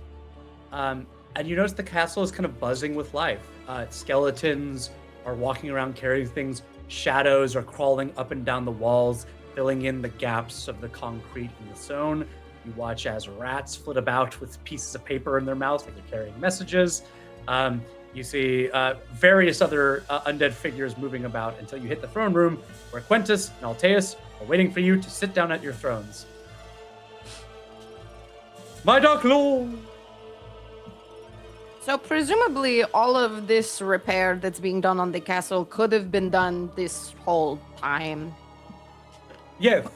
And you notice the castle is kind of buzzing with life. Skeletons are walking around carrying things. Shadows are crawling up and down the walls, filling in the gaps of the concrete and the stone. You watch as rats flit about with pieces of paper in their mouths like they're carrying messages. You see various other undead figures moving about until you hit the throne room where Quintus and Alteus are waiting for you to sit down at your thrones. My dark lord! So presumably all of this repair that's being done on the castle could have been done this whole time. Yes,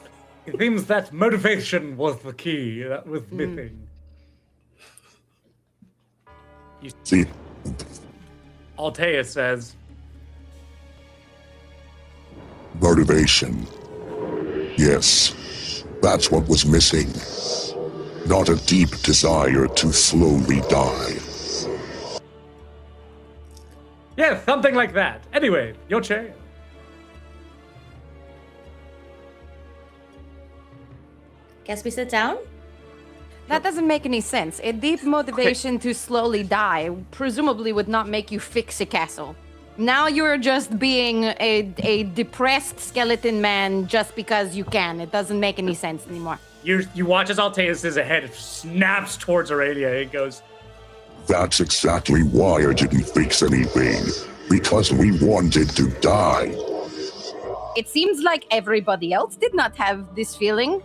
it seems that motivation was the key that was missing. See, Alteus says, motivation. Yes, that's what was missing. Not a deep desire to slowly die. yeah, something like that. Anyway, your chair. Guess we sit down? That doesn't make any sense. A deep motivation to slowly die presumably would not make you fix a castle. Now you're just being a depressed skeleton man just because you can. It doesn't make any sense anymore. You watch as Alteus' head snaps towards Aurelia. It goes, That's exactly why I didn't fix anything. Because we wanted to die. It seems like everybody else did not have this feeling.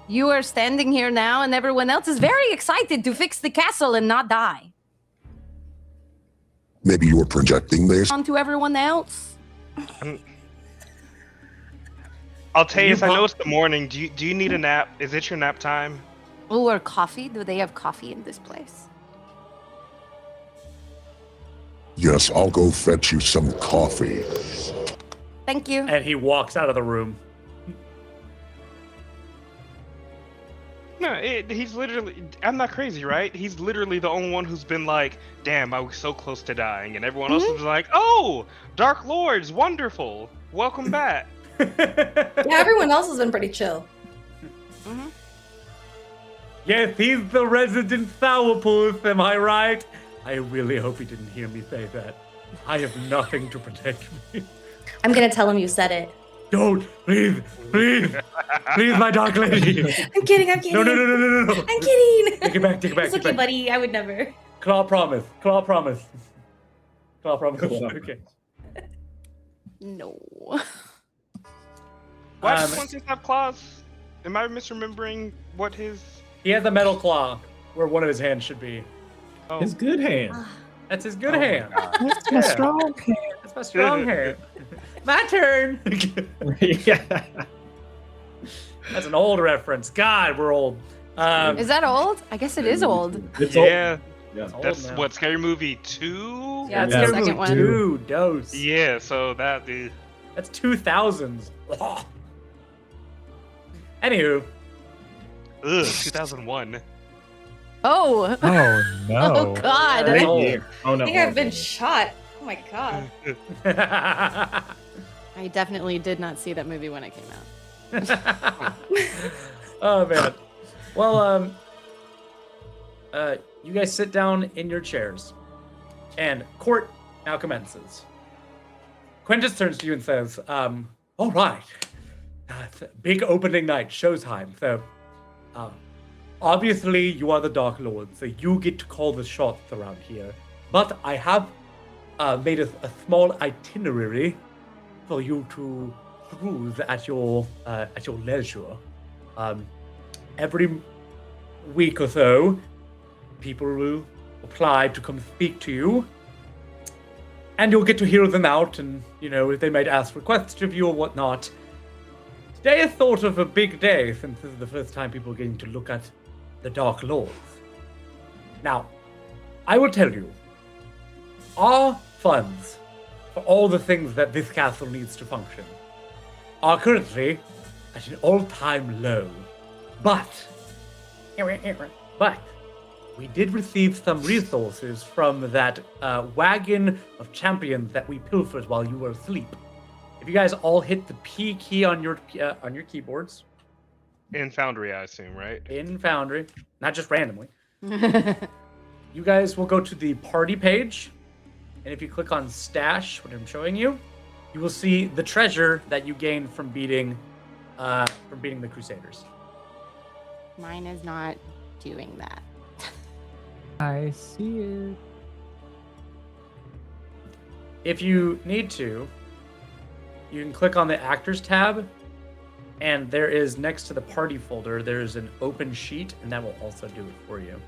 You are standing here now, and everyone else is very excited to fix the castle and not die. Maybe you're projecting this? On to everyone else. Alteus, I know it's the morning. Do you need a nap? Is it your nap time? Or coffee? Do they have coffee in this place? Yes, I'll go fetch you some coffee. Thank you. And he walks out of the room. No, he's literally. I'm not crazy, right? He's literally the only one who's been like, "Damn, I was so close to dying," and everyone else was like, "Oh, Dark Lords, wonderful, welcome back." Yeah, everyone else has been pretty chill. Mhm. Yes, he's the resident sourpuss, am I right? I really hope he didn't hear me say that. I have nothing to protect me. I'm gonna tell him you said it. Don't, please, my dark lady. I'm kidding. I'm kidding. No. I'm kidding. Take it back. It's okay, buddy. I would never. Claw promise. Okay. No. Why does Quincy have claws? Am I misremembering what his? He has a metal claw where one of his hands should be. Oh, His good hand. That's his good hand. That's my Yeah. strong hand. That's my strong hand. My turn. Yeah. That's an old reference. God, we're old. Is that old? I guess it is old. It's old. yeah. Yeah. It's old That's now. what Scary Movie 2. Yeah, it's Yeah. the second one. Two dose. Yeah. So that. That's 2000s. Anywho, Ugh, 2001. Oh. Oh no. Oh God. That's Great old. year. Oh no. I think I've been shot. Oh my god. I definitely did not see that movie when it came out. Oh man. Well, you guys sit down in your chairs, and court now commences. Quintus turns to you and says, "All right, it's a big opening night, showtime. So, obviously you are the Dark Lord, so you get to call the shots around here. But I have made a small itinerary for you to peruse at your leisure. Every week or so, people will apply to come speak to you, and you'll get to hear them out, and if they might ask requests of you or whatnot. Today is sort of a big day, since this is the first time people are getting to look at the Dark Lords. Now, I will tell you, our funds for all the things that this castle needs to function are currently at an all-time low. But we did receive some resources from that wagon of champions that we pilfered while you were asleep. If you guys all hit the P key on your keyboards In Foundry, I assume, right? in Foundry, not just randomly, you guys will go to the party page, and if you click on stash, what I'm showing you, you will see the treasure that you gained from beating the Crusaders. Mine is not doing that. I see it. If you need to, you can click on the Actors tab, and there is next to the party folder, there's an open sheet, and that will also do it for you.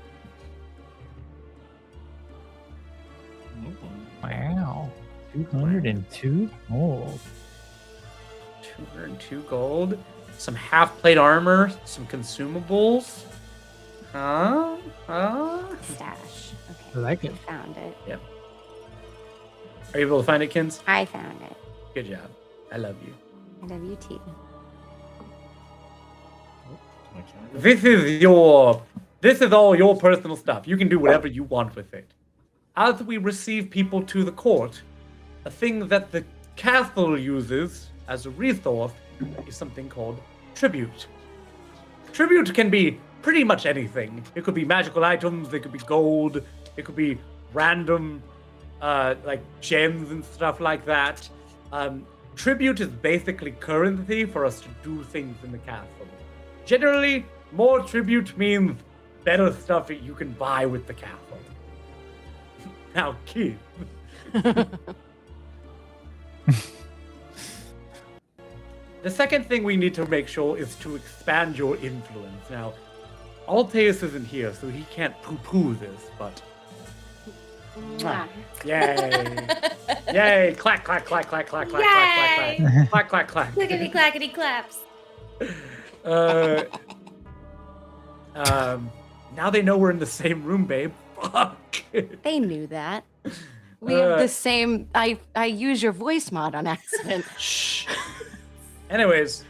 Wow. 202 gold. 202 gold, some half-plate armor, some consumables. Stash. Okay. I like it. Found it. Are you able to find it, Kins? I found it. Good job. I love you. I love you too. This is all your personal stuff. You can do whatever you want with it. As we receive people to the court, a thing that the castle uses as a resource is something called tribute. Tribute can be pretty much anything. It could be magical items, it could be gold, it could be random like gems and stuff like that. Tribute is basically currency for us to do things in the castle. Generally, more tribute means better stuff that you can buy with the castle. Now, Keith. The second thing we need to make sure is to expand your influence. Now, Alteus isn't here, so he can't poo-poo this, but... Yay! Yay! Clack, clack, clack, clack, clack, clack, clack, clack, clack, clack, clack, clack. Clickety clackety claps. Now they know we're in the same room, babe. Fuck. They knew that. We have the same. I use your voice mod on accident. Shh. Anyways,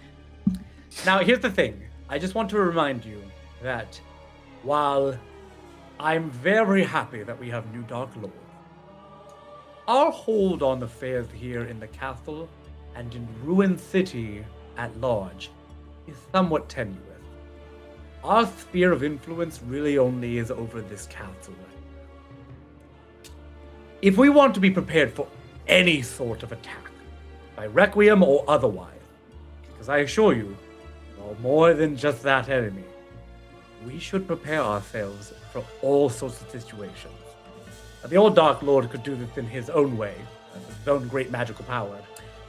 now here's the thing. I just want to remind you that while I'm very happy that we have new Dark Lord, our hold on the affairs here in the castle and in Ruin City at large is somewhat tenuous. Our sphere of influence really only is over this castle. If we want to be prepared for any sort of attack, by Requiem or otherwise, because I assure you, we're more than just that enemy, we should prepare ourselves for all sorts of situations. Now, the old Dark Lord could do this in his own way, with his own great magical power.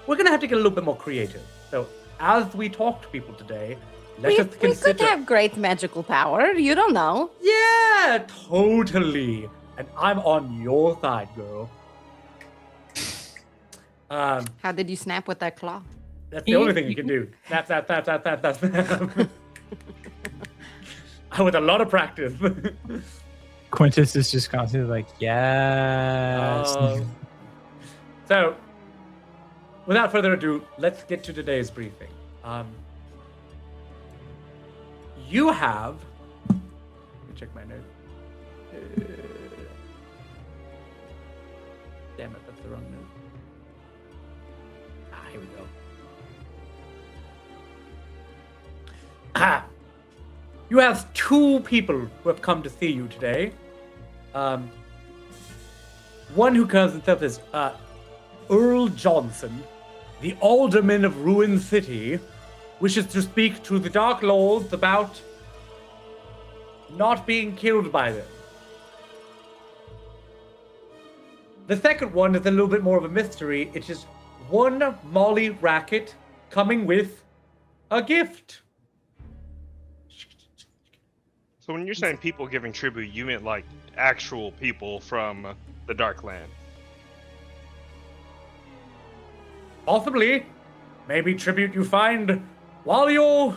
We're going to have to get a little bit more creative. So, as we talk to people today, let us We consider... could have great magical power. You don't know. Yeah, totally. And I'm on your side, girl. How did you snap with that claw? That's the only thing you can do. Snap. With a lot of practice. Quintus is just constantly like, yes. So, without further ado, let's get to today's briefing. You have... Let me check my notes. Damn it, that's the wrong note. Here we go. You have two people who have come to see you today. One who calls himself as Earl Johnson, the Alderman of Ruin City, wishes to speak to the Dark Lords about not being killed by them. The second one is a little bit more of a mystery. It's just one Molly Racket coming with a gift. So when you're saying people giving tribute, you meant like actual people from the Darkland. Possibly. Maybe tribute you find while you're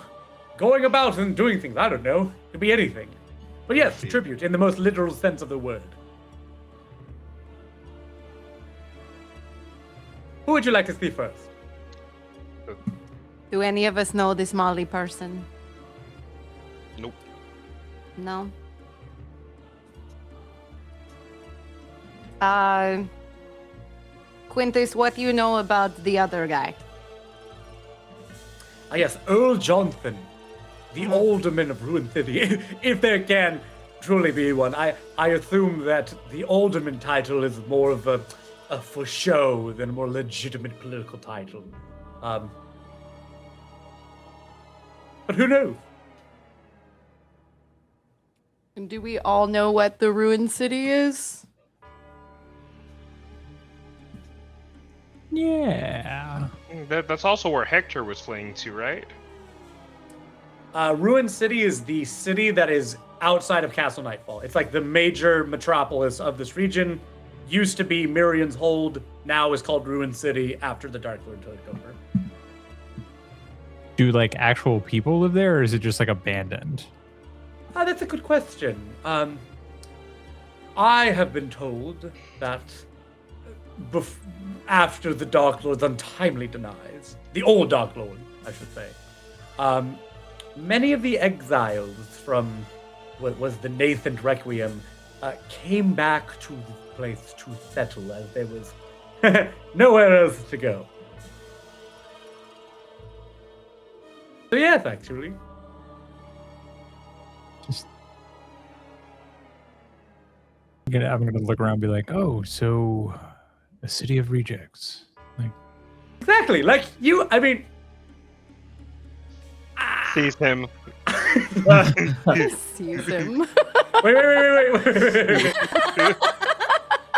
going about and doing things. I don't know. Could be anything. But yes, tribute in the most literal sense of the word. Who would you like to see first? Do any of us know this Molly person? Nope. No. Quintus, what do you know about the other guy? Ah, yes, Earl Johnson, the Alderman of Ruin City, if there can truly be one. I assume that the Alderman title is more of a for show than a more legitimate political title. But who knows? And do we all know what the Ruin City is? Yeah. That's also where Hector was fleeing to, right? Ruin City is the city that is outside of Castle Nightfall. It's like the major metropolis of this region. Used to be Mirian's Hold, now is called Ruin City after the Dark Lord took over. Do like actual people live there, or is it just like abandoned? That's a good question. I have been told that after the Dark Lord's untimely demise, the old Dark Lord, I should say, many of the exiles from what was the nascent Requiem came back to the place to settle, as there was nowhere else to go. So yes, actually. Just I'm gonna look around and be like, oh, so a city of rejects. Like Exactly, like you, I mean... Sees him. Sees him. Wait.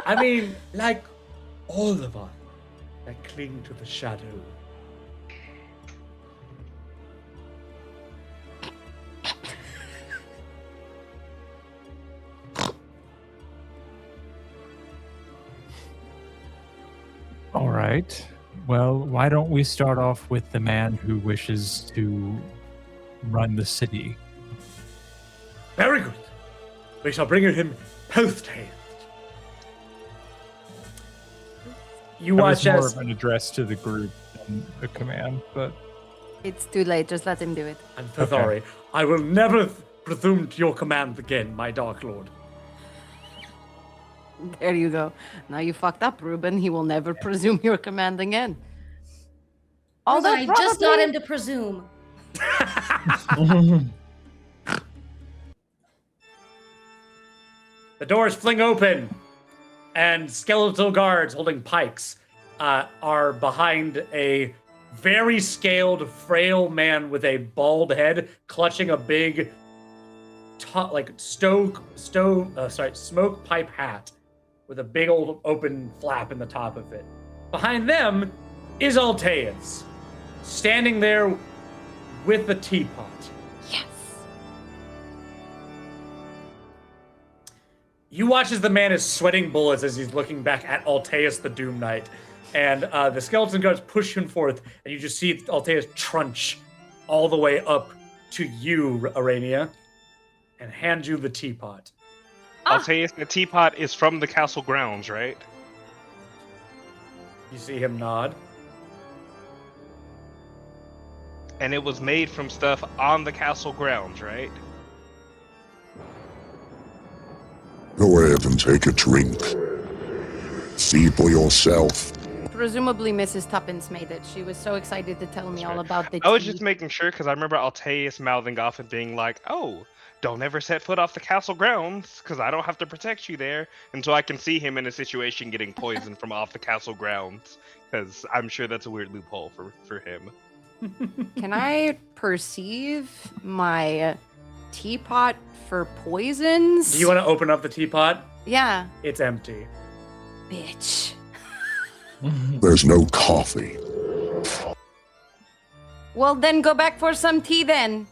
I mean, like all of us that cling to the shadow. all right. Well, why don't we start off with the man who wishes to run the city? Very good. We shall bring him post-haste. You That watch was more as of an address to the group than a command, but It's too late. Just let him do it. I'm so sorry. I will never presume to your command again, my Dark Lord. There you go. Now you fucked up, Ruben. He will never presume your command again. Although Although I just got probably- him to presume. The doors fling open, and skeletal guards holding pikes are behind a very scaled, frail man with a bald head, clutching a big, smoke pipe hat with a big old open flap in the top of it. Behind them is Alteus, standing there with the teapot. Yes. You watch as the man is sweating bullets as he's looking back at Alteus the Doom Knight. And the skeleton guards push him forth, and you just see Alteus trunch all the way up to you, Arania, and hand you the teapot. I'll tell you, the teapot is from the castle grounds, right? You see him nod. And it was made from stuff on the castle grounds, right? Go ahead and take a drink. See for yourself. Presumably Mrs. Tuppence made it. She was so excited to tell me all about the I was tea. just making sure because I remember Alteus mouthing off and being like, "Oh, don't ever set foot off the castle grounds because I don't have to protect you there." And so I can see him in a situation getting poisoned from off the castle grounds because I'm sure that's a weird loophole for him. Can I perceive my teapot for poisons? Do you want to open up the teapot? Yeah. It's empty. Bitch. There's no coffee. Well, then go back for some tea then.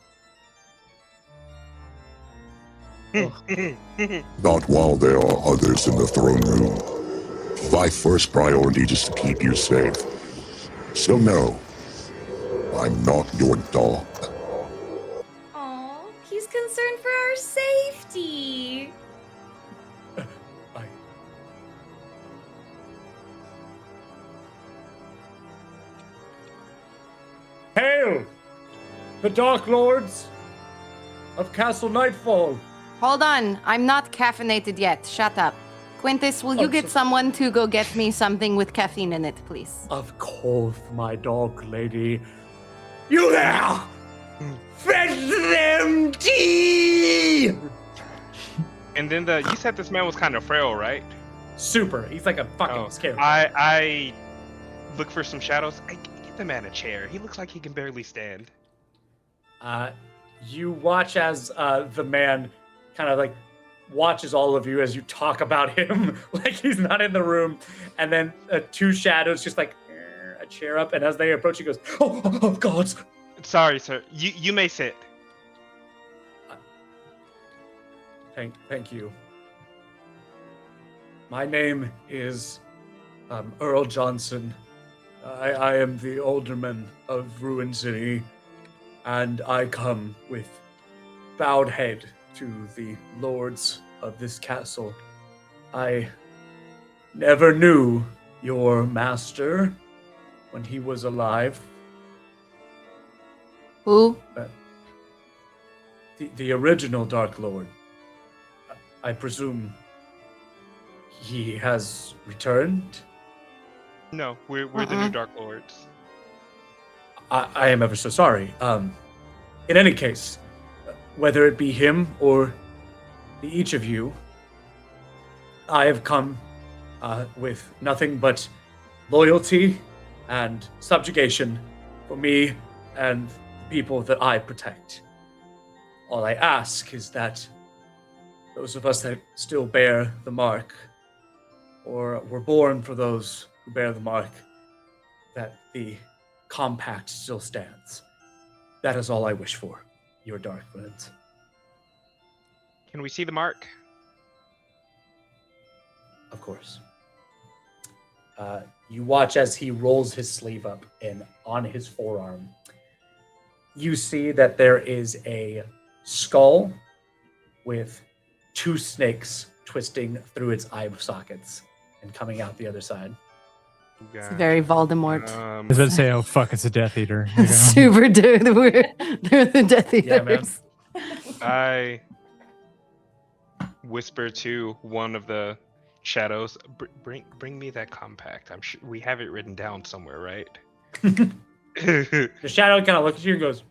Not while there are others in the throne room. My first priority is to keep you safe. So no, I'm not your dog. Aw, he's concerned for our safety. Hail! The Dark Lords of Castle Nightfall. Hold on. I'm not caffeinated yet. Shut up. Quintus, will you get someone to go get me something with caffeine in it, please? Of course, my dog lady. You there! Fetch them tea! And then you said this man was kind of frail, right? Super. He's like a fucking scared. I look for some shadows. Get the man a chair. He looks like he can barely stand. You watch as the man kind of like watches all of you as you talk about him like he's not in the room, and then two shadows just like a chair up, and as they approach, he goes, "Oh God!" Sorry, sir. You may sit. Thank you. My name is Earl Johnson. I am the alderman of Ruin City, and I come with bowed head to the lords of this castle. I never knew your master when he was alive. Who? The original Dark Lord. I presume he has returned? No, we're the new Dark Lords. I am ever so sorry. In any case, whether it be him or each of you, I have come with nothing but loyalty and subjugation for me and the people that I protect. All I ask is that those of us that still bear the mark, or were born for those who bear the mark, that the compact still stands. That is all I wish for, your dark friends. Can we see the mark? Of course. You watch as he rolls his sleeve up, and on his forearm, you see that there is a skull with two snakes twisting through its eye sockets and coming out the other side. It's very Voldemort. I was about to say, oh fuck, it's a Death Eater. You know? Super dude. They're the Death Eaters. Yeah, man. I whisper to one of the shadows, bring me that compact. I'm sure we have it written down somewhere, right? The shadow kind of looks at you and goes,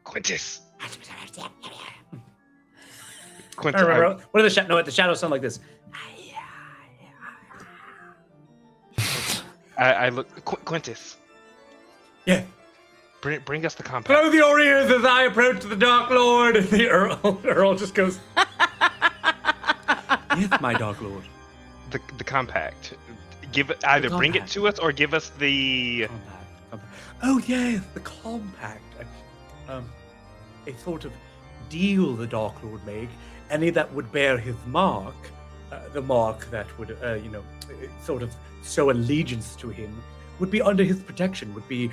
Quintus. I Quintus, don't remember. What do the shadow? No, the shadows sound like this. I look. Quintus, Yeah. bring us the compact. Close your ears as I approach the Dark Lord. And the Earl just goes, yes, my Dark Lord. The compact. Either bring it compact. to us or give us the. Compact. Oh yes, the compact. A sort of deal the Dark Lord made. Any that would bear his mark, the mark that would, sort of show allegiance to him, would be under his protection. Would be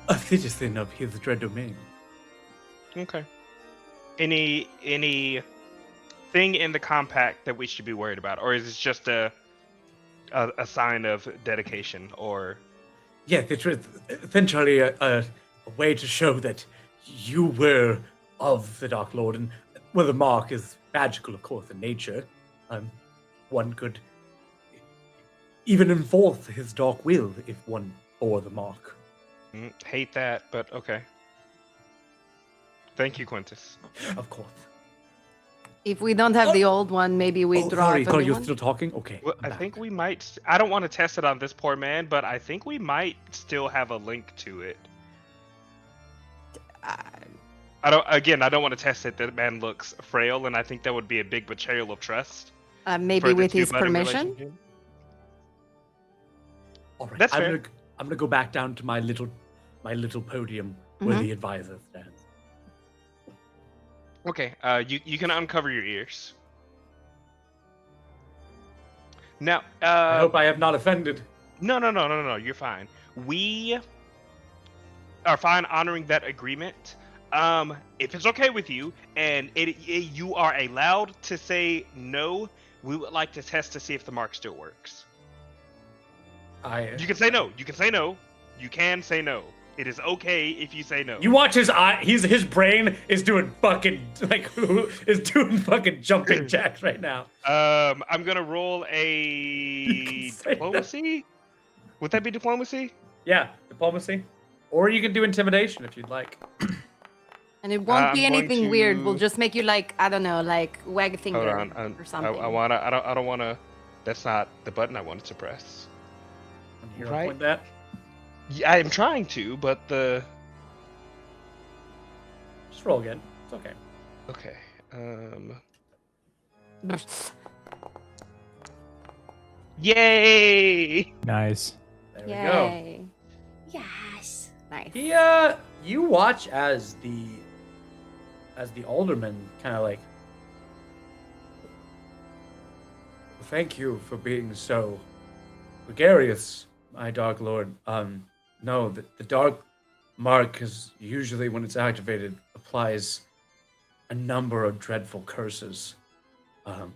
a citizen of his dread domain. Okay. Any thing in the compact that we should be worried about, or is it just a sign of dedication, or? Yes, it was essentially a way to show that you were of the Dark Lord, and well, the mark is magical, of course, in nature. One could even enforce his dark will if one bore the mark. Hate that, but okay. Thank you, Quintus. Of course. If we don't have the old one, maybe we draw sorry, up a Cole, new you're one. still talking? Okay. Well, I'm I back. think we might. I don't want to test it on this poor man, but I think we might still have a link to it. I don't want to test it. That man looks frail, and I think that would be a big betrayal of trust. Maybe for the with his two-buddy permission. relationship. All right. That's I'm fair. gonna go back down to my little podium where the advisor stands. Okay, you can uncover your ears. Now, I hope I have not offended. No, you're fine. We are fine honoring that agreement. If it's okay with you, and you are allowed to say no, we would like to test to see if the mark still works. You can say no. You can say no. You can say no. It is okay if you say no. You watch his eye. His brain is doing fucking jumping jacks right now. I'm gonna roll a You can say diplomacy. Would that be diplomacy? Yeah, diplomacy, or you can do intimidation if you'd like. And it won't be I'm going anything weird. We'll to- just make you like, I don't know, like wag a finger Hold on. or something. I don't wanna. That's not the button I wanted to press. Here, Right. I'll point that. Yeah, I am trying to, but the. Just roll again. It's okay. Okay. Yay! Nice. There we go. Yay. Yes. Nice. You watch as the alderman kind of like, thank you for being so gregarious, my Dark Lord. No, the Dark Mark is usually, when it's activated, applies a number of dreadful curses. And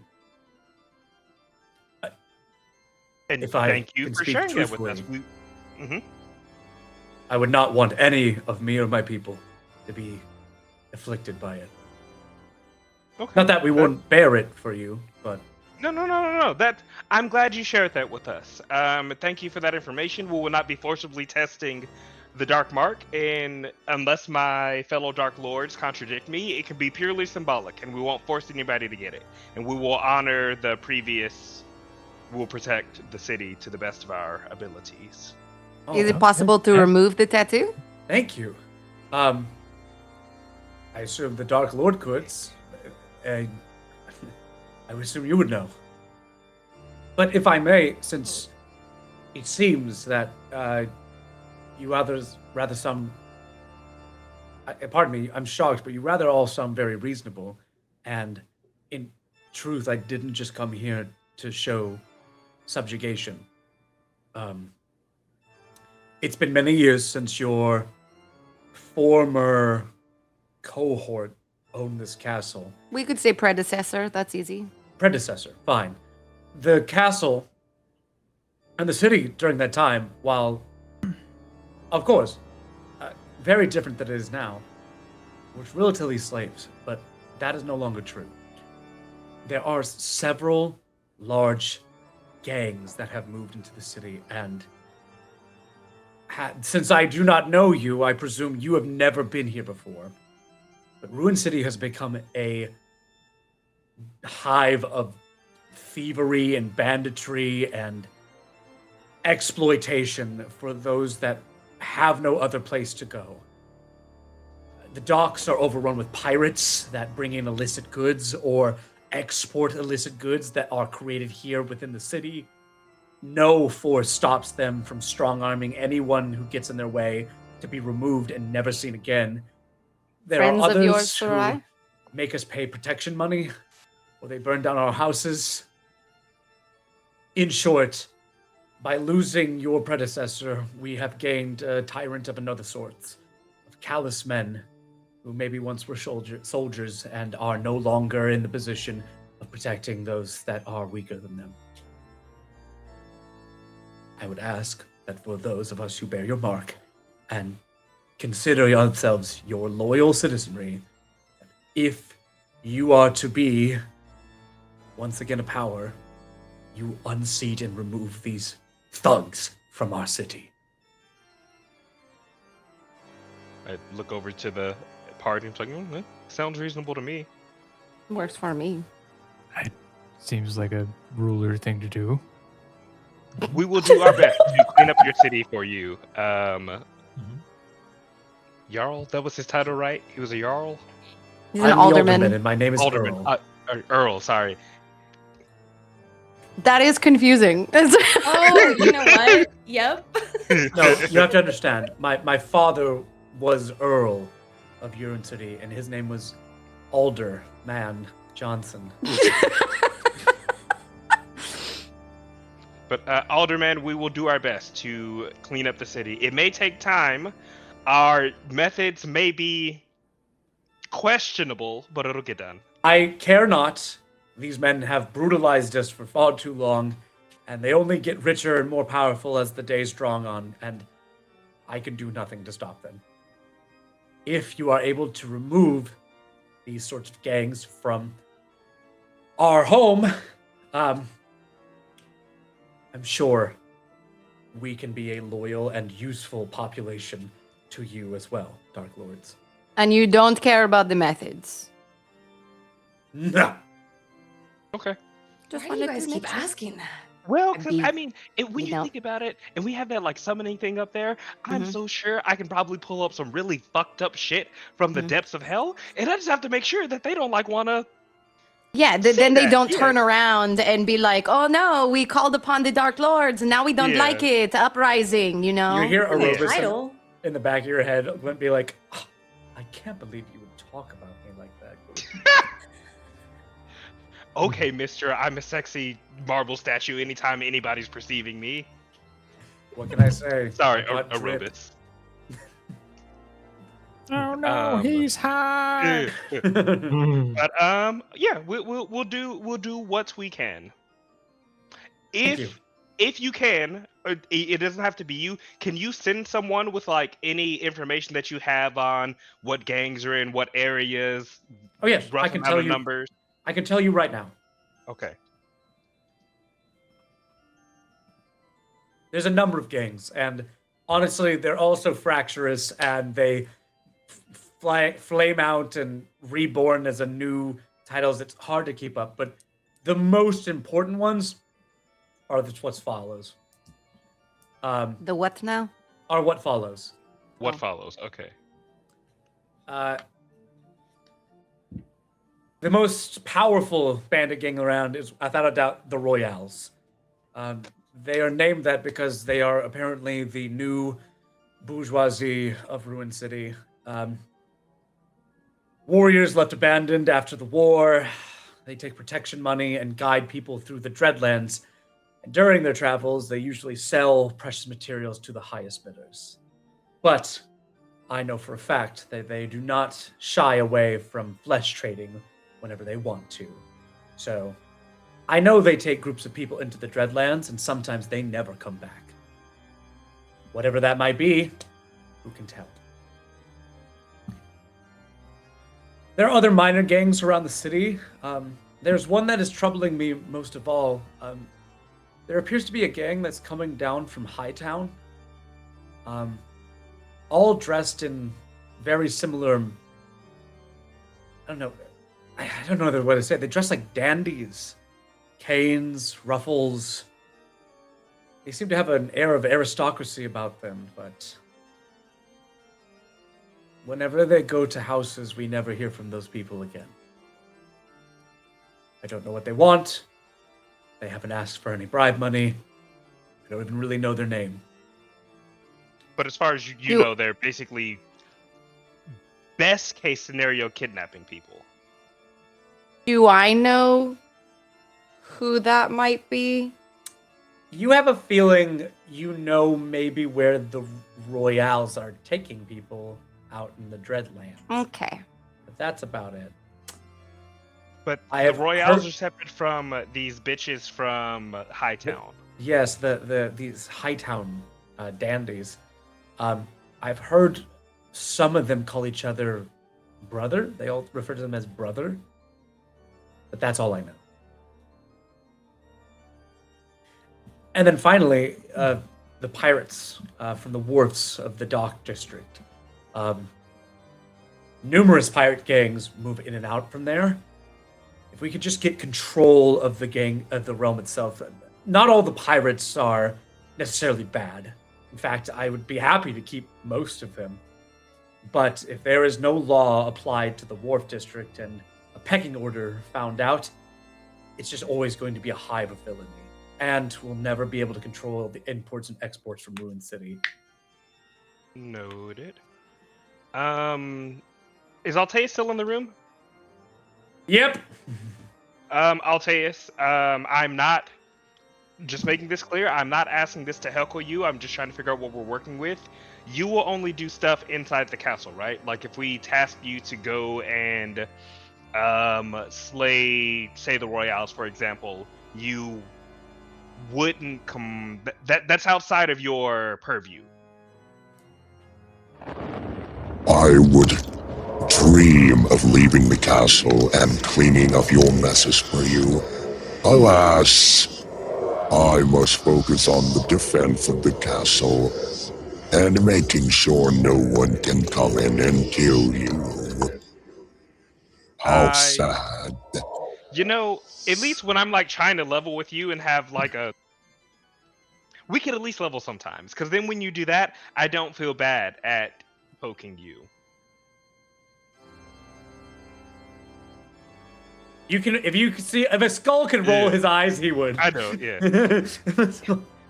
If I thank you can for speak sharing that with us. truthfully. I would not want any of me or my people to be afflicted by it. Okay. Not that we wouldn't bear it for you, but No. That I'm glad you shared that with us. Thank you for that information. We will not be forcibly testing the Dark Mark, and unless my fellow Dark Lords contradict me, it can be purely symbolic, and we won't force anybody to get it. And we will honor the previous. We'll protect the city to the best of our abilities. Is it possible to remove the tattoo? Thank you. I assume the Dark Lord could. I would assume you would know. But if I may, since it seems that you others rather some. Pardon me, I'm shocked, but you rather all sound very reasonable. And in truth, I didn't just come here to show subjugation. It's been many years since your former cohort own this castle. We could say predecessor. That's easy. Predecessor, fine. The castle and the city during that time, while, of course, very different than it is now, was relatively slaves, but that is no longer true. There are several large gangs that have moved into the city, and since I do not know you, I presume you have never been here before. But Ruin City has become a hive of thievery and banditry and exploitation for those that have no other place to go. The docks are overrun with pirates that bring in illicit goods or export illicit goods that are created here within the city. No force stops them from strong-arming anyone who gets in their way to be removed and never seen again. There Friends are of others yours, who Sarai? make us pay protection money, or they burn down our houses. In short, by losing your predecessor, we have gained a tyrant of another sort, of callous men who maybe once were soldiers and are no longer in the position of protecting those that are weaker than them. I would ask that for those of us who bear your mark and consider yourselves your loyal citizenry, if you are to be once again a power, you unseat and remove these thugs from our city. I look over to the party and it's like, that sounds reasonable to me. Works for me. Seems like a ruler thing to do. We will do our best to clean up your city for you. Jarl, that was his title, right? He was a Jarl? He's an I'm the alderman. and my name is Alderman. Earl. Earl, sorry. That is confusing. Oh, you know what? Yep. No, you have to understand. My father was Earl of Ruin City, and his name was Alderman Johnson. But Alderman, we will do our best to clean up the city. It may take time. Our methods may be questionable, but it'll get done. I care not. These men have brutalized us for far too long, and they only get richer and more powerful as the days draw on, and I can do nothing to stop them. If you are able to remove these sorts of gangs from our home, I'm sure we can be a loyal and useful population to you as well, Dark Lords. And you don't care about the methods. No. Okay. Just Why do you wanted guys to keep make sure. asking that? Well, And 'cause, be- I mean, when you you know. think about it, and we have that like summoning thing up there, I'm Mhm. so sure I can probably pull up some really fucked up shit from the Mhm. depths of hell, and I just have to make sure that they don't like want to. Yeah, Say then they that, don't yeah. turn around and be like, "Oh no, we called upon the Dark Lords, and now we don't Yeah. like it." Uprising, you know. You hear Ooh, Aurobis title. in the back of your head wouldn't be like, "Oh, I can't believe you would talk about me like that." Okay, mister, I'm a sexy marble statue anytime anybody's perceiving me. What can I say? Sorry, I got drip. Aurobis. Oh no, he's hot. But yeah, we'll do what we can. Thank you. If you can, it doesn't have to be you. Can you send someone with like any information that you have on what gangs are in, what areas? Oh yes, rough I can amount tell of you. numbers. I can tell you right now. Okay. There's a number of gangs, and honestly, they're also fractious, and they flame out and reborn as a new titles. It's hard to keep up, but the most important ones are what follows. The what now? Are what follows. What follows? Okay. The most powerful bandit gang around is, without a doubt, the Royales. They are named that because they are apparently the new bourgeoisie of Ruin City. Warriors left abandoned after the war. They take protection money and guide people through the Dreadlands. And during their travels, they usually sell precious materials to the highest bidders. But I know for a fact that they do not shy away from flesh trading whenever they want to. So, I know they take groups of people into the Dreadlands, and sometimes they never come back. Whatever that might be, who can tell? There are other minor gangs around the city. There's one that is troubling me most of all. There appears to be a gang that's coming down from Hightown. All dressed in very similar... I don't know the way to say it. They dress like dandies. Canes, ruffles. They seem to have an air of aristocracy about them, but... whenever they go to houses, we never hear from those people again. I don't know what they want. They haven't asked for any bribe money. I don't even really know their name. But as far as you know, they're basically best case scenario kidnapping people. Do I know who that might be? You have a feeling you know maybe where the Royales are taking people out in the Dreadlands. Okay. But that's about it. But I the have Royales heard- are separate from these bitches from Hightown. Yes, these Hightown dandies. I've heard some of them call each other brother. They all refer to them as brother. But that's all I know. And then finally, the pirates from the wharfs of the dock district. Numerous pirate gangs move in and out from there. If we could just get control of the realm itself. Not all the pirates are necessarily bad. In fact, I would be happy to keep most of them. But if there is no law applied to the wharf district and a pecking order found out, it's just always going to be a hive of villainy. And we'll never be able to control the imports and exports from Ruin City. Noted. Is Alteus still in the room? Yep. Alteus, I'm not, just making this clear, I'm not asking this to heckle you, I'm just trying to figure out what we're working with. You will only do stuff inside the castle, right? Like if we task you to go and slay, say the Royales, for example, you wouldn't come, that's outside of your purview. I would dream of leaving the castle and cleaning up your messes for you. Alas, I must focus on the defense of the castle and making sure no one can come in and kill you. How sad. You know, at least when I'm like trying to level with you and have like we could at least level sometimes, because then when you do that, I don't feel bad at poking you. You can, if a skull could roll his eyes, he would. I know, yeah.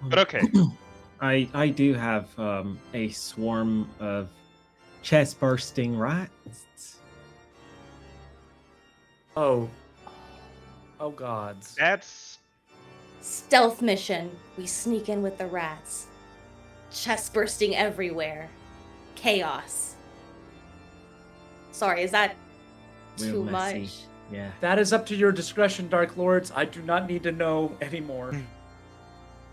But okay. I do have a swarm of chest bursting rats. Oh gods. That's Stealth mission. We sneak in with the rats. Chest bursting everywhere. Chaos. Sorry, is that Real too messy. much? Yeah. That is up to your discretion, Dark Lords. I do not need to know anymore.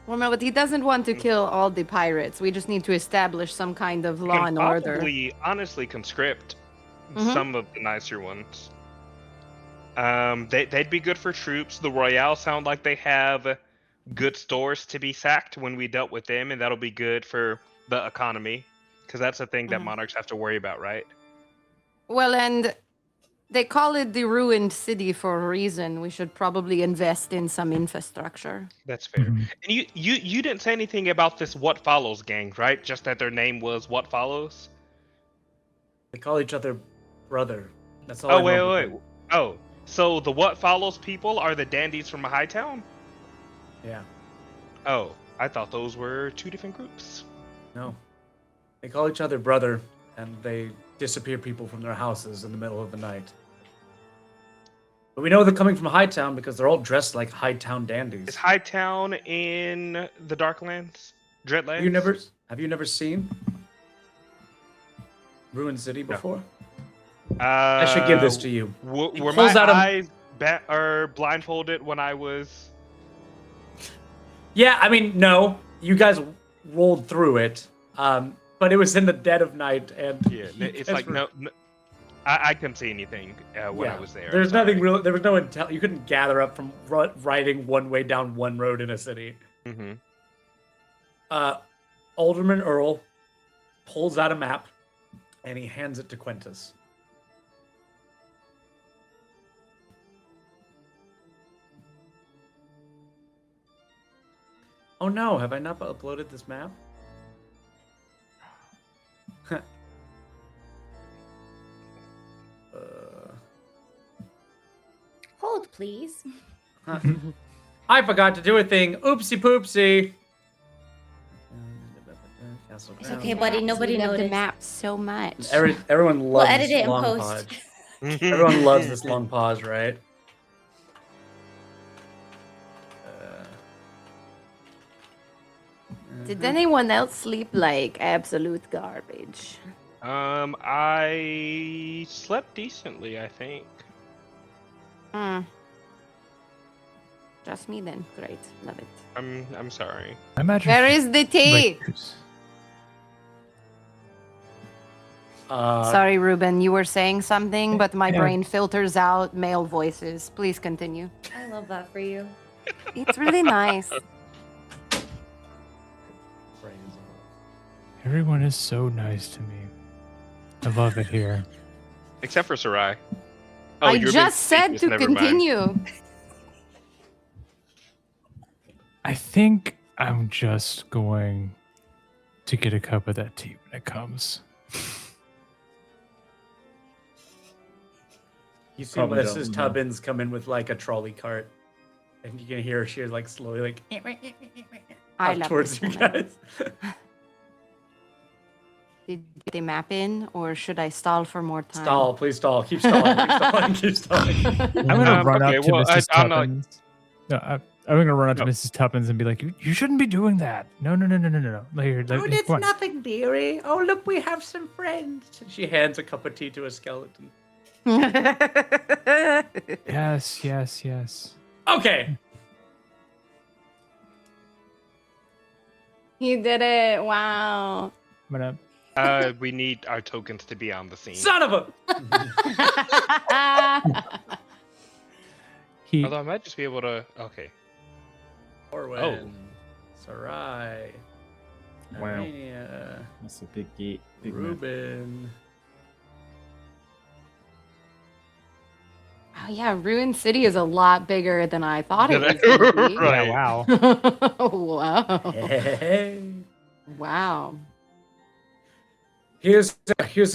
Well, no, but he doesn't want to kill all the pirates. We just need to establish some kind of you law can and order. probably honestly conscript Mhm. some of the nicer ones. They'd be good for troops. The Royale sound like they have good stores to be sacked when we dealt with them, and that'll be good for the economy, because that's a thing that Mhm. monarchs have to worry about, right? Well, and they call it the ruined city for a reason. We should probably invest in some infrastructure. That's fair. Mhm. And you didn't say anything about this What Follows gang, right? Just that their name was What Follows? They call each other brother. That's all. I Oh, know wait, about wait, them. wait. Oh, so the What Follows people are the dandies from Hightown? Yeah. Oh, I thought those were two different groups. No. They call each other brother, and they disappear people from their houses in the middle of the night. But we know they're coming from Hightown because they're all dressed like Hightown dandies. Is Hightown in the Darklands? Dreadlands? Have you never seen? Ruin City before? Uh, I should give this to you. He Were pulls my out a- eyes or blindfolded when I was? Yeah, I mean, no. You guys rolled through it, but it was in the dead of night, and Yeah, you it's guys like were- no, I couldn't see anything when I Yeah. was there. There's I'm sorry. nothing real. There was no intel. You couldn't gather up from riding one way down one road in a city. Mm-hmm. Alderman Earl pulls out a map, and he hands it to Quintus. Oh no, have I not uploaded this map? Hold, please. I forgot to do a thing. Oopsie poopsie. It's okay, buddy. Nobody we love the noticed. map so much. Everyone We'll loves edit this it in long post. pause. Everyone loves this long pause, right? Did anyone else sleep like absolute garbage? I slept decently, I think. Hmm. Just me then. Great. Love it. I'm sorry. I imagine. Where is the tea? Sorry, Ruben. You were saying something, but my Yeah. brain filters out male voices. Please continue. I love that for you. It's really nice. Everyone is so nice to me. I love it here. Except for Sarai. Oh, I you're being just said facetious, to never mind. continue. I think I'm just going to get a cup of that tea when it comes. You see Probably Mrs. don't, Tubbins come in with like a trolley cart, and you can hear her. She's like slowly like I up love towards this you woman. guys. Did you get the map in, or should I stall for more time? Stall, please stall. Keep stalling. Keep stalling. Keep stalling. I'm gonna run okay, up to well, Mrs. I'm not- Tuppence. No, I'm gonna run up to No. Mrs. Tuppence and be like, "You shouldn't be doing that. No. Here, Oh, come it's on." nothing, dearie. Oh, look, we have some friends. She hands a cup of tea to a skeleton. Yes. Okay. You did it! Wow. I'm gonna. We need our tokens to be on the scene. Son of a. He. Although I might just be able to. Okay. Orwin. Sarai. Wow. Armenia, That's a big gate. Big map. Ruben. Oh yeah, Ruin City is a lot bigger than I thought it was Right. going to be. Right. Yeah, wow. Wow. Hey. Wow. Here's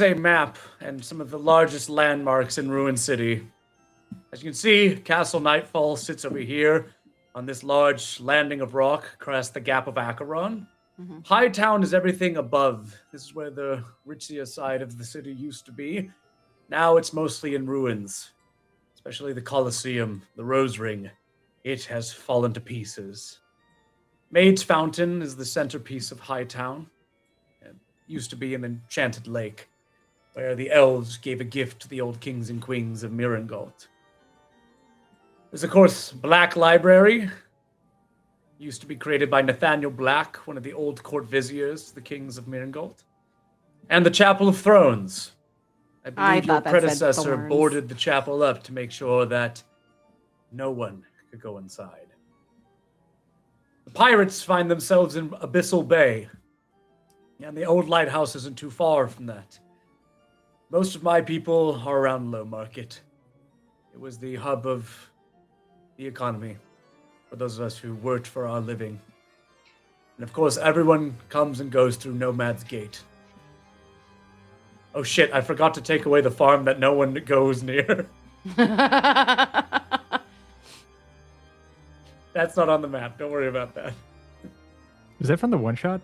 a map and some of the largest landmarks in Ruin City. As you can see, Castle Nightfall sits over here on this large landing of rock across the Gap of Acheron. Mhm. Hightown is everything above. This is where the Ritzia side of the city used to be. Now it's mostly in ruins, especially the Colosseum, the Rose Ring. It has fallen to pieces. Maid's Fountain is the centerpiece of Hightown. It used to be an enchanted lake where the elves gave a gift to the old kings and queens of Mirangalt. There's, of course, Black Library. Used to be created by Nathaniel Black, one of the old court viziers, the kings of Mirangalt. And the Chapel of Thrones. I believe your thought that said predecessor thorns. boarded the chapel up to make sure that no one could go inside. The pirates find themselves in Abyssal Bay, and the old lighthouse isn't too far from that. Most of my people are around Low Market. It was the hub of the economy for those of us who worked for our living. And of course, everyone comes and goes through Nomad's Gate. Oh shit, I forgot to take away the farm that no one goes near. That's not on the map. Don't worry about that. Is that from the one shot?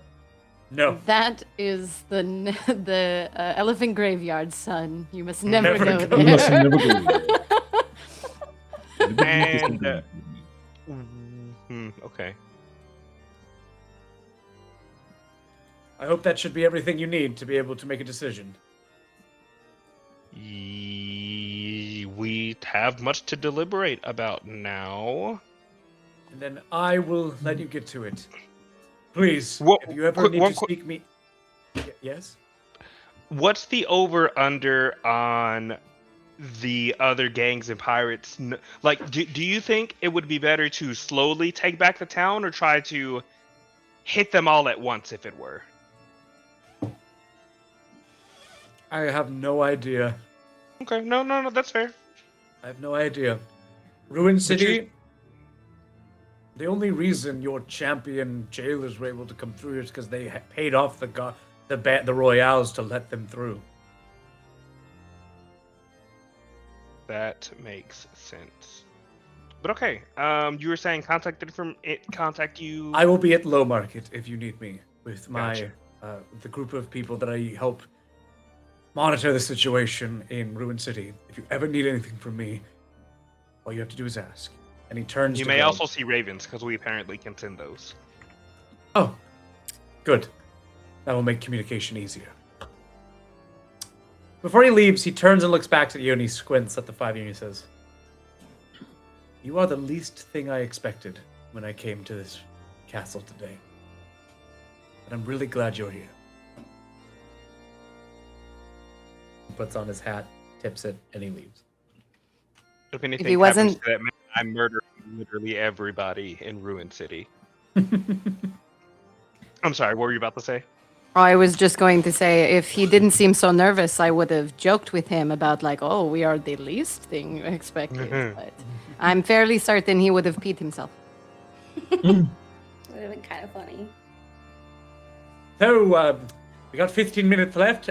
No. That is the elephant graveyard, son. You must never, Never go go You there. must never go there. And okay. I hope that should be everything you need to be able to make a decision. we have much to deliberate about now. And then I will let you get to it. Please, Wha- if you ever quick- need one to quick- speak me... Yes? What's the over/under on the other gangs and pirates? Like, do you think it would be better to slowly take back the town or try to hit them all at once if it were? I have no idea. Okay, no, that's fair. I have no idea. Ruin But City... The only reason your champion jailers were able to come through is because they paid off the royales to let them through. That makes sense. But okay, you were saying contact you. I will be at Low Market if you need me with my Gotcha. the group of people that I help monitor the situation in Ruin City. If you ever need anything from me, all you have to do is ask. And he turns. You to may go. also see ravens because we apparently can send those. Oh, good. That will make communication easier. Before he leaves, he turns and looks back at you and he squints at the five of you and he says, "You are the least thing I expected when I came to this castle today. But I'm really glad you're here." He puts on his hat, tips it, and he leaves. If anything he happens wasn't- to that man, I'm murdering literally everybody in Ruin City. I'm sorry, what were you about to say? I was just going to say, if he didn't seem so nervous, I would have joked with him about like, "Oh, we are the least thing expected." But I'm fairly certain he would have peed himself. Would have been kind of funny. So, we got 15 minutes left.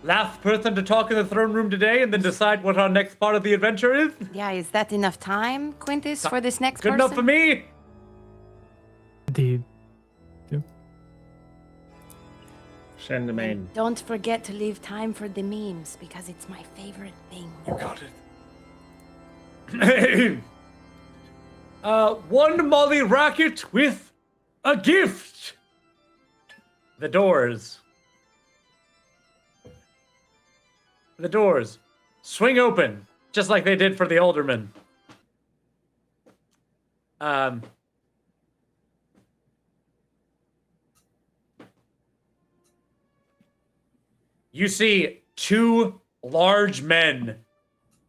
Last person to talk in the throne room today and then decide what our next part of the adventure is. Yeah, is that enough time, Quintus, for this next Good person? enough for me? Indeed. Shendamain. Don't forget to leave time for the memes because it's my favorite thing. You got it. One Molly Rocket with a gift. The doors. The doors swing open, just like they did for the alderman. You see two large men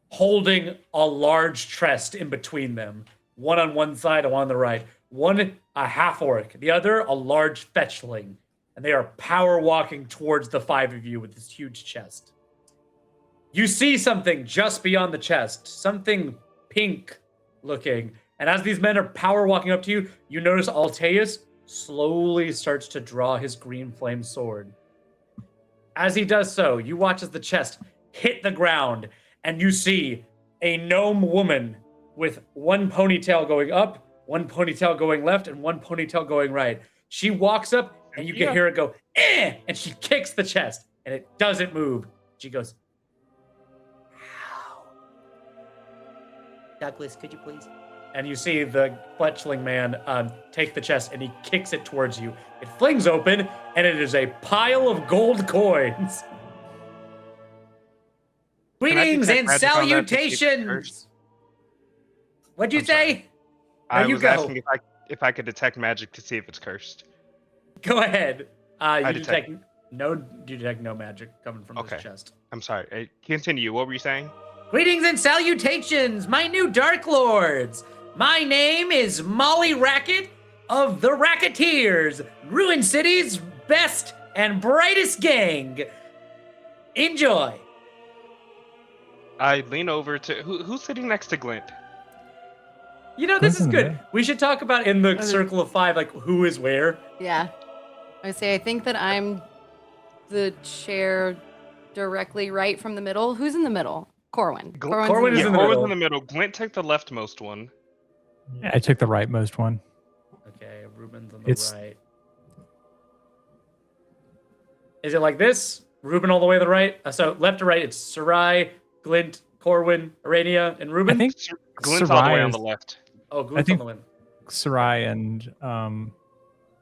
holding a large chest in between them. One on one side and one on the right. One a half orc, the other a large fetchling. And they are power walking towards the five of you with this huge chest. You see something just beyond the chest, something pink looking. And as these men are power walking up to you, you notice Alteus slowly starts to draw his green flame sword. As he does so, you watch as the chest hit the ground, and you see a gnome woman with one ponytail going up, one ponytail going left, and one ponytail going right. She walks up, and you can hear it go, "Eh!" And she kicks the chest, and it doesn't move. She goes, "Ow." Douglas, could you please? And you see the fletchling man take the chest, and he kicks it towards you. It flings open, and it is a pile of gold coins. Greetings detect and magic on that to see if it's salutations. cursed? What'd you I'm sorry. say? I There you was go. asking if I could detect magic to see if it's cursed. Go ahead. You detect- detect no magic coming from Okay. this chest. I'm sorry. Continue. What were you saying? Greetings and salutations, my new Dark Lords. My name is Molly Racket of the Racketeers, Ruin City's best and brightest gang. Enjoy. I lean over to who's sitting next to Glint. You know, this is Glint's in good. there. We should talk about in the circle of five, like who is where. Yeah. I say I think that I'm the chair directly right from the middle. Who's in the middle? Corwin. Corwin is Yeah, in the Corwin's middle. in the middle. Glint took the leftmost one. Yeah, I took the rightmost one. Okay, Ruben's on the It's- right. Is it like this? Ruben all the way to the right? So left to right, it's Sarai, Glint, Corwin, Arania, and Ruben? I think Glint's all the way Sarai on the is- left. Oh, Glint's think- on the way. Sarai and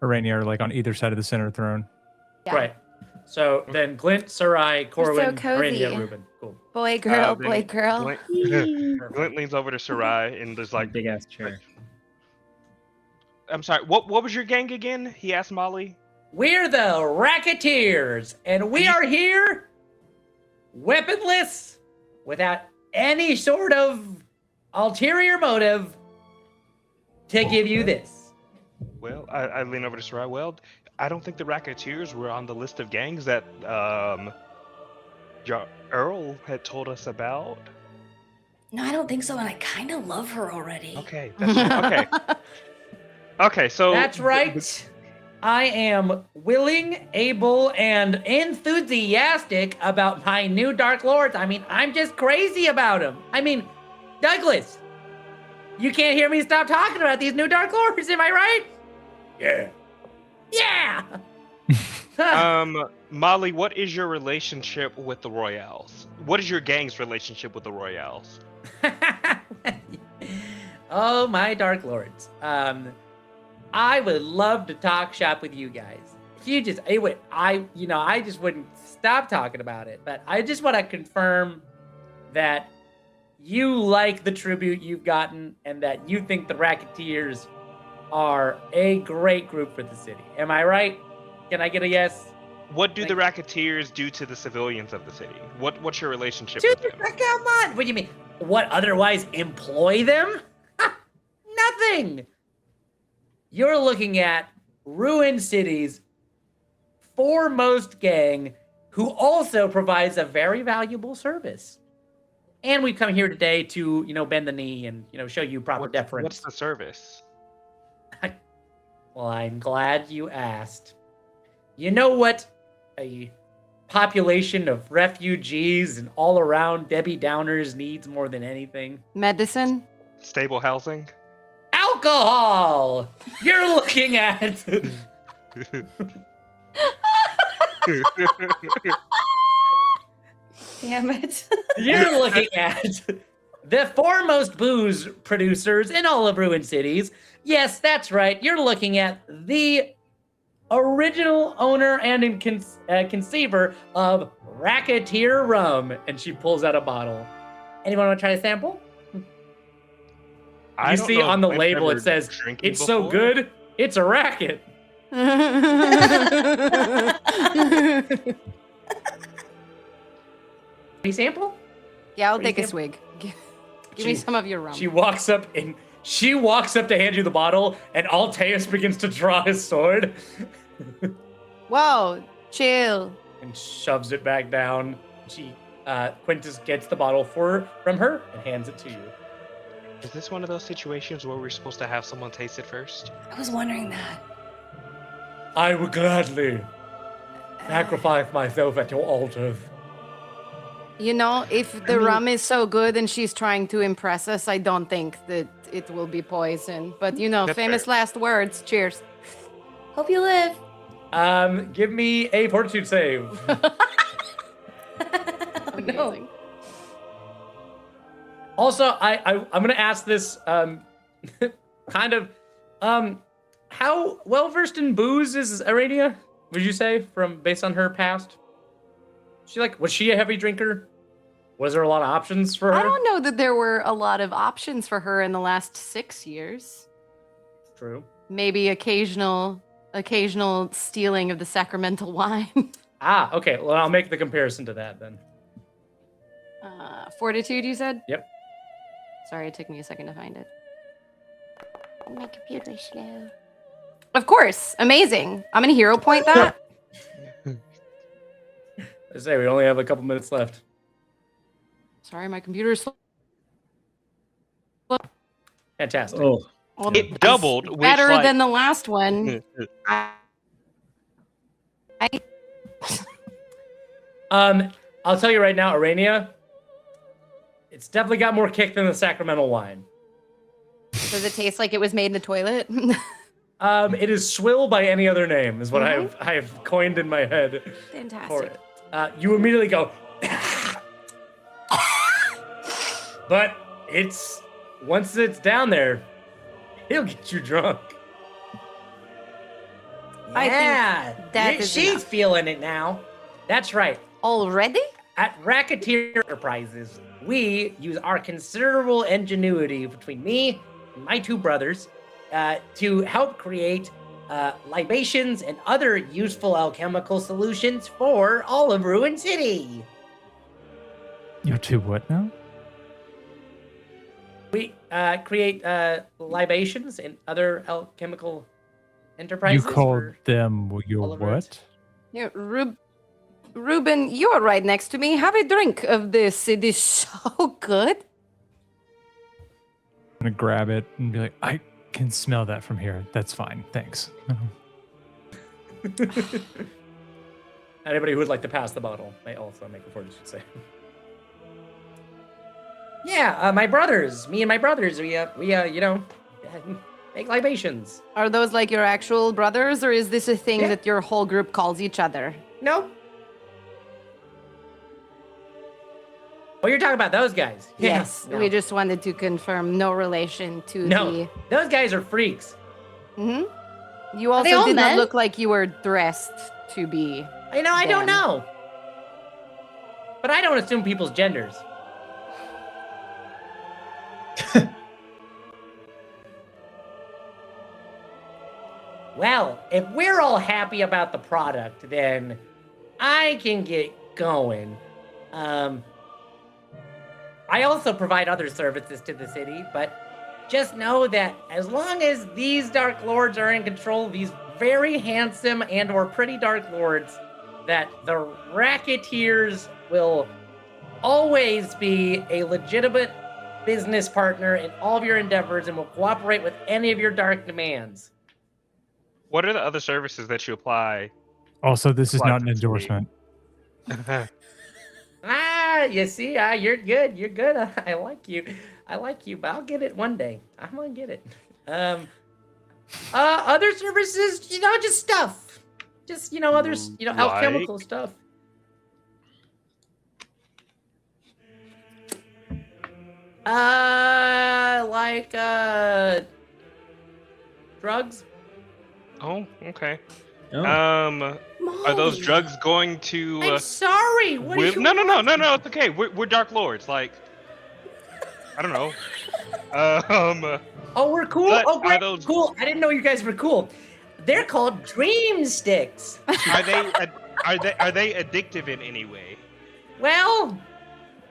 Arania are like on either side of the center throne. Yeah. Right. So then Glint, Sarai, Corwin, cozy. Arania, Ruben. Cool. Boy, girl, Then boy, girl. Glint leans over to Sarai and there's like, big ass chair. I'm sorry, what was your gang again? He asked Molly. We're the Racketeers, and we are here weaponless, without any sort of ulterior motive to give you this. Well, I lean over to Sarai. Well, I don't think the Racketeers were on the list of gangs that Earl had told us about. No, I don't think so, and I kind of love her already. Okay, okay. Okay, so That's right. I am willing, able, and enthusiastic about my new Dark Lords. I mean, I'm just crazy about them. I mean, Douglas, you can't hear me stop talking about these new Dark Lords, am I right? Yeah. Yeah! Molly, what is your relationship with the Royales? What is your gang's relationship with the Royales? Oh, my Dark Lords. I would love to talk shop with you guys. If you just, I just wouldn't stop talking about it. But I just want to confirm that you like the tribute you've gotten and that you think the Racketeers are a great group for the city. Am I right? Can I get a yes? What do the Racketeers do to the civilians of the city? What's your relationship Dude, with them? come on. What do you mean? What, otherwise employ them? Nothing. You're looking at Ruined City's foremost gang, who also provides a very valuable service. And we've come here today to, bend the knee and, show you proper deference. What's the service? Well, I'm glad you asked. You know what a population of refugees and all-around Debbie Downers needs more than anything? Medicine? Stable housing? Alcohol! You're looking at... Damn it. You're looking at the foremost booze producers in all of Ruined Cities. Yes, that's right. You're looking at the original owner and conceiver of Racketeer Rum. And she pulls out a bottle. Anyone want to try a sample? You see on the label it says, "It's so good, it's a racket." Any sample? Yeah, I'll take a swig. Give me some of your rum. She walks up to hand you the bottle, and Alteus begins to draw his sword. Whoa, chill. And shoves it back down. Quintus gets the bottle from her and hands it to you. Is this one of those situations where we're supposed to have someone taste it first? I was wondering that. I would gladly sacrifice myself at your altars. If the rum is so good and she's trying to impress us, I don't think that it will be poison. But, famous last words. Cheers. Hope you live. Give me a fortitude save. Oh, no. Also, I'm gonna ask this kind of how well versed in booze is Arania? Would you say based on her past? Was she a heavy drinker? Was there a lot of options for her? I don't know that there were a lot of options for her in the last 6 years. True. Maybe occasional stealing of the sacramental wine. Okay. Well, I'll make the comparison to that then. Fortitude, you said? Yep. Sorry, it took me a second to find it. My computer's slow. Of course. Amazing. I'm gonna hero point that. I say we only have a couple minutes left. Sorry, my computer's slow. Fantastic. Oh, Well, It doubled, which, better like- than the last one. I'll tell you right now, Arania, it's definitely got more kick than the sacramental wine. Does it taste like it was made in the toilet? It is swill by any other name, is what I've coined in my head for Fantastic. it. You immediately go, but once it's down there, he'll get you drunk. I think Yeah, that is she's enough. feeling it now. That's right. Already? At Racketeer Enterprises, we use our considerable ingenuity between me and my two brothers to help create libations and other useful alchemical solutions for all of Ruin City. You're two what now? We create libations and other alchemical enterprises. You called for them your all of Ruin what? City. Yeah, Ruben, you're right next to me. Have a drink of this. It is so good. I'm gonna grab it and be like, I can smell that from here. That's fine. Thanks. Anybody who would like to pass the bottle may also make a fortitude save. Yeah, my brothers, me and my brothers, we make libations. Are those like your actual brothers, or is this a thing Yeah. that your whole group calls each other? No. Oh, you're talking about those guys? Yes, No. we just wanted to confirm no relation to No, those guys are freaks. the. You Are they also all did not men? look like you were dressed to be. I know, I don't Damn. know. But I don't assume people's genders. Well, if we're all happy about the product, then I can get going. I also provide other services to the city, but just know that as long as these Dark Lords are in control, these very handsome and or pretty Dark Lords, that the Racketeers will always be a legitimate business partner in all of your endeavors and will cooperate with any of your dark demands. What are the other services that you apply? Also, this is Apply not to an the city. endorsement. You see, you're good. You're good. I like you. I like you, but I'll get it one day. I'm gonna get it. Other services, just stuff. Just, others, alchemical stuff. Like, drugs? Oh, okay. Oh. Are those drugs going to? I'm sorry. What are you? No. It's okay. We're Dark Lords. Like, I don't know. Oh, we're cool. But Oh, are great. those- Cool. I didn't know you guys were cool. They're called dream sticks. Are they addictive in any way? Well,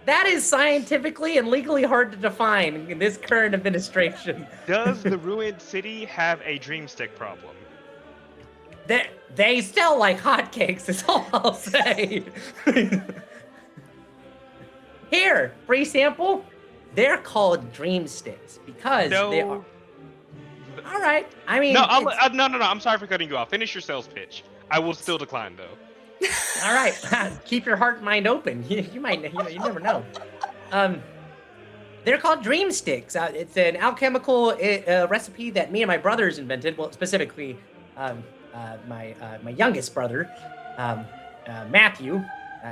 that is scientifically and legally hard to define in this current administration. Does the ruined city have a dreamstick problem? They sell like hotcakes, is all I'll say. Here, free sample. They're called dream sticks because they are. All right. I mean, No, it's- no. I'm sorry for cutting you off. Finish your sales pitch. I will still decline though. all right. Keep your heart and mind open. You might, you never know. They're called dream sticks. It's an alchemical recipe that me and my brothers invented. Well, specifically, my youngest brother, Matthew.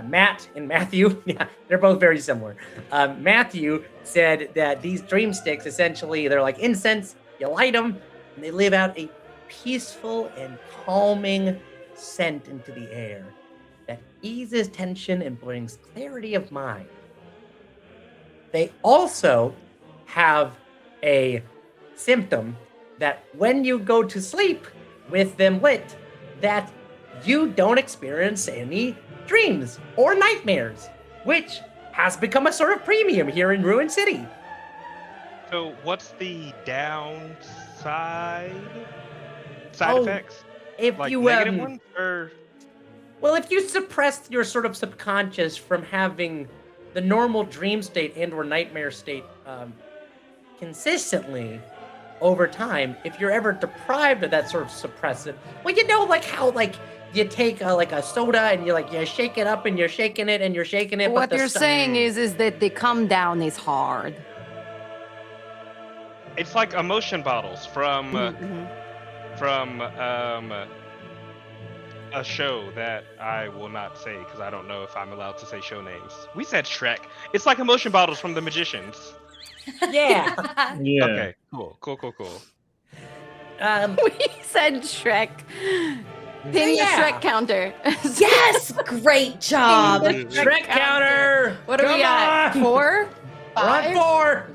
Matt and Matthew, yeah, they're both very similar. Matthew said that these dream sticks, essentially, they're like incense. You light them, and they leave out a peaceful and calming scent into the air that eases tension and brings clarity of mind. They also have a symptom that when you go to sleep with them lit, that you don't experience any dreams or nightmares, which has become a sort of premium here in Ruin City. So what's the downside? Side Oh, effects? If Like you negative ones? Or well, if you suppress your sort of subconscious from having the normal dream state and or nightmare state consistently over time, if you're ever deprived of that sort of suppressive, well, like how like you take like a soda and you shake it up and you're shaking it and you're shaking it. What but you're saying is that the come down is hard. it's like emotion bottles from a show that I will not say because I don't know if I'm allowed to say show names. We said Shrek. It's like emotion bottles from the Magicians. yeah. Yeah. Okay, cool. We said Shrek. Ping Yeah. the Shrek counter. Yes, great job. Shrek counter. What are we at? Come on. 4? We're on 5? 4.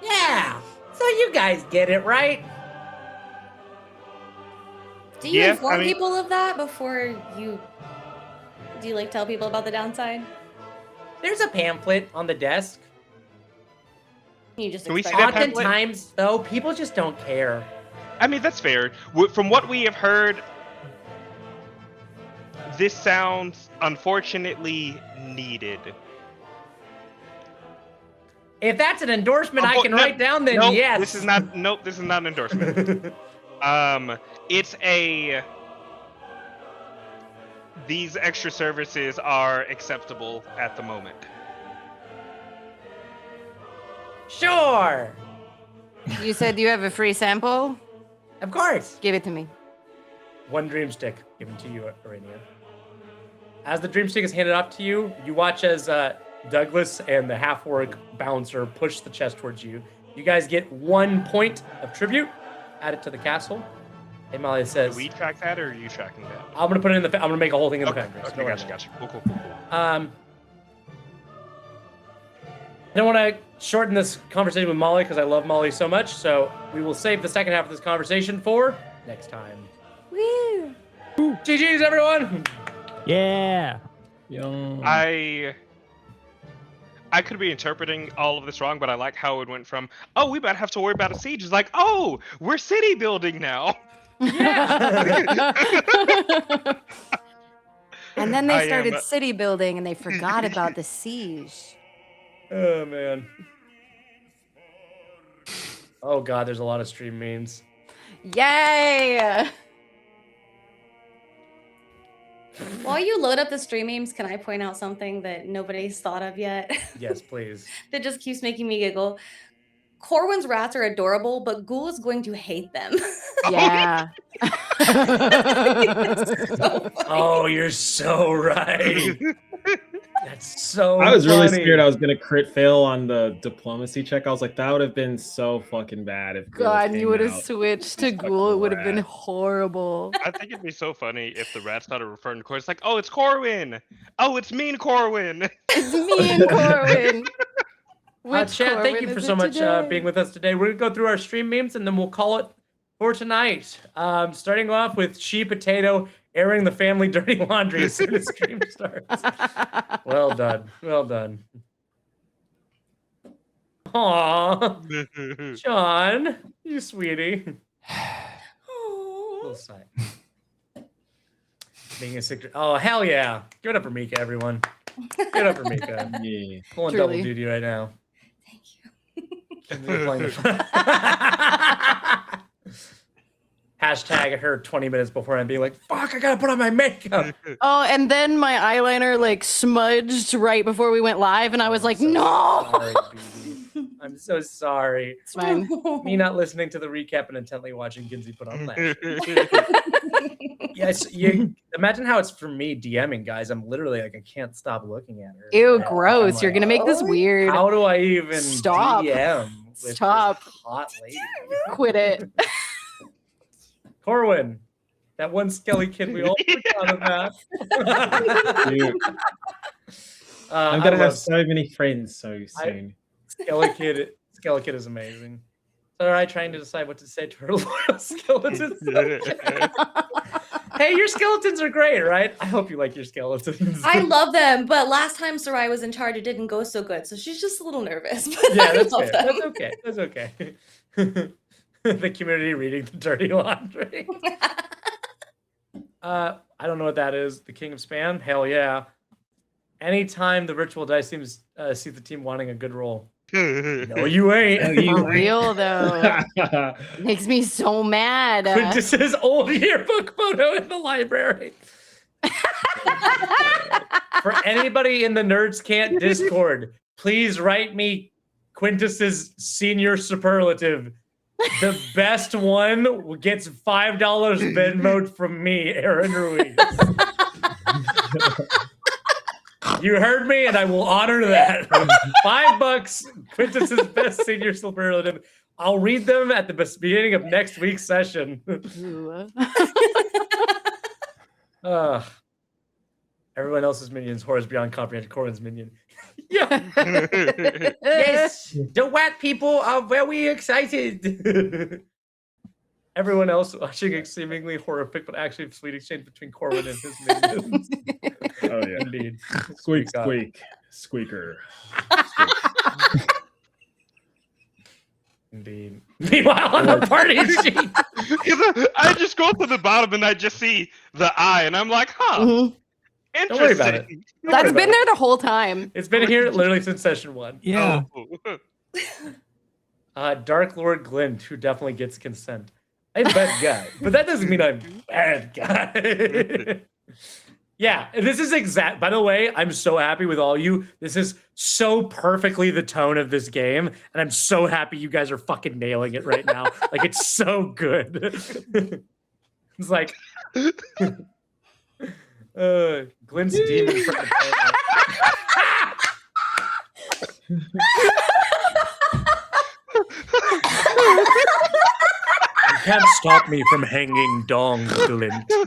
Yeah. So you guys get it, right? Do you Yeah, inform I mean- people of that before you? Do you like tell people about the downside? There's a pamphlet on the desk. You just Can we see expect that pamphlet? Oftentimes, though, people just don't care. I mean, that's fair. From what we have heard, this sounds unfortunately needed. If that's an endorsement I can No, write down, then nope, yes. This is not. Nope, this is not an endorsement. It's a. These extra services are acceptable at the moment. Sure. You said you have a free sample? Of course. Give it to me. One dream stick given to you, Arania. As the dream stick is handed off to you, you watch as Douglas and the half-orc bouncer push the chest towards you. You guys get 1 point of tribute added to the castle. And Molly says, Do we track that, or are you tracking that? I'm gonna put it in the. I'm gonna make a whole thing in the Okay, factory. okay, gotcha. Cool. I don't want to shorten this conversation with Molly because I love Molly so much. So we will save the second half of this conversation for next time. Woo! GG's, everyone. Yeah. Yo. I could be interpreting all of this wrong, but I like how it went from, oh, we about to have to worry about a siege. It's like, oh, we're city building now. And then they I started am- city building and they forgot about the siege. Oh man. Oh god, there's a lot of stream memes. Yay! While you load up the stream memes, can I point out something that nobody's thought of yet? Yes, please. That just keeps making me giggle. Corwin's rats are adorable, but Ghoul is going to hate them. Yeah. It's so funny. Oh, you're so right. That's so I was really funny. scared I was gonna crit fail on the diplomacy check. I was like, that would have been so fucking bad if Ghoul God, came you would have out. switched to Fucking Ghoul. It would have been rat. horrible. I think it'd be so funny if the rats started referring to Corwin. It's like, oh, it's Corwin. Oh, it's mean Corwin. It's me and Corwin. Which Chad, thank you Corwin for is so it much today? being with us today. We're gonna go through our stream memes and then we'll call it for tonight. Starting off with She Potato airing the family dirty laundry as soon as stream starts. Well done. Well done. Aw, John, you sweetie. Little sigh. Being a sick. Oh hell yeah! Give it up for Mika, everyone. Give it up for Mika. Yeah. Pulling Truly. double duty right now. Thank you. We're playing the- Hashtag at her 20 minutes before I'm being like, fuck, I gotta put on my makeup. Oh, and then my eyeliner like smudged right before we went live, and I was like, no. Sorry, BB. I'm so sorry. It's fine. Me not listening to the recap and intently watching Kinsey put on that. Yes, you imagine how it's for me DMing, guys. I'm literally like, I can't stop looking at her. Ew, And I'm gross. like, You're gonna make this weird. How do I even Stop. DM with Stop. this hot lady? Quit it. Corwin, that one skelly kid we all forgot about. Dude, I'm I gonna have love so many friends so soon. Skelly Kid. Skelly Kid is amazing. So are I trying to decide what to say to her loyal skeletons? Hey, your skeletons are great, right? I hope you like your skeletons. I love them, but last time Sarai was in charge, it didn't go so good, so she's just a little nervous. But Yeah, I that's love fair. them. That's okay. That's okay. The community reading the dirty laundry. I don't know what that is. The King of Spam? Hell yeah. Anytime the virtual dice seems see the team wanting a good roll. No, you ain't. For real though. Makes me so mad. Quintus's old yearbook photo in the library. For anybody in the Nerds Can't Discord, please write me Quintus's senior superlative. The best one gets $5 Venmoed from me, Aaron Ruiz. You heard me, and I will honor that. $5, Quintus's best senior superlative. I'll read them at the beginning of next week's session. Ooh. Everyone else's minions, horrors beyond comprehension. Corin's minion. Yeah. Yes, the whack people are very excited. Everyone else watching a seemingly horrific but actually sweet exchange between Corwin and his minions. Oh yeah. Indeed. Squeak, God. squeak, squeaker. Indeed. Meanwhile, on the party sheet. I just scroll to the bottom and I just see the eye, and I'm like, huh, Mhm. interesting. Don't worry about it. Don't worry That's about been it. there the whole time. It's been here literally since session 1. Yeah. Oh. Dark Lord Glint, who definitely gets consent. I'm a bad guy, but that doesn't mean I'm a bad guy. Yeah, this is exact. By the way, I'm so happy with all you. This is so perfectly the tone of this game, and I'm so happy you guys are fucking nailing it right now. Like, it's so good. It's like Glint's demon from the pit. You can't stop me from hanging dong, Glint. Oh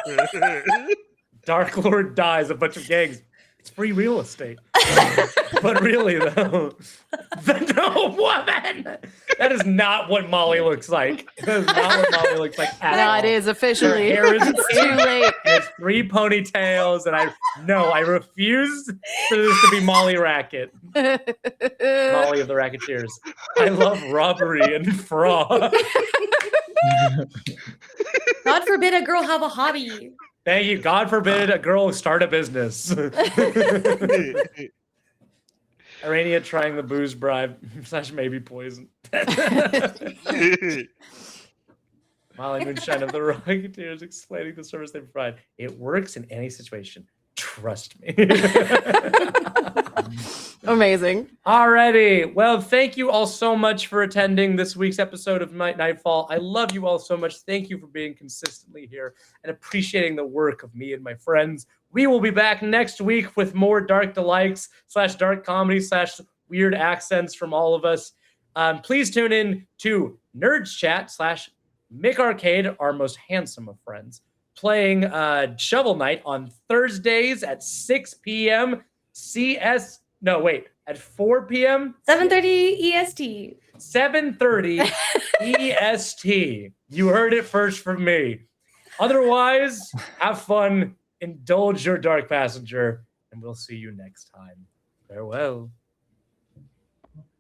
my God. Dark Lord dies, a bunch of gangs. It's free real estate. But really, though, no woman. That is not what Molly looks like. That is not what Molly looks like at No, all. it is officially. Her hair is It's too late. There's 3 ponytails, and I refuse for this to be Molly Racket. Molly of the Racketeers. I love robbery and fraud. God forbid a girl have a hobby. Thank you. God forbid a girl start a business. Arania trying the booze bribe / maybe poison. Molly Moonshine of the Rocketeers explaining the service they provide. It works in any situation. Trust me. Amazing. Alrighty. Well, thank you all so much for attending this week's episode of Nightfall. I love you all so much. Thank you for being consistently here and appreciating the work of me and my friends. We will be back next week with more dark delights / dark comedy / weird accents from all of us. Please tune in to Nerds Chat / Mick Arcade, our most handsome of friends, playing Shovel Knight on Thursdays at 6 p.m. at 4 p.m. 7:30 EST. 7:30 EST. You heard it first from me. Otherwise, have fun, indulge your dark passenger, and we'll see you next time. Farewell.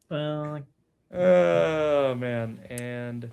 Well, Oh, man. And